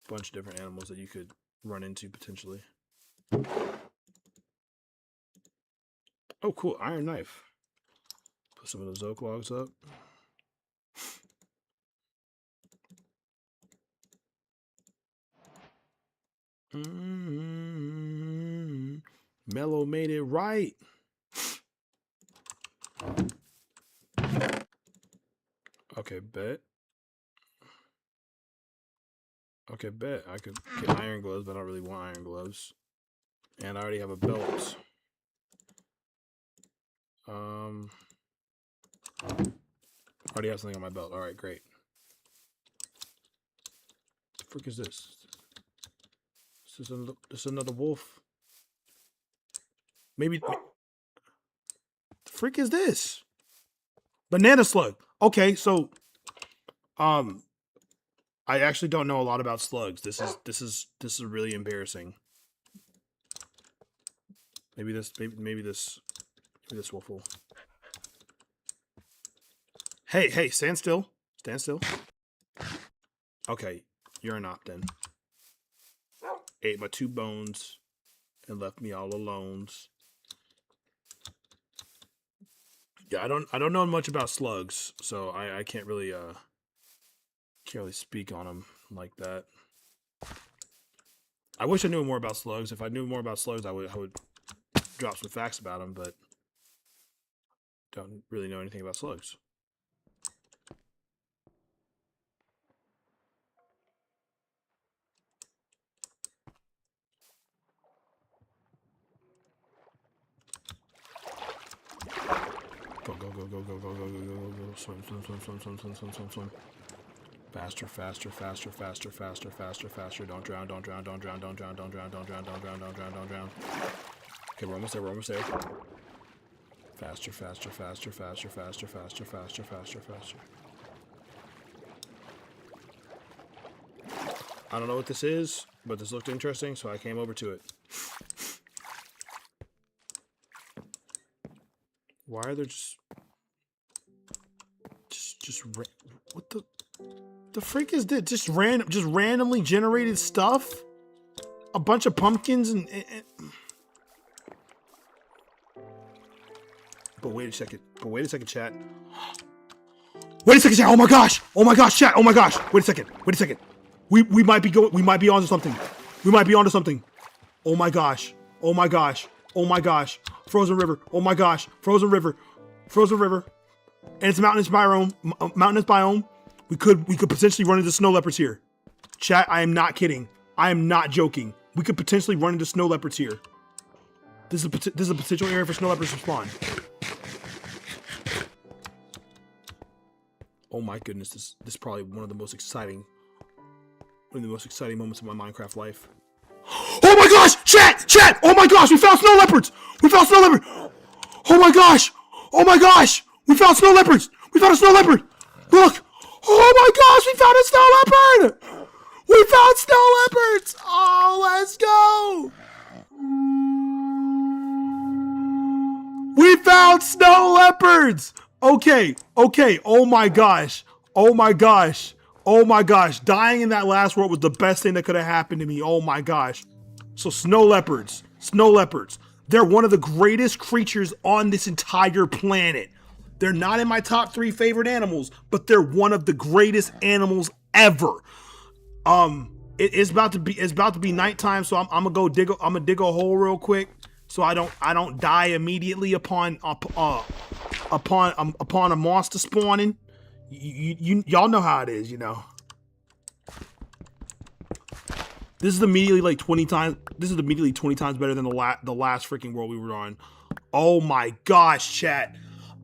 Bunch of different animals that you could run into potentially. Oh, cool. Iron knife. Put some of those oak logs up. Mellow made it right. Okay, bet. Okay, bet. I could get iron gloves, but I don't really want iron gloves. And I already have a belt. Already have something on my belt. Alright, great. What the frick is this? This is another wolf. Maybe. The frick is this? Banana slug. Okay, so I actually don't know a lot about slugs. This is really embarrassing. Maybe this wolf will. Hey, stand still. Stand still. Okay, you're an opt-in. Ate my 2 bones and left me all alone. Yeah, I don't know much about slugs, so I can't really speak on them like that. I wish I knew more about slugs. If I knew more about slugs, I would drop some facts about them, but don't really know anything about slugs. go, go, go, go, go, go, go, go, go. Swim, swim, swim, swim, swim, swim, swim, swim, swim. Faster, faster, faster, faster, faster, faster, faster. Don't drown, don't drown, don't drown, don't drown, don't drown, don't drown, don't drown, don't drown, don't drown. Okay, we're almost there, we're almost there. Faster, faster, faster, faster, faster, faster, faster, faster, faster. I don't know what this is, but this looked interesting, so I came over to it. Why are there just what the freak is this? Just randomly generated stuff? A bunch of pumpkins and But wait a second, chat. Wait a second, chat. Oh my gosh, chat. Oh my gosh. Wait a second. We might be onto something. Oh my gosh. Frozen river. Oh my gosh. Frozen river. And it's a mountainous biome. We could potentially run into snow leopards here. Chat, I am not kidding. I am not joking. We could potentially run into snow leopards here. This is a potential area for snow leopards to spawn. Oh my goodness, this is probably one of the most exciting moments of my Minecraft life. Oh my gosh! Chat! Oh my gosh, we found snow leopards! Oh my gosh! We found snow leopards! We found a snow leopard! Look! Oh my gosh, we found a snow leopard! We found snow leopards! Oh, let's go! We found snow leopards! Okay. Oh my gosh. Dying in that last world was the best thing that could have happened to me. Oh my gosh. So snow leopards. They're one of the greatest creatures on this entire planet. They're not in my top 3 favorite animals, but they're one of the greatest animals ever. It's about to be nighttime, so I'm gonna dig a hole real quick so I don't die immediately upon a monster spawning. Y'all know how it is, you know. This is immediately like 20 times. This is immediately 20 times better than the last freaking world we were on. Oh my gosh, chat!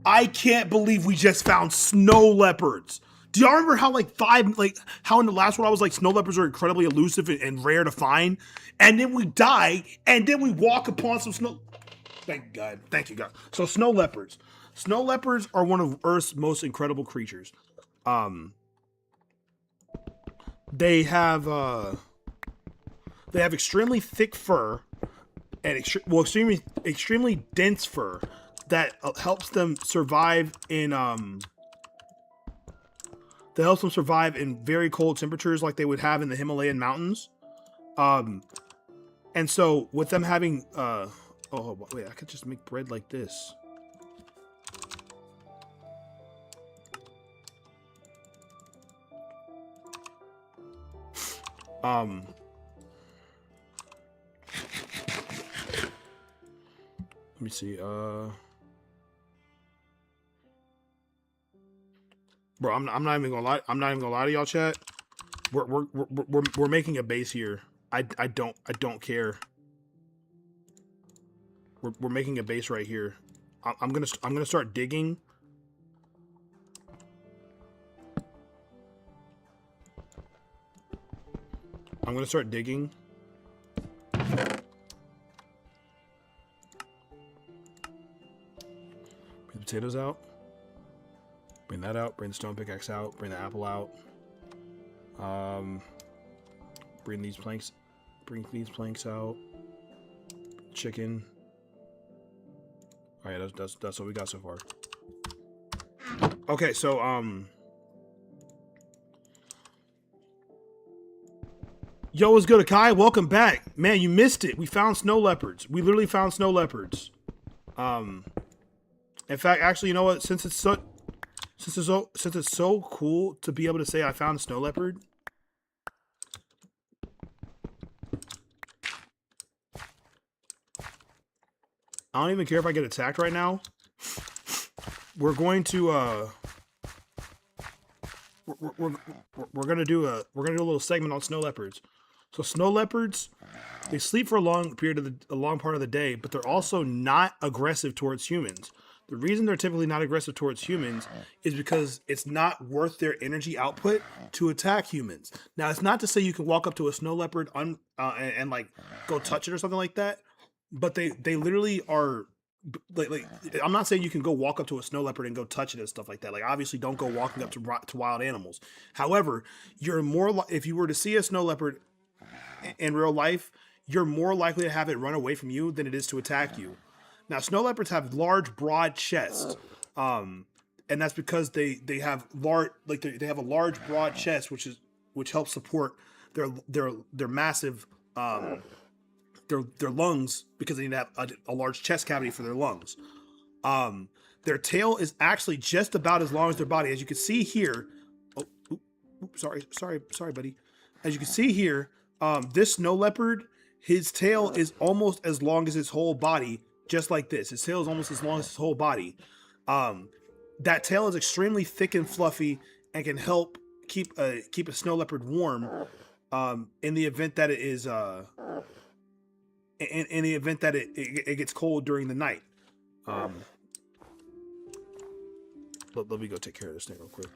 I can't believe we just found snow leopards. Do y'all remember how how in the last world I was like snow leopards are incredibly elusive and rare to find, and then we die, and then we walk upon some snow. Thank you God. So snow leopards. Snow leopards are one of Earth's most incredible creatures. They have extremely thick fur and extremely dense fur that helps them survive in very cold temperatures like they would have in the Himalayan mountains. And so with them having oh wait, I could just make bread like this. Let me see. Bro, I'm not even gonna lie. I'm not even gonna lie to y'all, chat. We're making a base here. I don't care. We're making a base right here. I'm gonna start digging. I'm gonna start digging. Bring the potatoes out. Bring that out. Bring the stone pickaxe out. Bring the apple out. Bring these planks. Bring these planks out. Chicken. All right, that's what we got so far. Okay, so yo, what's good, Akai? Welcome back, man. You missed it. We found snow leopards. We literally found snow leopards. In fact, actually, you know what? Since it's so cool to be able to say I found a snow leopard. I don't even care if I get attacked right now. We're going to we're gonna do a little segment on snow leopards. So snow leopards, they sleep for a long part of the day, but they're also not aggressive towards humans. The reason they're typically not aggressive towards humans is because it's not worth their energy output to attack humans. Now, it's not to say you can walk up to a snow leopard and like go touch it or something like that, but they literally are like I'm not saying you can go walk up to a snow leopard and go touch it and stuff like that. Like, obviously, don't go walking up to wild animals. However, you're more if you were to see a snow leopard in real life, you're more likely to have it run away from you than it is to attack you. Now, snow leopards have large, broad chests, and that's because they have they have a large, broad chest, which helps support their massive their lungs, because they need to have a large chest cavity for their lungs. Their tail is actually just about as long as their body, as you can see here. Sorry, buddy. As you can see here, this snow leopard, his tail is almost as long as his whole body, just like this. His tail is almost as long as his whole body. That tail is extremely thick and fluffy and can help keep a snow leopard warm in the event that it is in the event that it gets cold during the night. Let me go take care of this thing real quick.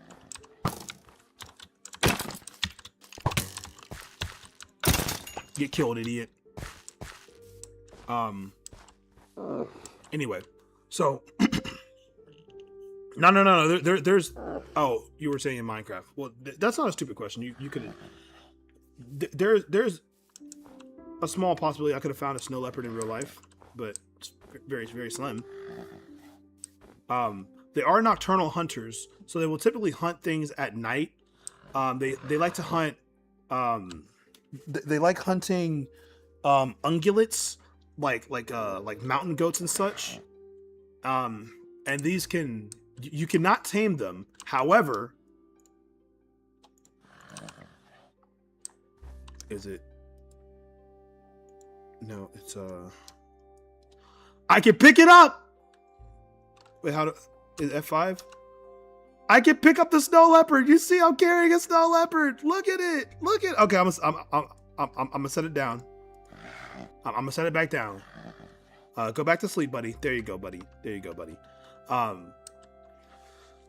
Get killed, idiot. Anyway, so no. There's. Oh, you were saying in Minecraft. Well, that's not a stupid question. You could. There's a small possibility I could have found a snow leopard in real life, but it's very, very slim. They are nocturnal hunters, so they will typically hunt things at night. They like to hunt. They like hunting ungulates, like mountain goats and such. And these you cannot tame them. However, is it? No, it's I can pick it up. Wait, is F5? I can pick up the snow leopard. You see, I'm carrying a snow leopard. Look at it. Okay, I'm gonna set it down. I'm gonna set it back down. Go back to sleep, buddy. There you go, buddy.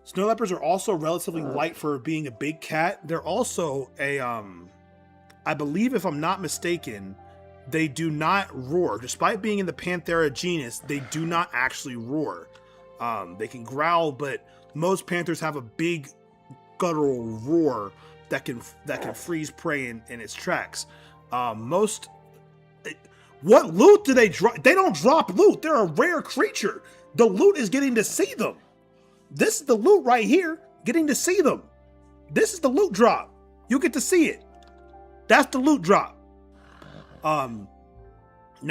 Snow leopards are also relatively light for being a big cat. They're also I believe, if I'm not mistaken, they do not roar. Despite being in the Panthera genus, they do not actually roar. They can growl, but most panthers have a big guttural roar that can freeze prey in its tracks. What loot do they drop? They don't drop loot. They're a rare creature. The loot is getting to see them. This is the loot right here, getting to see them. This is the loot drop. You get to see it. That's the loot drop. Now,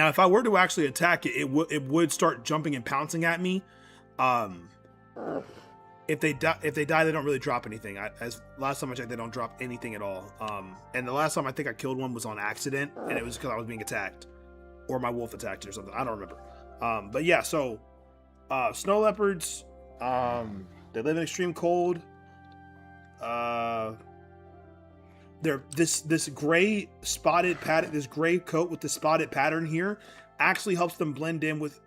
if I were to actually attack it, it would start jumping and pouncing at me. If they die, they don't really drop anything. As last time I checked, they don't drop anything at all. And the last time I think I killed one was on accident, and it was because I was being attacked, or my wolf attacked it or something. I don't remember. But yeah, so snow leopards, they live in extreme cold. They're this gray spotted pattern, this gray coat with the spotted pattern here, actually helps them blend in with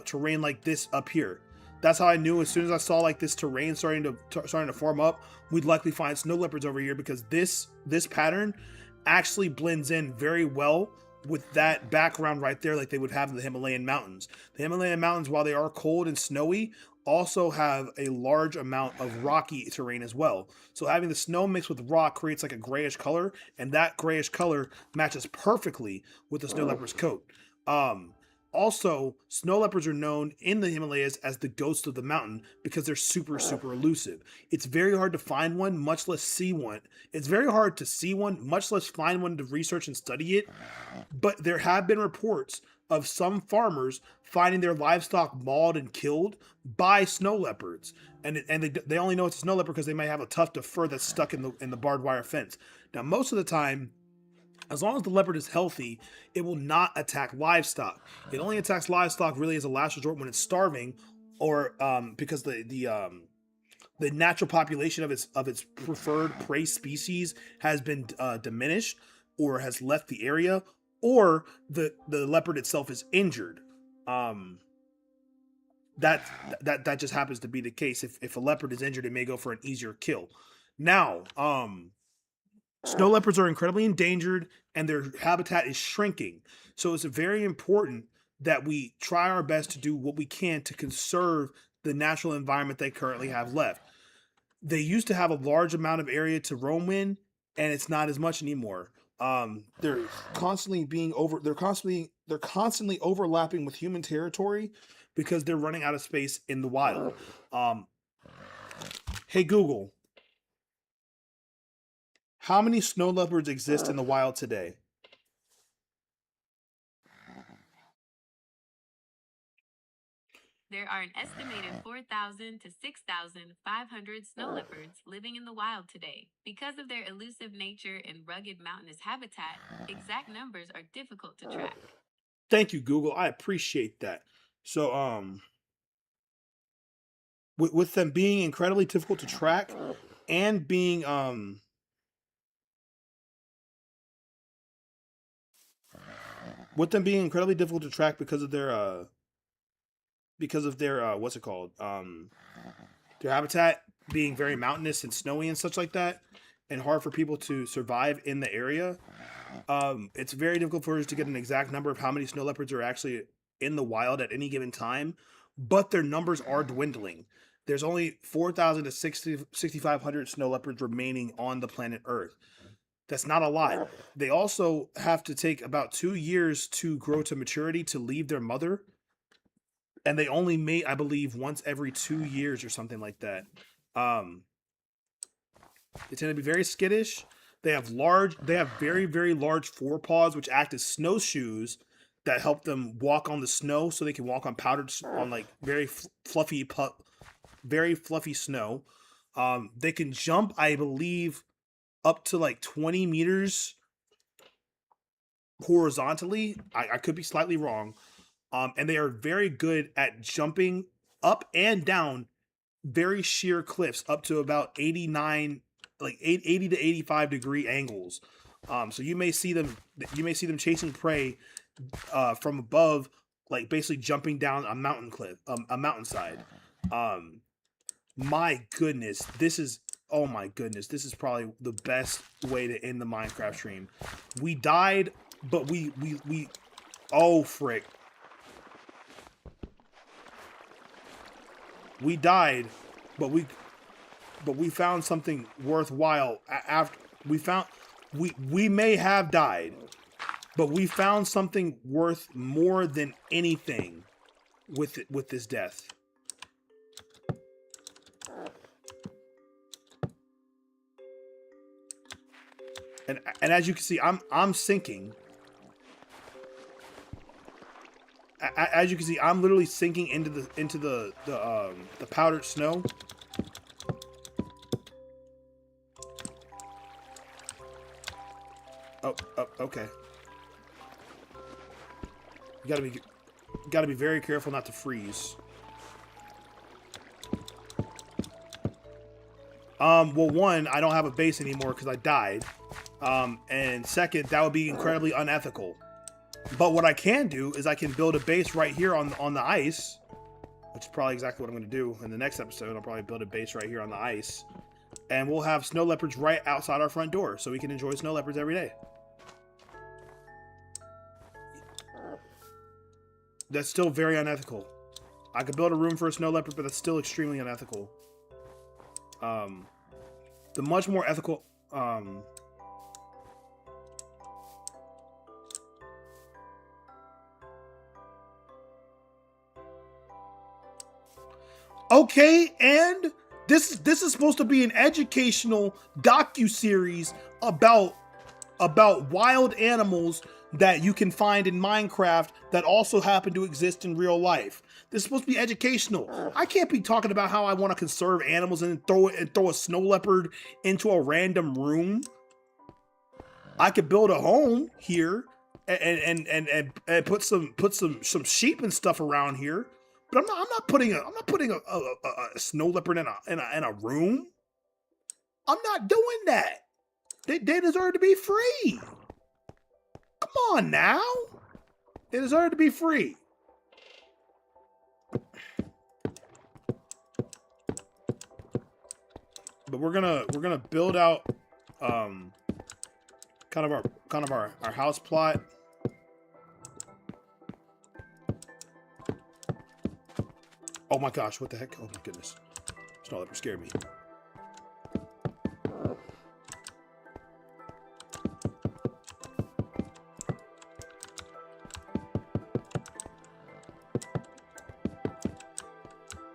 terrain like this up here. That's how I knew as soon as I saw like this terrain starting to form up, we'd likely find snow leopards over here, because this pattern actually blends in very well with that background right there, like they would have in the Himalayan mountains. The Himalayan mountains, while they are cold and snowy, also have a large amount of rocky terrain as well. So having the snow mixed with rock creates like a grayish color, and that grayish color matches perfectly with the snow leopard's coat. Also, snow leopards are known in the Himalayas as the ghosts of the mountain because they're super, super elusive. It's very hard to find one, much less see one. It's very hard to see one, much less find one to research and study it. But there have been reports of some farmers finding their livestock mauled and killed by snow leopards. And they only know it's a snow leopard because they may have a tuft of fur that's stuck in the barbed wire fence. Now, most of the time, as long as the leopard is healthy, it will not attack livestock. It only attacks livestock really as a last resort when it's starving, or because the natural population of its preferred prey species has been diminished or has left the area, or the leopard itself is injured. that just happens to be the case. If a leopard is injured, it may go for an easier kill. Now, snow leopards are incredibly endangered and their habitat is shrinking. So it's very important that we try our best to do what we can to conserve the natural environment they currently have left. They used to have a large amount of area to roam in, and it's not as much anymore. They're constantly being over. They're constantly overlapping with human territory because they're running out of space in the wild. Hey Google, how many snow leopards exist in the wild today? There are an estimated 4,000 to 6,500 snow leopards living in the wild today. Because of their elusive nature and rugged mountainous habitat, exact numbers are difficult to track. Thank you, Google. I appreciate that. So, with them being incredibly difficult to track and being with them being incredibly difficult to track because of their what's it called, their habitat being very mountainous and snowy and such like that, and hard for people to survive in the area, it's very difficult for us to get an exact number of how many snow leopards are actually in the wild at any given time, but their numbers are dwindling. There's only 4,000 to 6,500 snow leopards remaining on the planet Earth. That's not a lot. They also have to take about 2 years to grow to maturity to leave their mother. And they only mate, I believe, once every 2 years or something like that. They tend to be very skittish. They have very, very large forepaws, which act as snowshoes that help them walk on the snow, so they can walk on like very very fluffy snow. They can jump, I believe, up to like 20 meters horizontally. I could be slightly wrong. And they are very good at jumping up and down very sheer cliffs up to about 80 to 85 degree angles. So you may see them chasing prey from above, like basically jumping down a mountain cliff, a mountainside. My goodness, this is probably the best way to end the Minecraft stream. We died, but we oh frick. We died, but we found something worthwhile after we may have died, but we found something worth more than anything with this death. And as you can see, I'm sinking. As you can see, I'm literally sinking into the powdered snow. Oh, okay. You gotta be very careful not to freeze. Well, one, I don't have a base anymore because I died. And second, that would be incredibly unethical. But what I can do is I can build a base right here on the ice, which is probably exactly what I'm going to do in the next episode. I'll probably build a base right here on the ice, and we'll have snow leopards right outside our front door, so we can enjoy snow leopards every day. That's still very unethical. I could build a room for a snow leopard, but that's still extremely unethical. The much more ethical, okay, and this is supposed to be an educational docu-series about wild animals that you can find in Minecraft that also happen to exist in real life. This is supposed to be educational. I can't be talking about how I want to conserve animals and throw a snow leopard into a random room. I could build a home here and put some sheep and stuff around here. But I'm not putting a snow leopard in a room. I'm not doing that. They deserve to be free. Come on now. They deserve to be free. But we're gonna build out kind of our house plot. Oh my gosh, what the heck? Oh my goodness. Snow leopard scared me.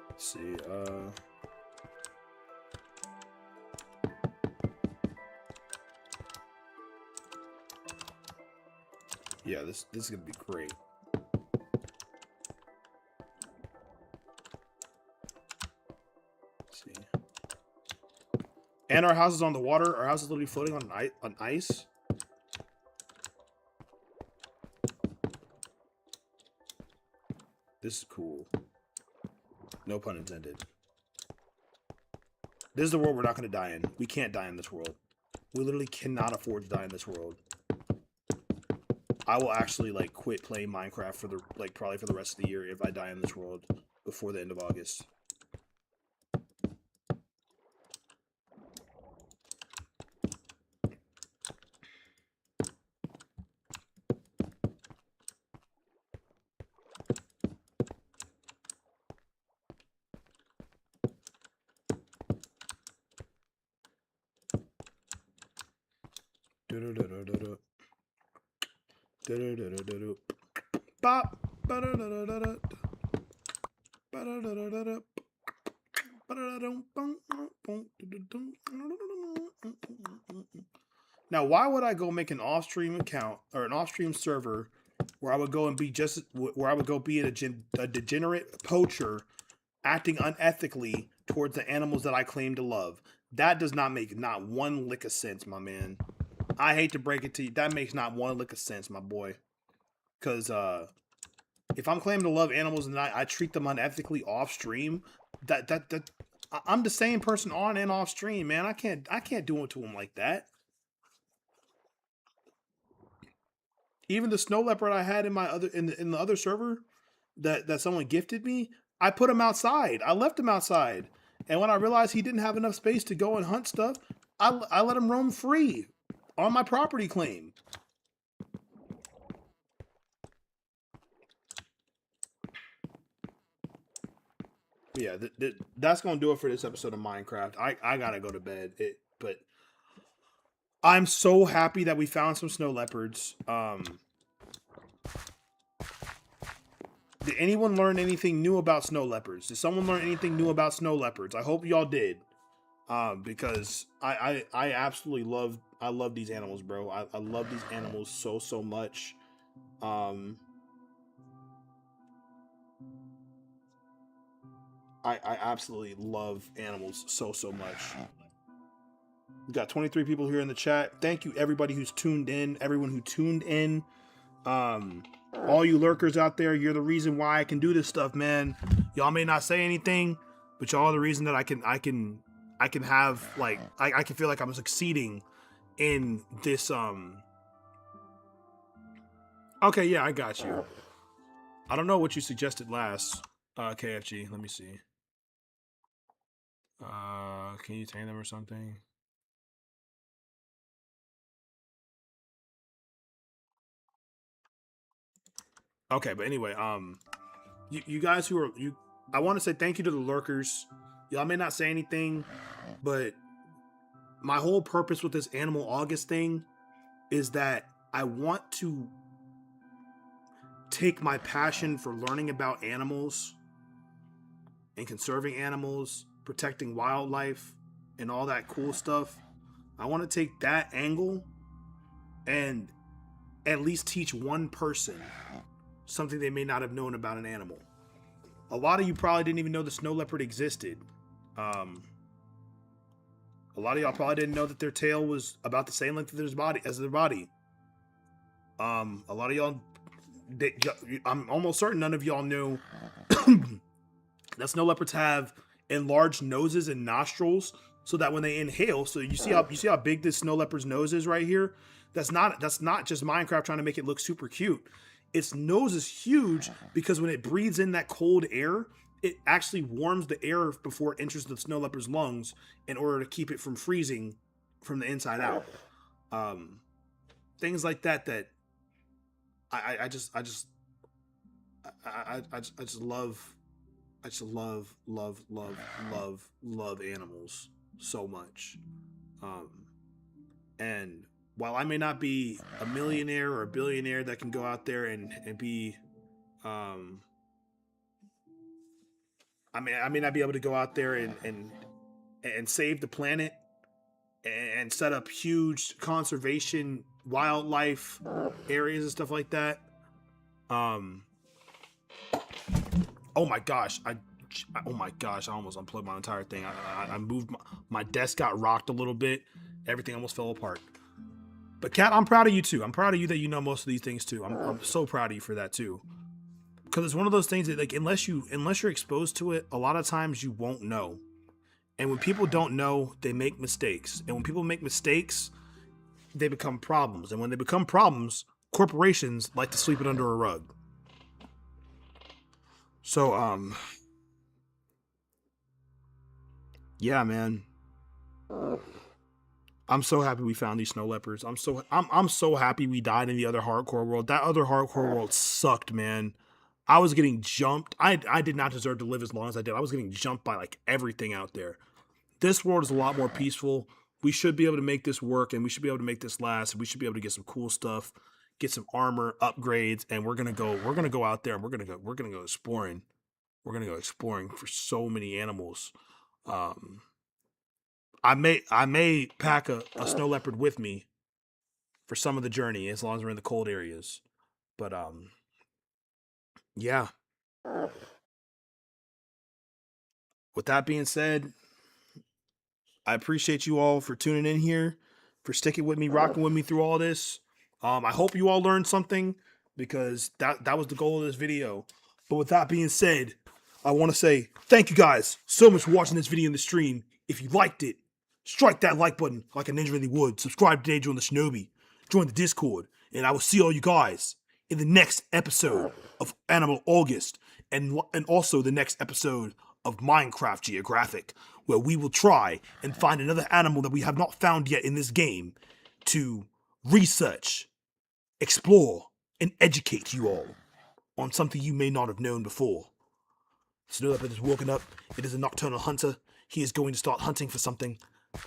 Let's see, yeah, this is gonna be great. Let's see. And our house is on the water. Our house is literally floating on ice. This is cool. No pun intended. This is the world we're not going to die in. We can't die in this world. We literally cannot afford to die in this world. I will actually like quit playing Minecraft for the probably for the rest of the year if I die in this world before the end of August. Now, why would I go make an off-stream account or an off-stream server where I would go and be a degenerate poacher acting unethically towards the animals that I claim to love? That does not make not one lick of sense, my man. I hate to break it to you. That makes not one lick of sense, my boy. Because if I'm claiming to love animals and I treat them unethically off stream, I'm the same person on and off stream, man. I can't do it to them like that. Even the snow leopard I had in the other server that someone gifted me, I put him outside. I left him outside. And when I realized he didn't have enough space to go and hunt stuff, I let him roam free on my property claim. Yeah, that's going to do it for this episode of Minecraft. I got to go to bed. But I'm so happy that we found some snow leopards. Did anyone learn anything new about snow leopards? Did someone learn anything new about snow leopards? I hope y'all did. Because I absolutely love these animals, bro. I love these animals so much. I absolutely love animals so much. We got 23 people here in the chat. Thank you everybody who's tuned in, everyone who tuned in. All you lurkers out there, you're the reason why I can do this stuff, man. Y'all may not say anything, but y'all are the reason that I can have like I can feel like I'm succeeding in this Okay, yeah, I got you. I don't know what you suggested last, KFG. Let me see. Can you tame them or something? Okay, but anyway, you guys who are I want to say thank you to the lurkers. Y'all may not say anything, but my whole purpose with this Animal August thing is that I want to take my passion for learning about animals and conserving animals, protecting wildlife, and all that cool stuff. I want to take that angle and at least teach one person something they may not have known about an animal. A lot of you probably didn't even know the snow leopard existed. A lot of y'all probably didn't know that their tail was about the same length as their body. A lot of y'all, I'm almost certain none of y'all knew that snow leopards have enlarged noses and nostrils so that when they inhale, so you see how big this snow leopard's nose is right here? That's not just Minecraft trying to make it look super cute. Its nose is huge because when it breathes in that cold air, it actually warms the air before it enters the snow leopard's lungs in order to keep it from freezing from the inside out. Things like that I just love. I just love animals so much. And while I may not be a millionaire or a billionaire that can go out there and be, I may not be able to go out there and save the planet and set up huge conservation wildlife areas and stuff like that. Oh my gosh, I almost unplugged my entire thing. I moved my desk, got rocked a little bit. Everything almost fell apart. But Kat, I'm proud of you too. I'm proud of you that you know most of these things too. I'm so proud of you for that too. Because it's one of those things that, like, unless you're exposed to it, a lot of times you won't know. And when people don't know, they make mistakes. And when people make mistakes, they become problems. And when they become problems, corporations like to sweep it under a rug. So, yeah, man. I'm so happy we found these snow leopards. I'm so happy we died in the other hardcore world. That other hardcore world sucked, man. I was getting jumped. I did not deserve to live as long as I did. I was getting jumped by like everything out there. This world is a lot more peaceful. We should be able to make this work, and we should be able to make this last. We should be able to get some cool stuff, get some armor upgrades, and we're gonna go out there and we're gonna go exploring. We're gonna go exploring for so many animals. I may pack a snow leopard with me for some of the journey as long as we're in the cold areas. But yeah. With that being said, I appreciate you all for tuning in here, for sticking with me, rocking with me through all this. I hope you all learned something, because that was the goal of this video. But with that being said, I want to say thank you guys so much for watching this video in the stream. If you liked it, strike that like button like a ninja really would. Subscribe today, join the Shinobi, join the Discord, and I will see all you guys in the next episode of Animal August, and also the next episode of Minecraft Geographic, where we will try and find another animal that we have not found yet in this game to research, explore, and educate you all on something you may not have known before. Snow Leopard has woken up. It is a nocturnal hunter. He is going to start hunting for something,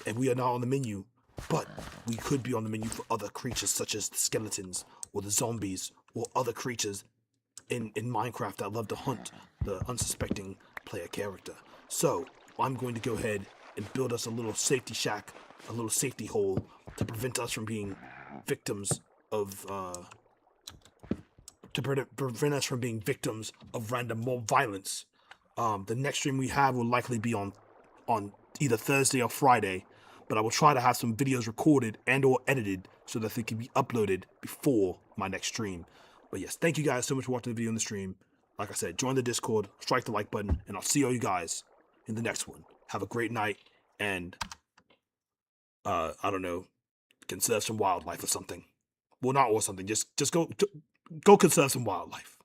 and we are not on the menu. But we could be on the menu for other creatures such as the skeletons or the zombies or other creatures in Minecraft that love to hunt the unsuspecting player character. So I'm going to go ahead and build us a little safety shack, a little safety hole to prevent us from being victims of prevent us from being victims of random mob violence. The next stream we have will likely be on either Thursday or Friday, but I will try to have some videos recorded and or edited so that they can be uploaded before my next stream. But yes, thank you guys so much for watching the video in the stream. Like I said, join the Discord, strike the like button, and I'll see all you guys in the next one. Have a great night, and I don't know, conserve some wildlife or something. Well, not or something. Just go conserve some wildlife.